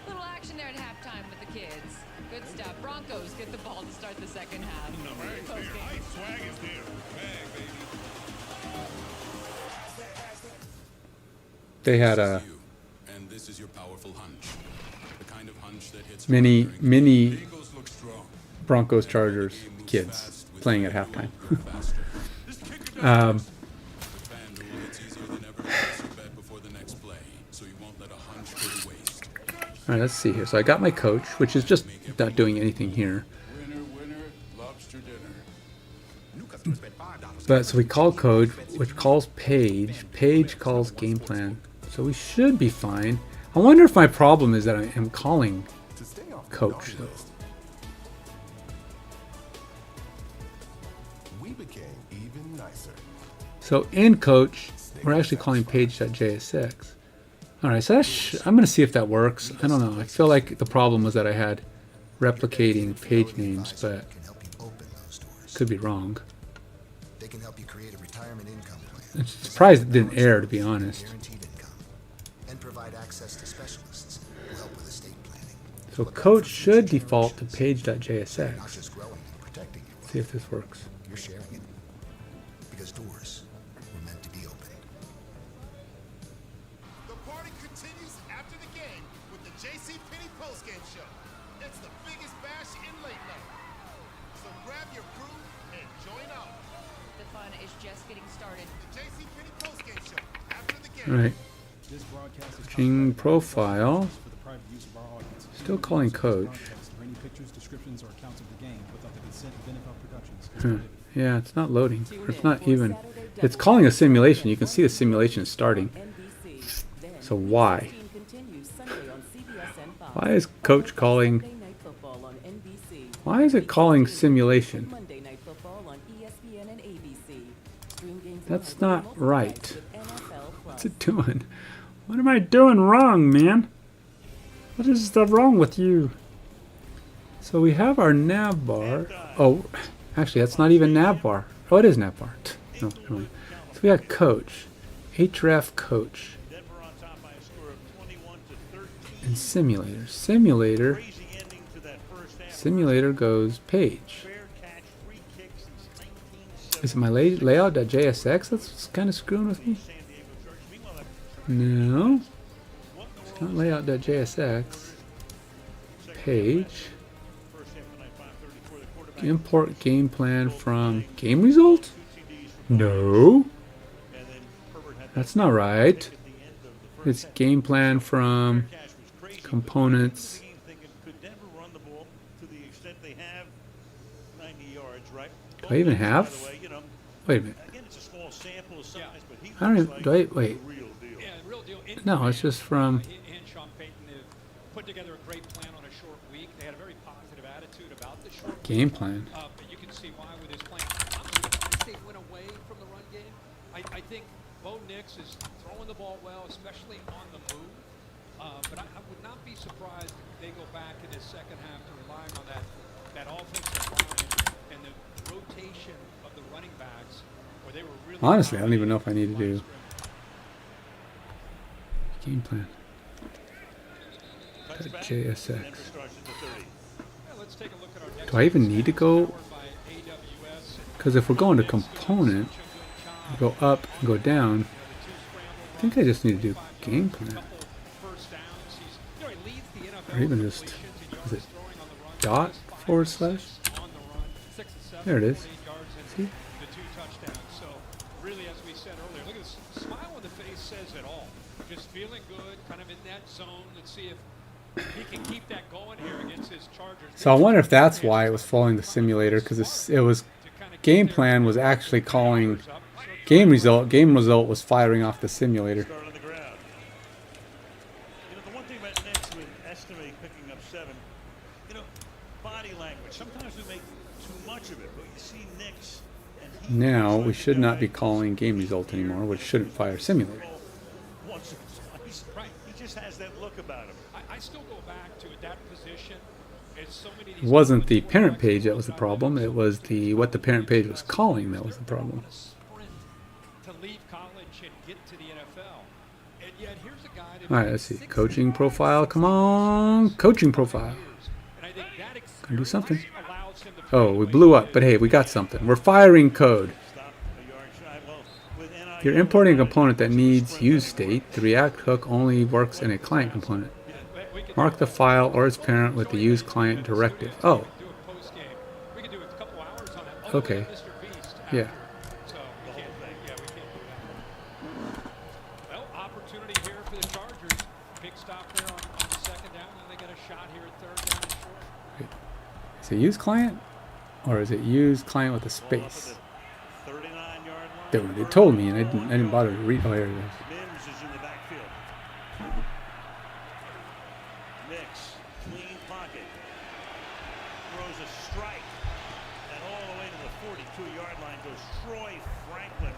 Little action there at halftime with the kids. Good stuff. Broncos get the ball to start the second half. They had a mini Broncos Chargers kids playing at halftime. All right, let's see here. So I got my coach, which is just not doing anything here. But so we call code, which calls page. Page calls game plan. So we should be fine. I wonder if my problem is that I am calling coach. So in coach, we're actually calling page.jsx. All right, so I'm going to see if that works. I don't know. I feel like the problem was that I had replicating page names, but could be wrong. They can help you create a retirement income plan. I'm surprised it didn't error, to be honest. And provide access to specialists who help with estate planning. So coach should default to page.jsx. See if this works. You're sharing it because doors were meant to be opened. The party continues after the game with the JCPenney postgame show. It's the biggest bash in late night. So grab your crew and join out. The fun is just getting started. The JCPenney postgame show after the game. All right. Switching profile. Still calling coach. Yeah, it's not loading. Or it's not even. It's calling a simulation. You can see the simulation is starting. So why? Why is coach calling? Why is it calling simulation? That's not right. What's it doing? What am I doing wrong, man? What is wrong with you? So we have our nav bar. Oh, actually, that's not even nav bar. Oh, it is nav bar. No, never mind. So we got coach, href coach, and simulator. Simulator goes page. Is it my layout.jsx that's kind of screwing with me? No. It's not layout.jsx. Page. Import game plan from game result? No. That's not right. It's game plan from components. Do I even have? Wait a minute. I don't even, do I, wait. No, it's just from game plan. But you can see why with his plan. They went away from the run game. I think Bo Nix is throwing the ball well, especially on the move. But I would not be surprised if they go back in this second half to relying on that offensive line and the rotation of the running backs, where they were really. Honestly, I don't even know if I need to do game plan. JSX. Do I even need to go? Because if we're going to component, go up and go down, I think I just need to do game plan. Or even just, is it dot / There it is. See? The 2 touchdowns. So really, as we said earlier, look at this smile on the face says it all. Just feeling good, kind of in that zone. Let's see if he can keep that going here against his Chargers. So I wonder if that's why it was following the simulator, because it was game plan was actually calling game result. Game result was firing off the simulator. Start on the ground. You know, the one thing about Knicks with estimate picking up 7, you know, body language. Sometimes we make too much of it, but you see Knicks and he Now we should not be calling game result anymore, which shouldn't fire simulator. once or twice. Right. He just has that look about him. I still go back to at that position. It's so many of It these wasn't the parent page that was the problem. It was the what the parent page was calling that was the problem. to leave college and get to the NFL. And yet here's a guy that All right, let's see. Coaching profile. Come on, coaching profile. Gonna do something. Oh, we blew up, but hey, we got something. We're firing code. If you're importing a component that needs use state, the React hook only works in a client component. Mark the file or its parent with the use client directive. Oh. Okay. Yeah. Well, opportunity here for the Chargers. Big stop there on second down, and they got a shot here at third down and short. Is it use client or is it use client with a space? Dude, it told me and I didn't bother to read. Oh, here it is. Mims is in the backfield. Knicks, clean pocket. Throws a strike. And all the way to the 42-yard line goes Troy Franklin.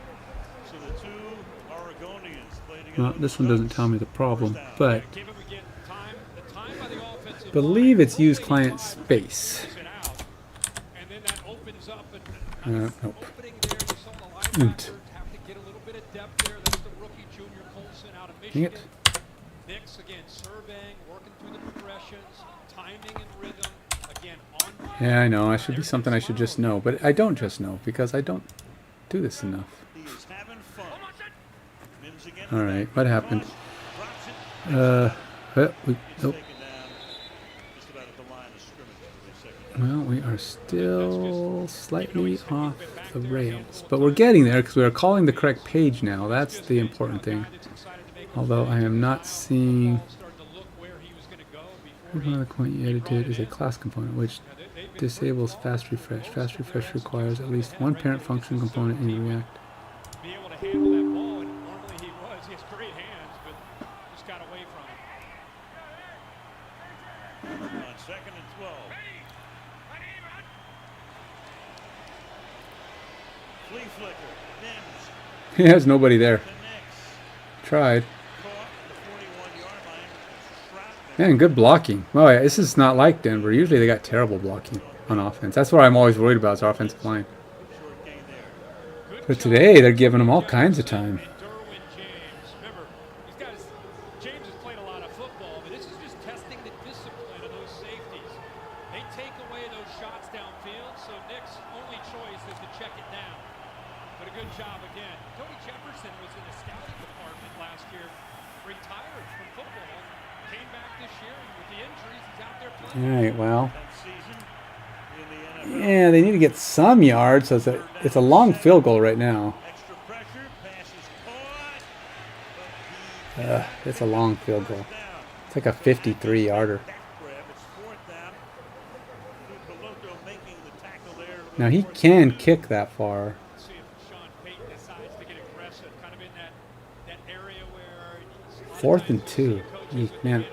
So the two Oregonians play together. Well, this one doesn't tell me the problem, but I believe it's use client space. Nope. Dang it. Knicks again surveying, working through the progressions, timing and rhythm. Again on. Yeah, I know. I should be something I should just know, but I don't just know because I don't do this enough. All right, what happened? Well, we are still slightly off the rails, but we're getting there because we are calling the correct page now. That's the important thing. Although I am not seeing. One of the component you edited is a class component, which disables fast refresh. Fast refresh requires at least one parent function component in React. Be able to handle that ball, and normally he was. He has great hands, but just got away from it. On second and 12. Flea flicker. Mims. He has nobody there. Tried. Man, good blocking. Oh yeah, this is not like Denver. Usually they got terrible blocking on offense. That's what I'm always worried about is our offensive line. But today they're giving them all kinds of time. James has played a lot of football, but this is just testing the discipline of those safeties. They take away those shots downfield, so Nick's only choice is to check it down. But a good job again. Tony Jefferson was in the scouting department last year, retired from football, came back this year, and with the injuries, he's out there playing. All right, well. Yeah, they need to get some yards. So it's a long field goal right now. It's a long field goal. It's like a 53-yarder. Now he can kick that far. Fourth and 2. Jeez, man.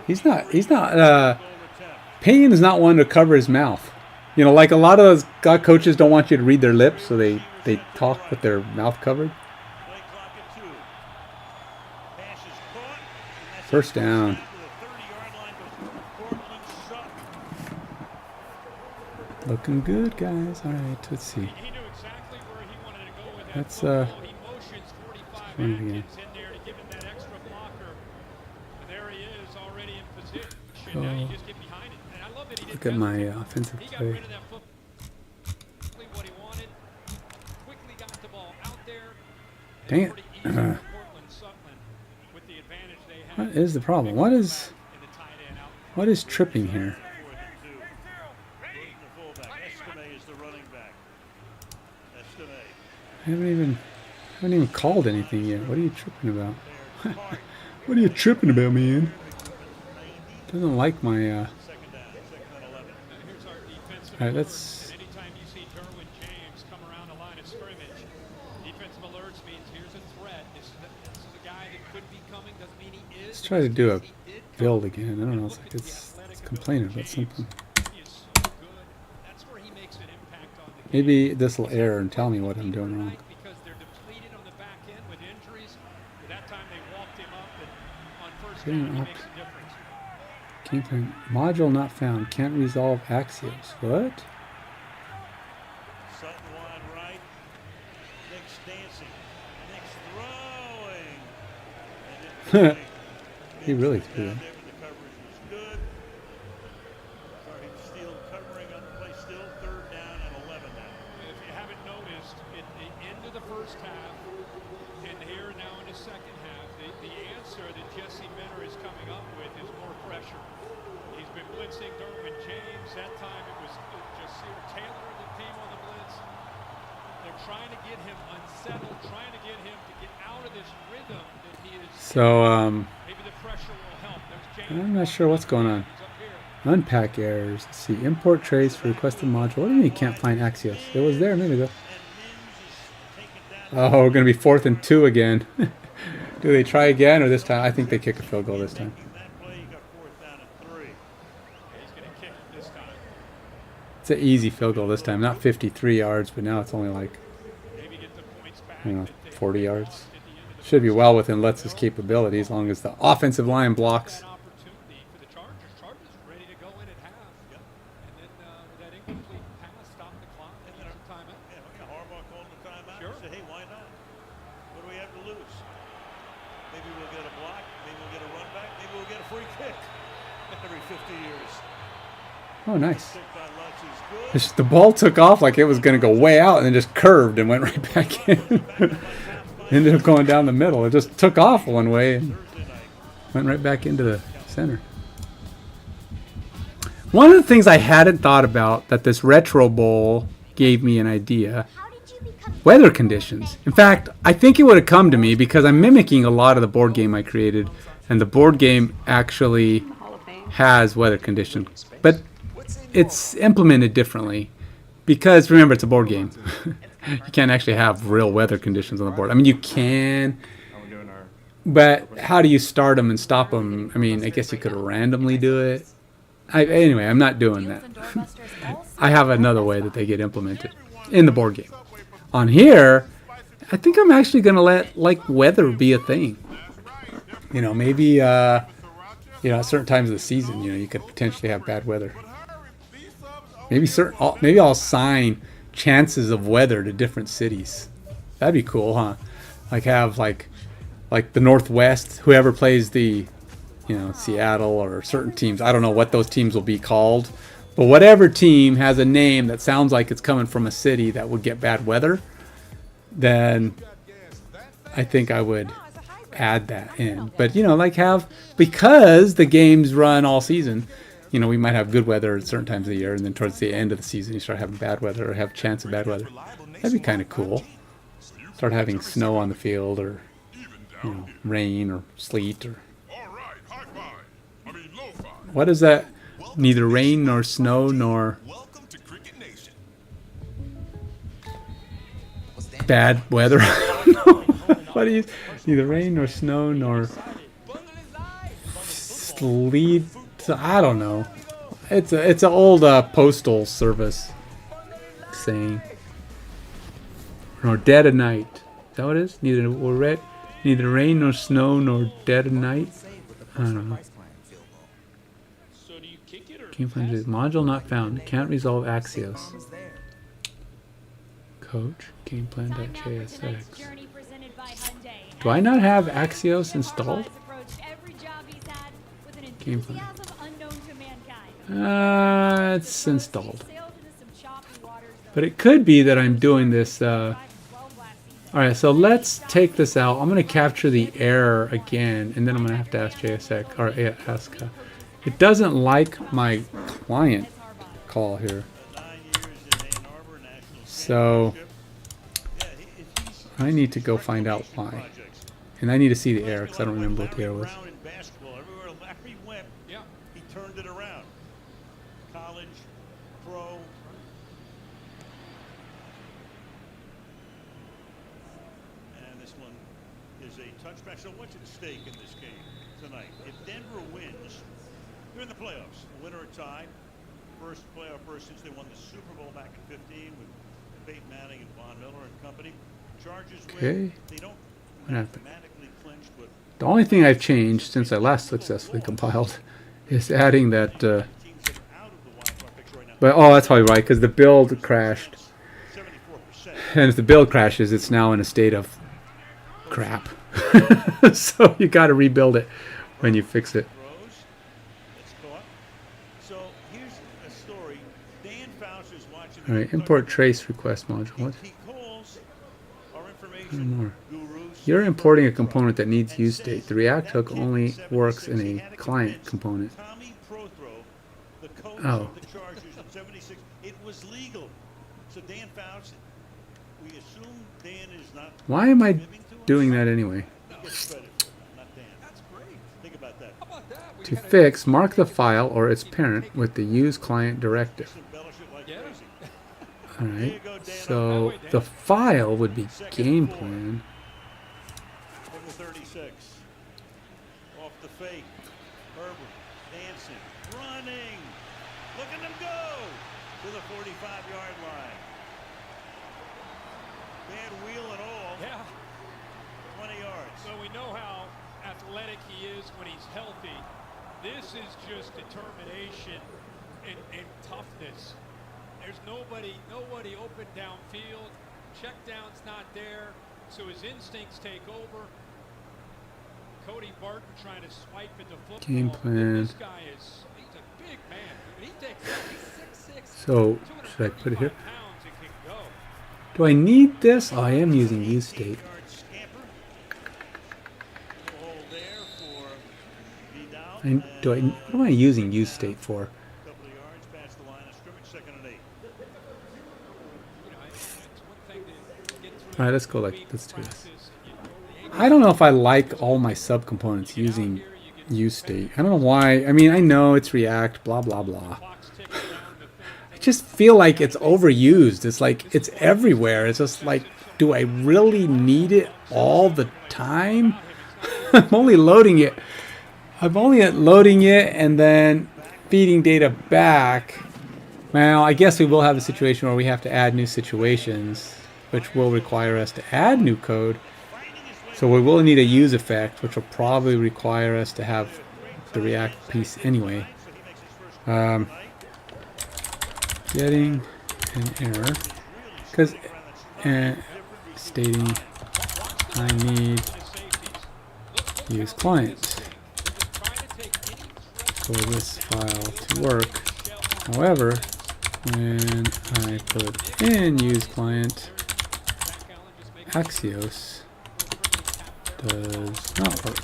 He's not, Payne is not one to cover his mouth. You know, like a lot of those God coaches don't want you to read their lips, so they talk with their mouth covered. First down. Looking good, guys. All right, let's see. Let's run it again. Oh. Look at my offensive play. Dang it. What is the problem? What is tripping here? I haven't even called anything yet. What are you tripping about? What are you tripping about, man? Doesn't like my Alright, let's try to do a build again. I don't know, it's like it's complaining about something. Maybe this will error and tell me what I'm doing wrong. Module not found. Can't resolve Axios. What? Sutton wide right. Nick's dancing. Nick's throwing. He really threw it. The coverage was good. Sorry, Steele covering on the play. Still 3rd down and 11 now. If you haven't noticed, at the end of the first half, and here now in the second half, the answer that Jesse Minter is coming up with is more pressure. He's been blitzing Derwin James. That time it was Jasir Taylor that came on the blitz. They're trying to get him unsettled, trying to get him to get out of this rhythm that he is. So, maybe the pressure will help. I'm not sure what's going on. Unpack errors. Let's see. Import trace for requested module. What do you mean you can't find Axios? It was there a minute ago. Oh, we're going to be 4th and 2 again. Do they try again or this time? I think they kick a field goal this time. It's an easy field goal this time. Not 53 yards, but now it's only like, I don't know, 40 yards. Should be well within Lutz's capability as long as the offensive line blocks. Oh, nice. The ball took off like it was going to go way out and then just curved and went right back in. Ended up going down the middle. It just took off one way and went right back into the center. One of the things I hadn't thought about that this Retro Bowl gave me an idea. Weather conditions. In fact, I think it would have come to me because I'm mimicking a lot of the board game I created, and the board game actually has weather conditions. But it's implemented differently because, remember, it's a board game. You can't actually have real weather conditions on the board. I mean, you can, but how do you start them and stop them? I mean, I guess you could randomly do it. Anyway, I'm not doing that. I have another way that they get implemented in the board game. On here, I think I'm actually going to let, like, weather be a thing. You know, maybe, you know, at certain times of the season, you know, you could potentially have bad weather. Maybe I'll assign chances of weather to different cities. That'd be cool, huh? Like have like the Northwest, whoever plays the, you know, Seattle or certain teams. I don't know what those teams will be called, but whatever team has a name that sounds like it's coming from a city that would get bad weather, then I think I would add that in. But, you know, like because the games run all season, you know, we might have good weather at certain times of the year, and then towards the end of the season, you start having bad weather or have chance of bad weather. That'd be kind of cool. Start having snow on the field, or, you know, rain or sleet, or what is that? Neither rain nor snow nor bad weather. I don't know. What do you? Neither rain nor snow nor sleet. I don't know. It's an old postal service saying. Nor dead of night. Is that what it is? Neither rain nor snow nor dead of night. I don't know. Module not found. Can't resolve Axios. Coach gameplan.jsx. Do I not have Axios installed? Game plan. It's installed. But it could be that I'm doing this. Alright, so let's take this out. I'm going to capture the error again, and then I'm going to have to ask JSX, or ask. It doesn't like my client call here. So I need to go find out why. And I need to see the error because I don't remember what the error was. He turned it around. College, pro. And this one is a touchback. So what's at stake in this game tonight? If Denver wins, they're in the playoffs. A winner or tie. First playoff berth since they won the Super Bowl back in 15 with Peyton Manning and Von Miller and company. Chargers win. They don't mathematically clinch, but the only thing I've changed since I last successfully compiled is adding that. But oh, that's probably right because the build crashed. And if the build crashes, it's now in a state of crap. So you got to rebuild it when you fix it. All right, import trace request module. What? More. You're importing a component that needs use state. The React hook only works in a client component. Oh. It was legal. So Dan Fouts, we assume Dan is not. Why am I doing that anyway? To fix, mark the file or its parent with the use client directive. Alright, so the file would be game plan. Number 36. Off the fake. Herbert dancing, running. Look at him go to the 45-yard line. Bad wheel and all. Yeah. 20 yards. So we know how athletic he is when he's healthy. This is just determination and toughness. There's nobody open downfield. Check down's not there, so his instincts take over. Cody Barton trying to swipe at the football. Game plan. This guy he's a big man. He takes 6'6". So should I put it here? Do I need this? Oh, I am using use state. What am I using use state for? All right, let's go let's do this. I don't know if I like all my subcomponents using use state. I don't know why. I mean, I know it's React, blah, blah, blah. I just feel like it's overused. It's like it's everywhere. It's just like, do I really need it all the time? I'm only loading it. I'm only loading it and then feeding data back. Well, I guess we will have a situation where we have to add new situations, which will require us to add new code. So we will need a use effect, which will probably require us to have the React piece anyway. Getting an error, because stating I need use client for this file to work. However, when I put in use client, Axios does not work.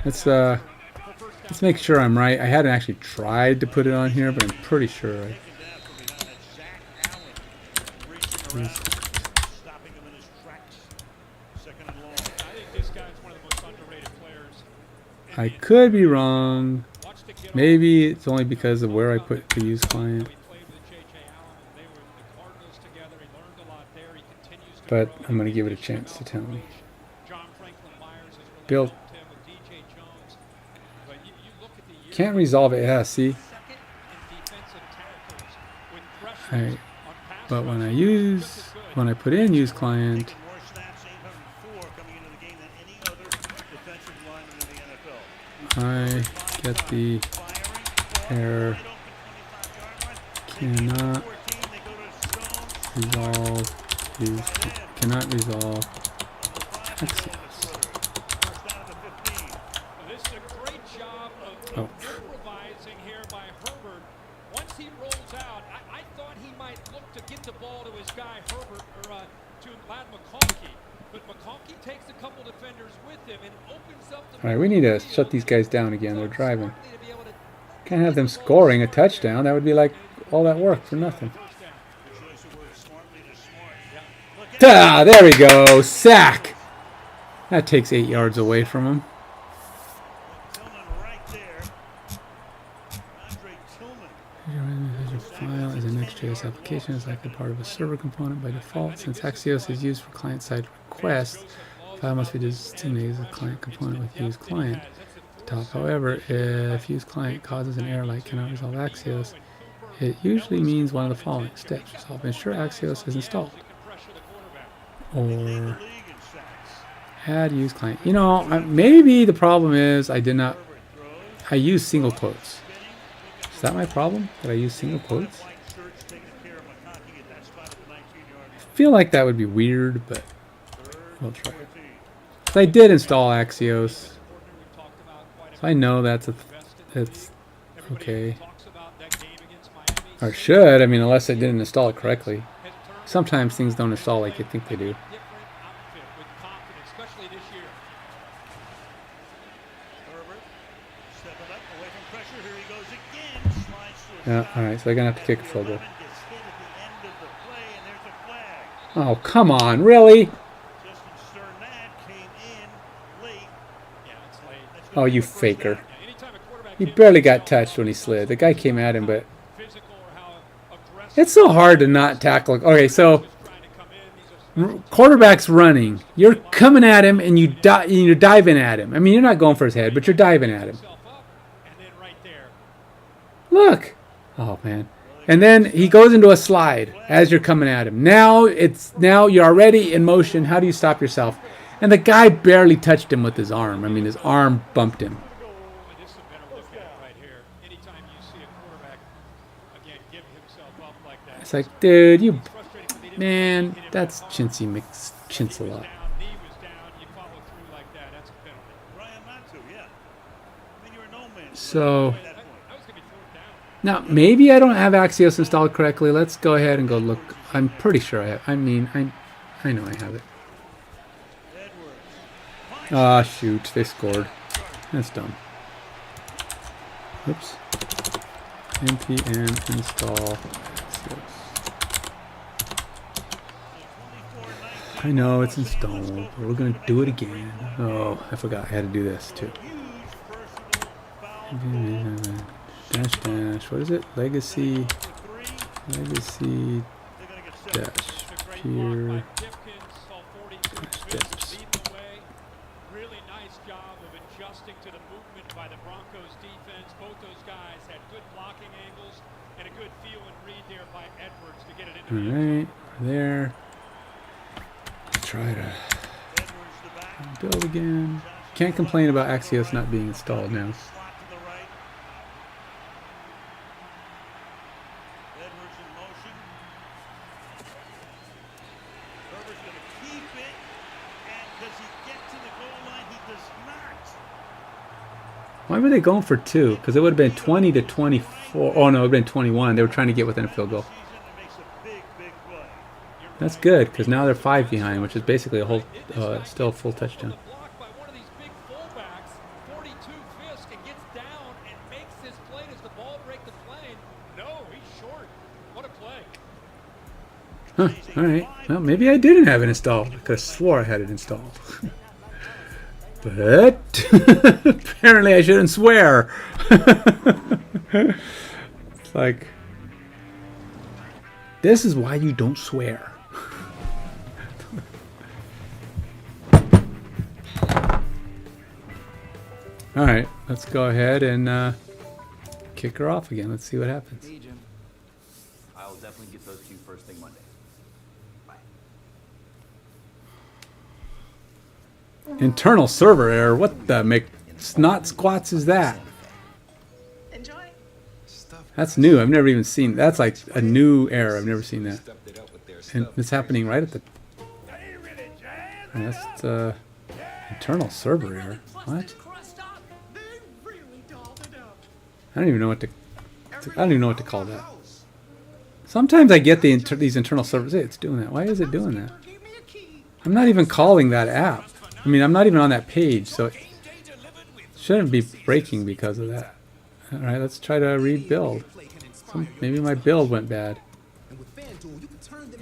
Let's make sure I'm right. I hadn't actually tried to put it on here, but I'm pretty sure I could be wrong. Maybe it's only because of where I put the use client. But I'm going to give it a chance to tell me. Built. Can't resolve it. Yeah, see? But when I put in use client, I get the error cannot resolve Axios. Oh. Improvising here by Herbert. Once he rolls out, I thought he might look to get the ball to his guy Herbert, or to Lad McConkey. But McConkey takes a couple defenders with him and opens up the... All right, we need to shut these guys down again. They're driving. Can't have them scoring a touchdown. That would be like all that work for nothing. Ah, there we go. Sack. That takes 8 yards away from him. File is an Next.js application. It's likely part of a server component by default. Since Axios is used for client-side requests, file must be designated as a client component with use client. Top, however, if use client causes an error like cannot resolve Axios, it usually means one of the following steps. Resolve, ensure Axios is installed. Or add use client. You know, maybe the problem is I use single quotes. Is that my problem? That I use single quotes? I feel like that would be weird, but we'll try it. So I did install Axios. So I know it's okay. Or should, I mean, unless I didn't install it correctly. Sometimes things don't install like you think they do. Yeah, alright, so they're going to have to kick a field goal. Oh, come on, really? Oh, you faker. He barely got touched when he slid. The guy came at him, but... It's so hard to not tackle. Okay, so... Quarterback's running. You're coming at him, and you're diving at him. I mean, you're not going for his head, but you're diving at him. Look! Oh, man. And then he goes into a slide as you're coming at him. Now you're already in motion. How do you stop yourself? And the guy barely touched him with his arm. I mean, his arm bumped him. It's like, dude, man, that's chintzy mix chintz a lot. So now maybe I don't have Axios installed correctly. Let's go ahead and go look. I'm pretty sure I have. I mean, I know I have it. Ah, shoot, they scored. That's dumb. Oops. npm install Axios. I know it's installed, but we're gonna do it again. Oh, I forgot I had to do this too. Dash, what is it? Legacy dash peer dash. Really nice job of adjusting to the movement by the Broncos defense. Both those guys had good blocking angles and a good feel and read there by Edwards to get it into the Alright, there. Let's try to build again. Can't complain about Axios not being installed now. Why were they going for 2? Because it would have been 20 to 24. Oh no, it would have been 21. They were trying to get within a field goal. That's good, because now they're 5 behind, which is basically a whole, still a full touchdown. Huh, alright. Well, maybe I didn't have it installed, because I swore I had it installed. But apparently I shouldn't swear. It's like, this is why you don't swear. Alright, let's go ahead and kick her off again. Let's see what happens. Hey, Jim. I'll definitely get those to you first thing Monday. Internal server error. What the snot squats is that? Enjoy. That's new. I've never even seen. That's like a new error. I've never seen that. And it's happening right at the. That's internal server error. What? I don't even know what to call that. Sometimes I get these internal servers. Hey, it's doing that. Why is it doing that? I'm not even calling that app. I mean, I'm not even on that page, so it shouldn't be breaking because of that. All right, let's try to rebuild. Maybe my build went bad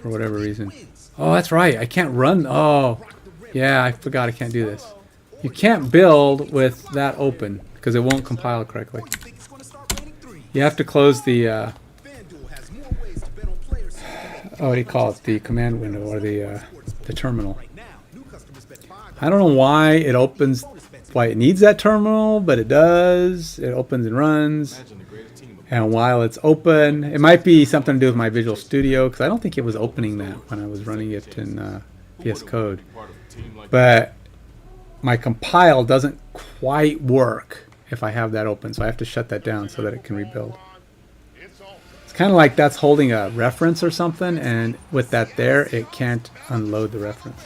for whatever reason. Oh, that's right. I can't run. Oh, yeah, I forgot I can't do this. You can't build with that open because it won't compile correctly. You have to close the, what do you call it? The command window or the terminal. I don't know why it opens, why it needs that terminal, but it does. It opens and runs. And while it's open, it might be something to do with my Visual Studio because I don't think it was opening that when I was running it in VS Code. But my compile doesn't quite work if I have that open, so I have to shut that down so that it can rebuild. It's kind of like that's holding a reference or something, and with that there, it can't unload the reference.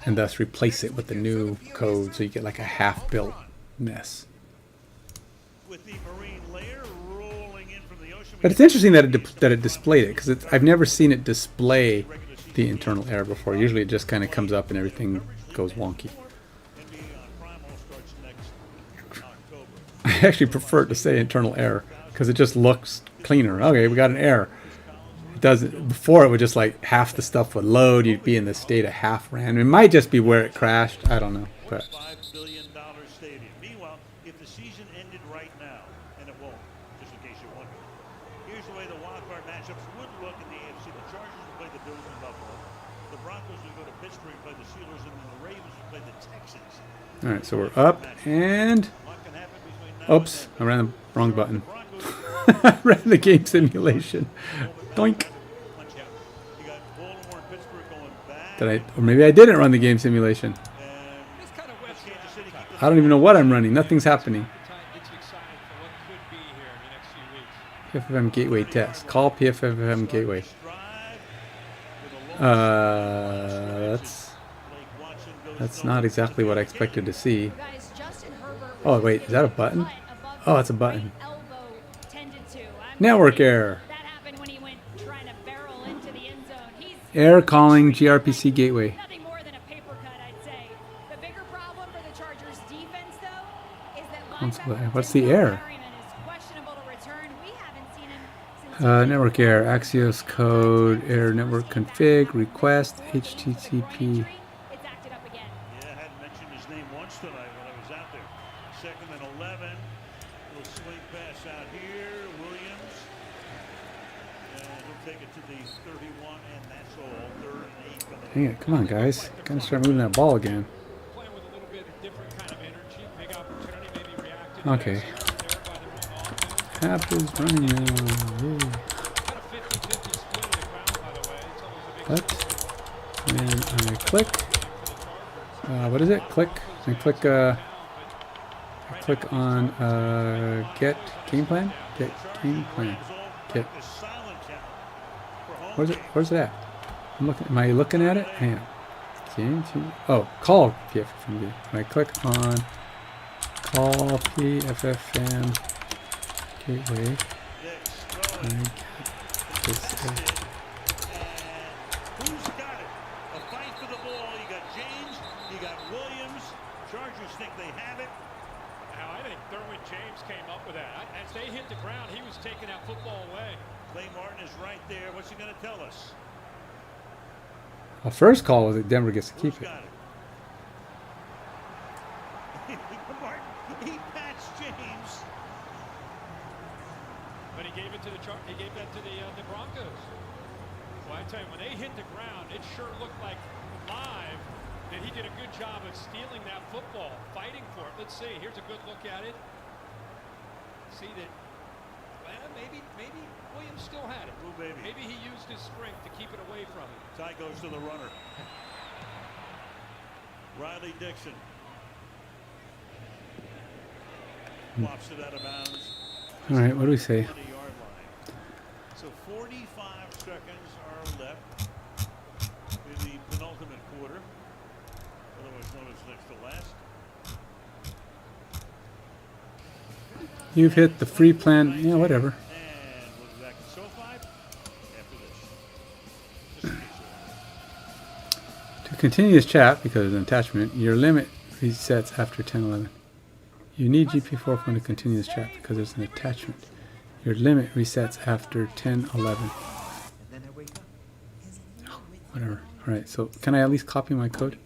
And thus replace it with the new code, so you get like a half-built mess. But it's interesting that it displayed it, because I've never seen it display the internal error before. Usually it just kind of comes up and everything goes wonky. I actually prefer to say internal error, because it just looks cleaner. Okay, we got an error. It doesn't. Before it would just like half the stuff would load. You'd be in the state of half random. It might just be where it crashed. I don't know. But $5 billion stadium. Meanwhile, if the season ended right now, and it won't, just in case you're wondering, here's the way the wildcard matchups would look in the AFC. The Chargers will play the Bills in Buffalo. The Broncos will go to Pittsburgh and play the Steelers, and then the Ravens will play the Texans. all right, so we're up and. Oops, I ran the wrong button. I ran the game simulation. Doink. Did I? Or maybe I didn't run the game simulation. I don't even know what I'm running. Nothing's happening. PFFM Gateway test. Call PFFM Gateway. That's not exactly what I expected to see. Oh wait, is that a button? Oh, it's a button. Network error. Error calling gRPC gateway. Console. What's the error? Network error. Axios code error. Network config request HTTP. Dang it, come on guys. Gotta start moving that ball again. Okay. App is running now. What? And I click. What is it? Click. I click on get game plan? Get game plan. Get. Where's it at? Am I looking at it? Hang on. Oh, call PFFM. I click on call PFFM gateway. I get this. Who's got it? A fight for the ball. You got James. You got Williams. Chargers think they have it. Now, I think Derwin James came up with that. As they hit the ground, he was taking that football away. Clay Martin is right there. What's he going to tell us? Well, first call was that Denver gets to keep it. Martin, he patched James. But he gave it to he gave that to the Broncos. Well, I tell you, when they hit the ground, it sure looked like live that he did a good job of stealing that football, fighting for it. Let's see. Here's a good look at it. See that. Well, maybe Williams still had it. Ooh, baby. Maybe he used his strength to keep it away from him. Ty goes to the runner. Riley Dixon. Flops it out of bounds. All right, what do we say? So 45 seconds are left in the penultimate quarter, otherwise known as next to last. You've hit the free plan. Yeah, whatever. To continue this chat, because of an attachment, your limit resets after 10:11. You need GP4 to continue this chat because there's an attachment. Your limit resets after 10:11. Oh, whatever. All right. So can I at least copy my code?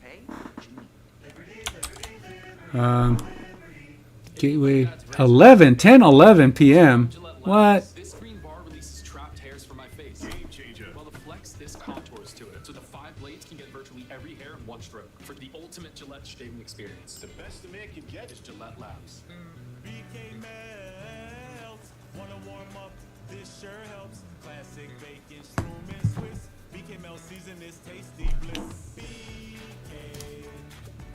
Gateway 10:11 p.m. What? This green bar releases trapped hairs from my face. Game changer. While the Flex, this contours to it, so the 5 blades can get virtually every hair in one stroke for the ultimate Gillette shaving experience. The best a man can get Is Gillette Labs. BK melts. Wanna warm up? This sure helps. Classic bacon, shroom and Swiss. BK melt season is tasty bliss. BK,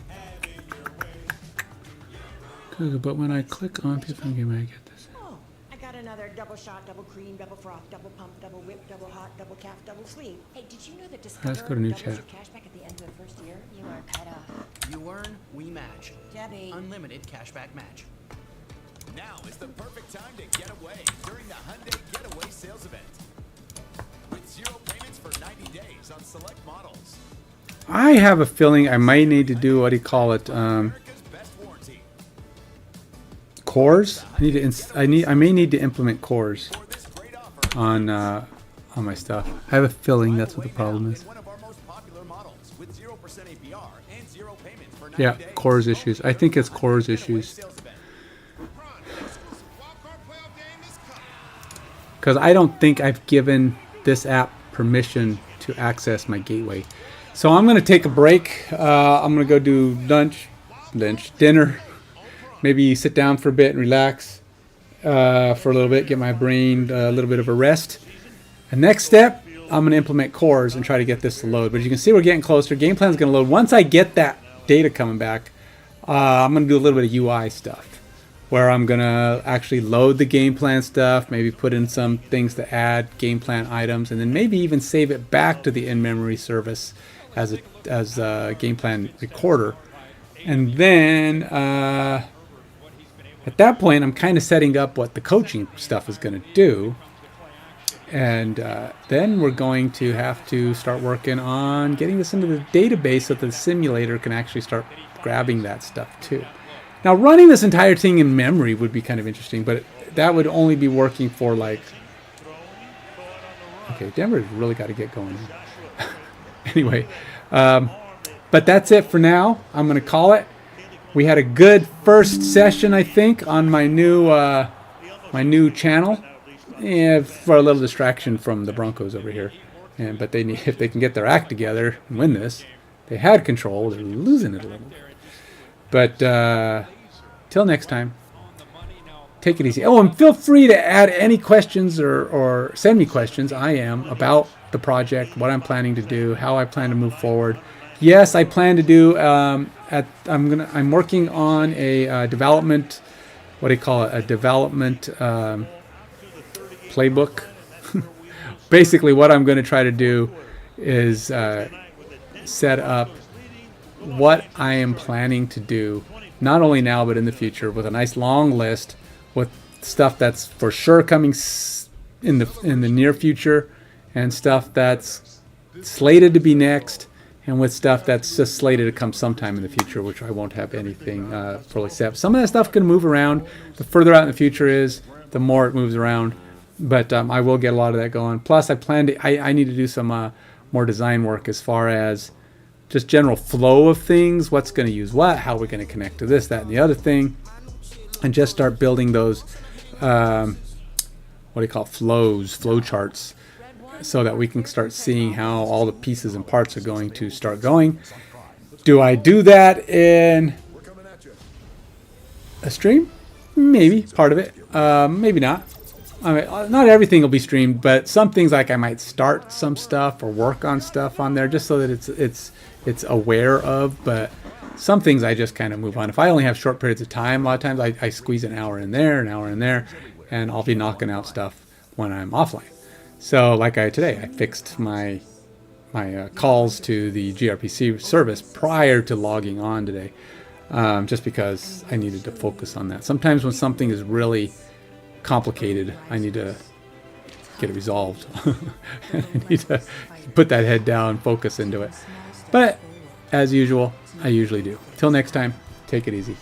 have it your way. Good, but when I click on Fifine game, I get this. Oh, I got another double shot, double cream, double froth, double pump, double whip, double hot, double calf, double sleeve. Hey, did you know that Discover Let's go to new doubles chat. your cashback at the end of the first year? You are cut off. You earn, we match. Debbie. Unlimited cashback match. Now is the perfect time to get away during the Hyundai Getaway Sales Event. With 0 payments for 90 days on select models. I have a feeling I might need to do, what do you call it? Cores. I may need to implement cores on my stuff. I have a feeling that's what the problem is. Yeah, cores issues. I think it's cores issues. Because I don't think I've given this app permission to access my gateway. So I'm going to take a break. I'm going to go do dinner. Maybe sit down for a bit and relax for a little bit, get my brain a little bit of a rest. And next step, I'm going to implement cores and try to get this to load. But you can see we're getting closer. Game plan's going to load. Once I get that data coming back, I'm going to do a little bit of UI stuff, where I'm going to actually load the game plan stuff, maybe put in some things to add game plan items, and then maybe even save it back to the in-memory service as a game plan recorder. And then at that point, I'm kind of setting up what the coaching stuff is going to do. And then we're going to have to start working on getting this into the database so that the simulator can actually start grabbing that stuff too. Now, running this entire thing in memory would be kind of interesting, but that would only be working for like... Okay, Denver's really got to get going. Anyway, but that's it for now. I'm going to call it. We had a good first session, I think, on my new channel. Yeah, for a little distraction from the Broncos over here. But they need, if they can get their act together and win this, they had control. They're losing it a little bit. But till next time, take it easy. Oh, and feel free to add any questions or send me questions. I am about the project, what I'm planning to do, how I plan to move forward. Yes, I plan to do. I'm working on a development. What do you call it? A development playbook. Basically, what I'm going to try to do is set up what I am planning to do, not only now but in the future, with a nice long list with stuff that's for sure coming in the near future, and stuff that's slated to be next, and with stuff that's just slated to come sometime in the future, which I won't have anything fully set. Some of that stuff can move around. The further out in the future is, the more it moves around. But I will get a lot of that going. Plus, I need to do some more design work as far as just general flow of things. What's going to use what? How we're going to connect to this, that, and the other thing, and just start building those. What do you call it? Flow charts, so that we can start seeing how all the pieces and parts are going to start going. Do I do that in a stream? Maybe part of it. Maybe not. I mean, not everything will be streamed, but some things, like I might start some stuff or work on stuff on there just so that it's aware of. But some things I just kind of move on. If I only have short periods of time, a lot of times I squeeze an hour in there, and I'll be knocking out stuff when I'm offline. So like today, I fixed my calls to the gRPC service prior to logging on today, just because I needed to focus on that. Sometimes when something is really complicated. I need to get it resolved. I need to put that head down, focus into it. But as usual, I usually do. Till next time, take it easy.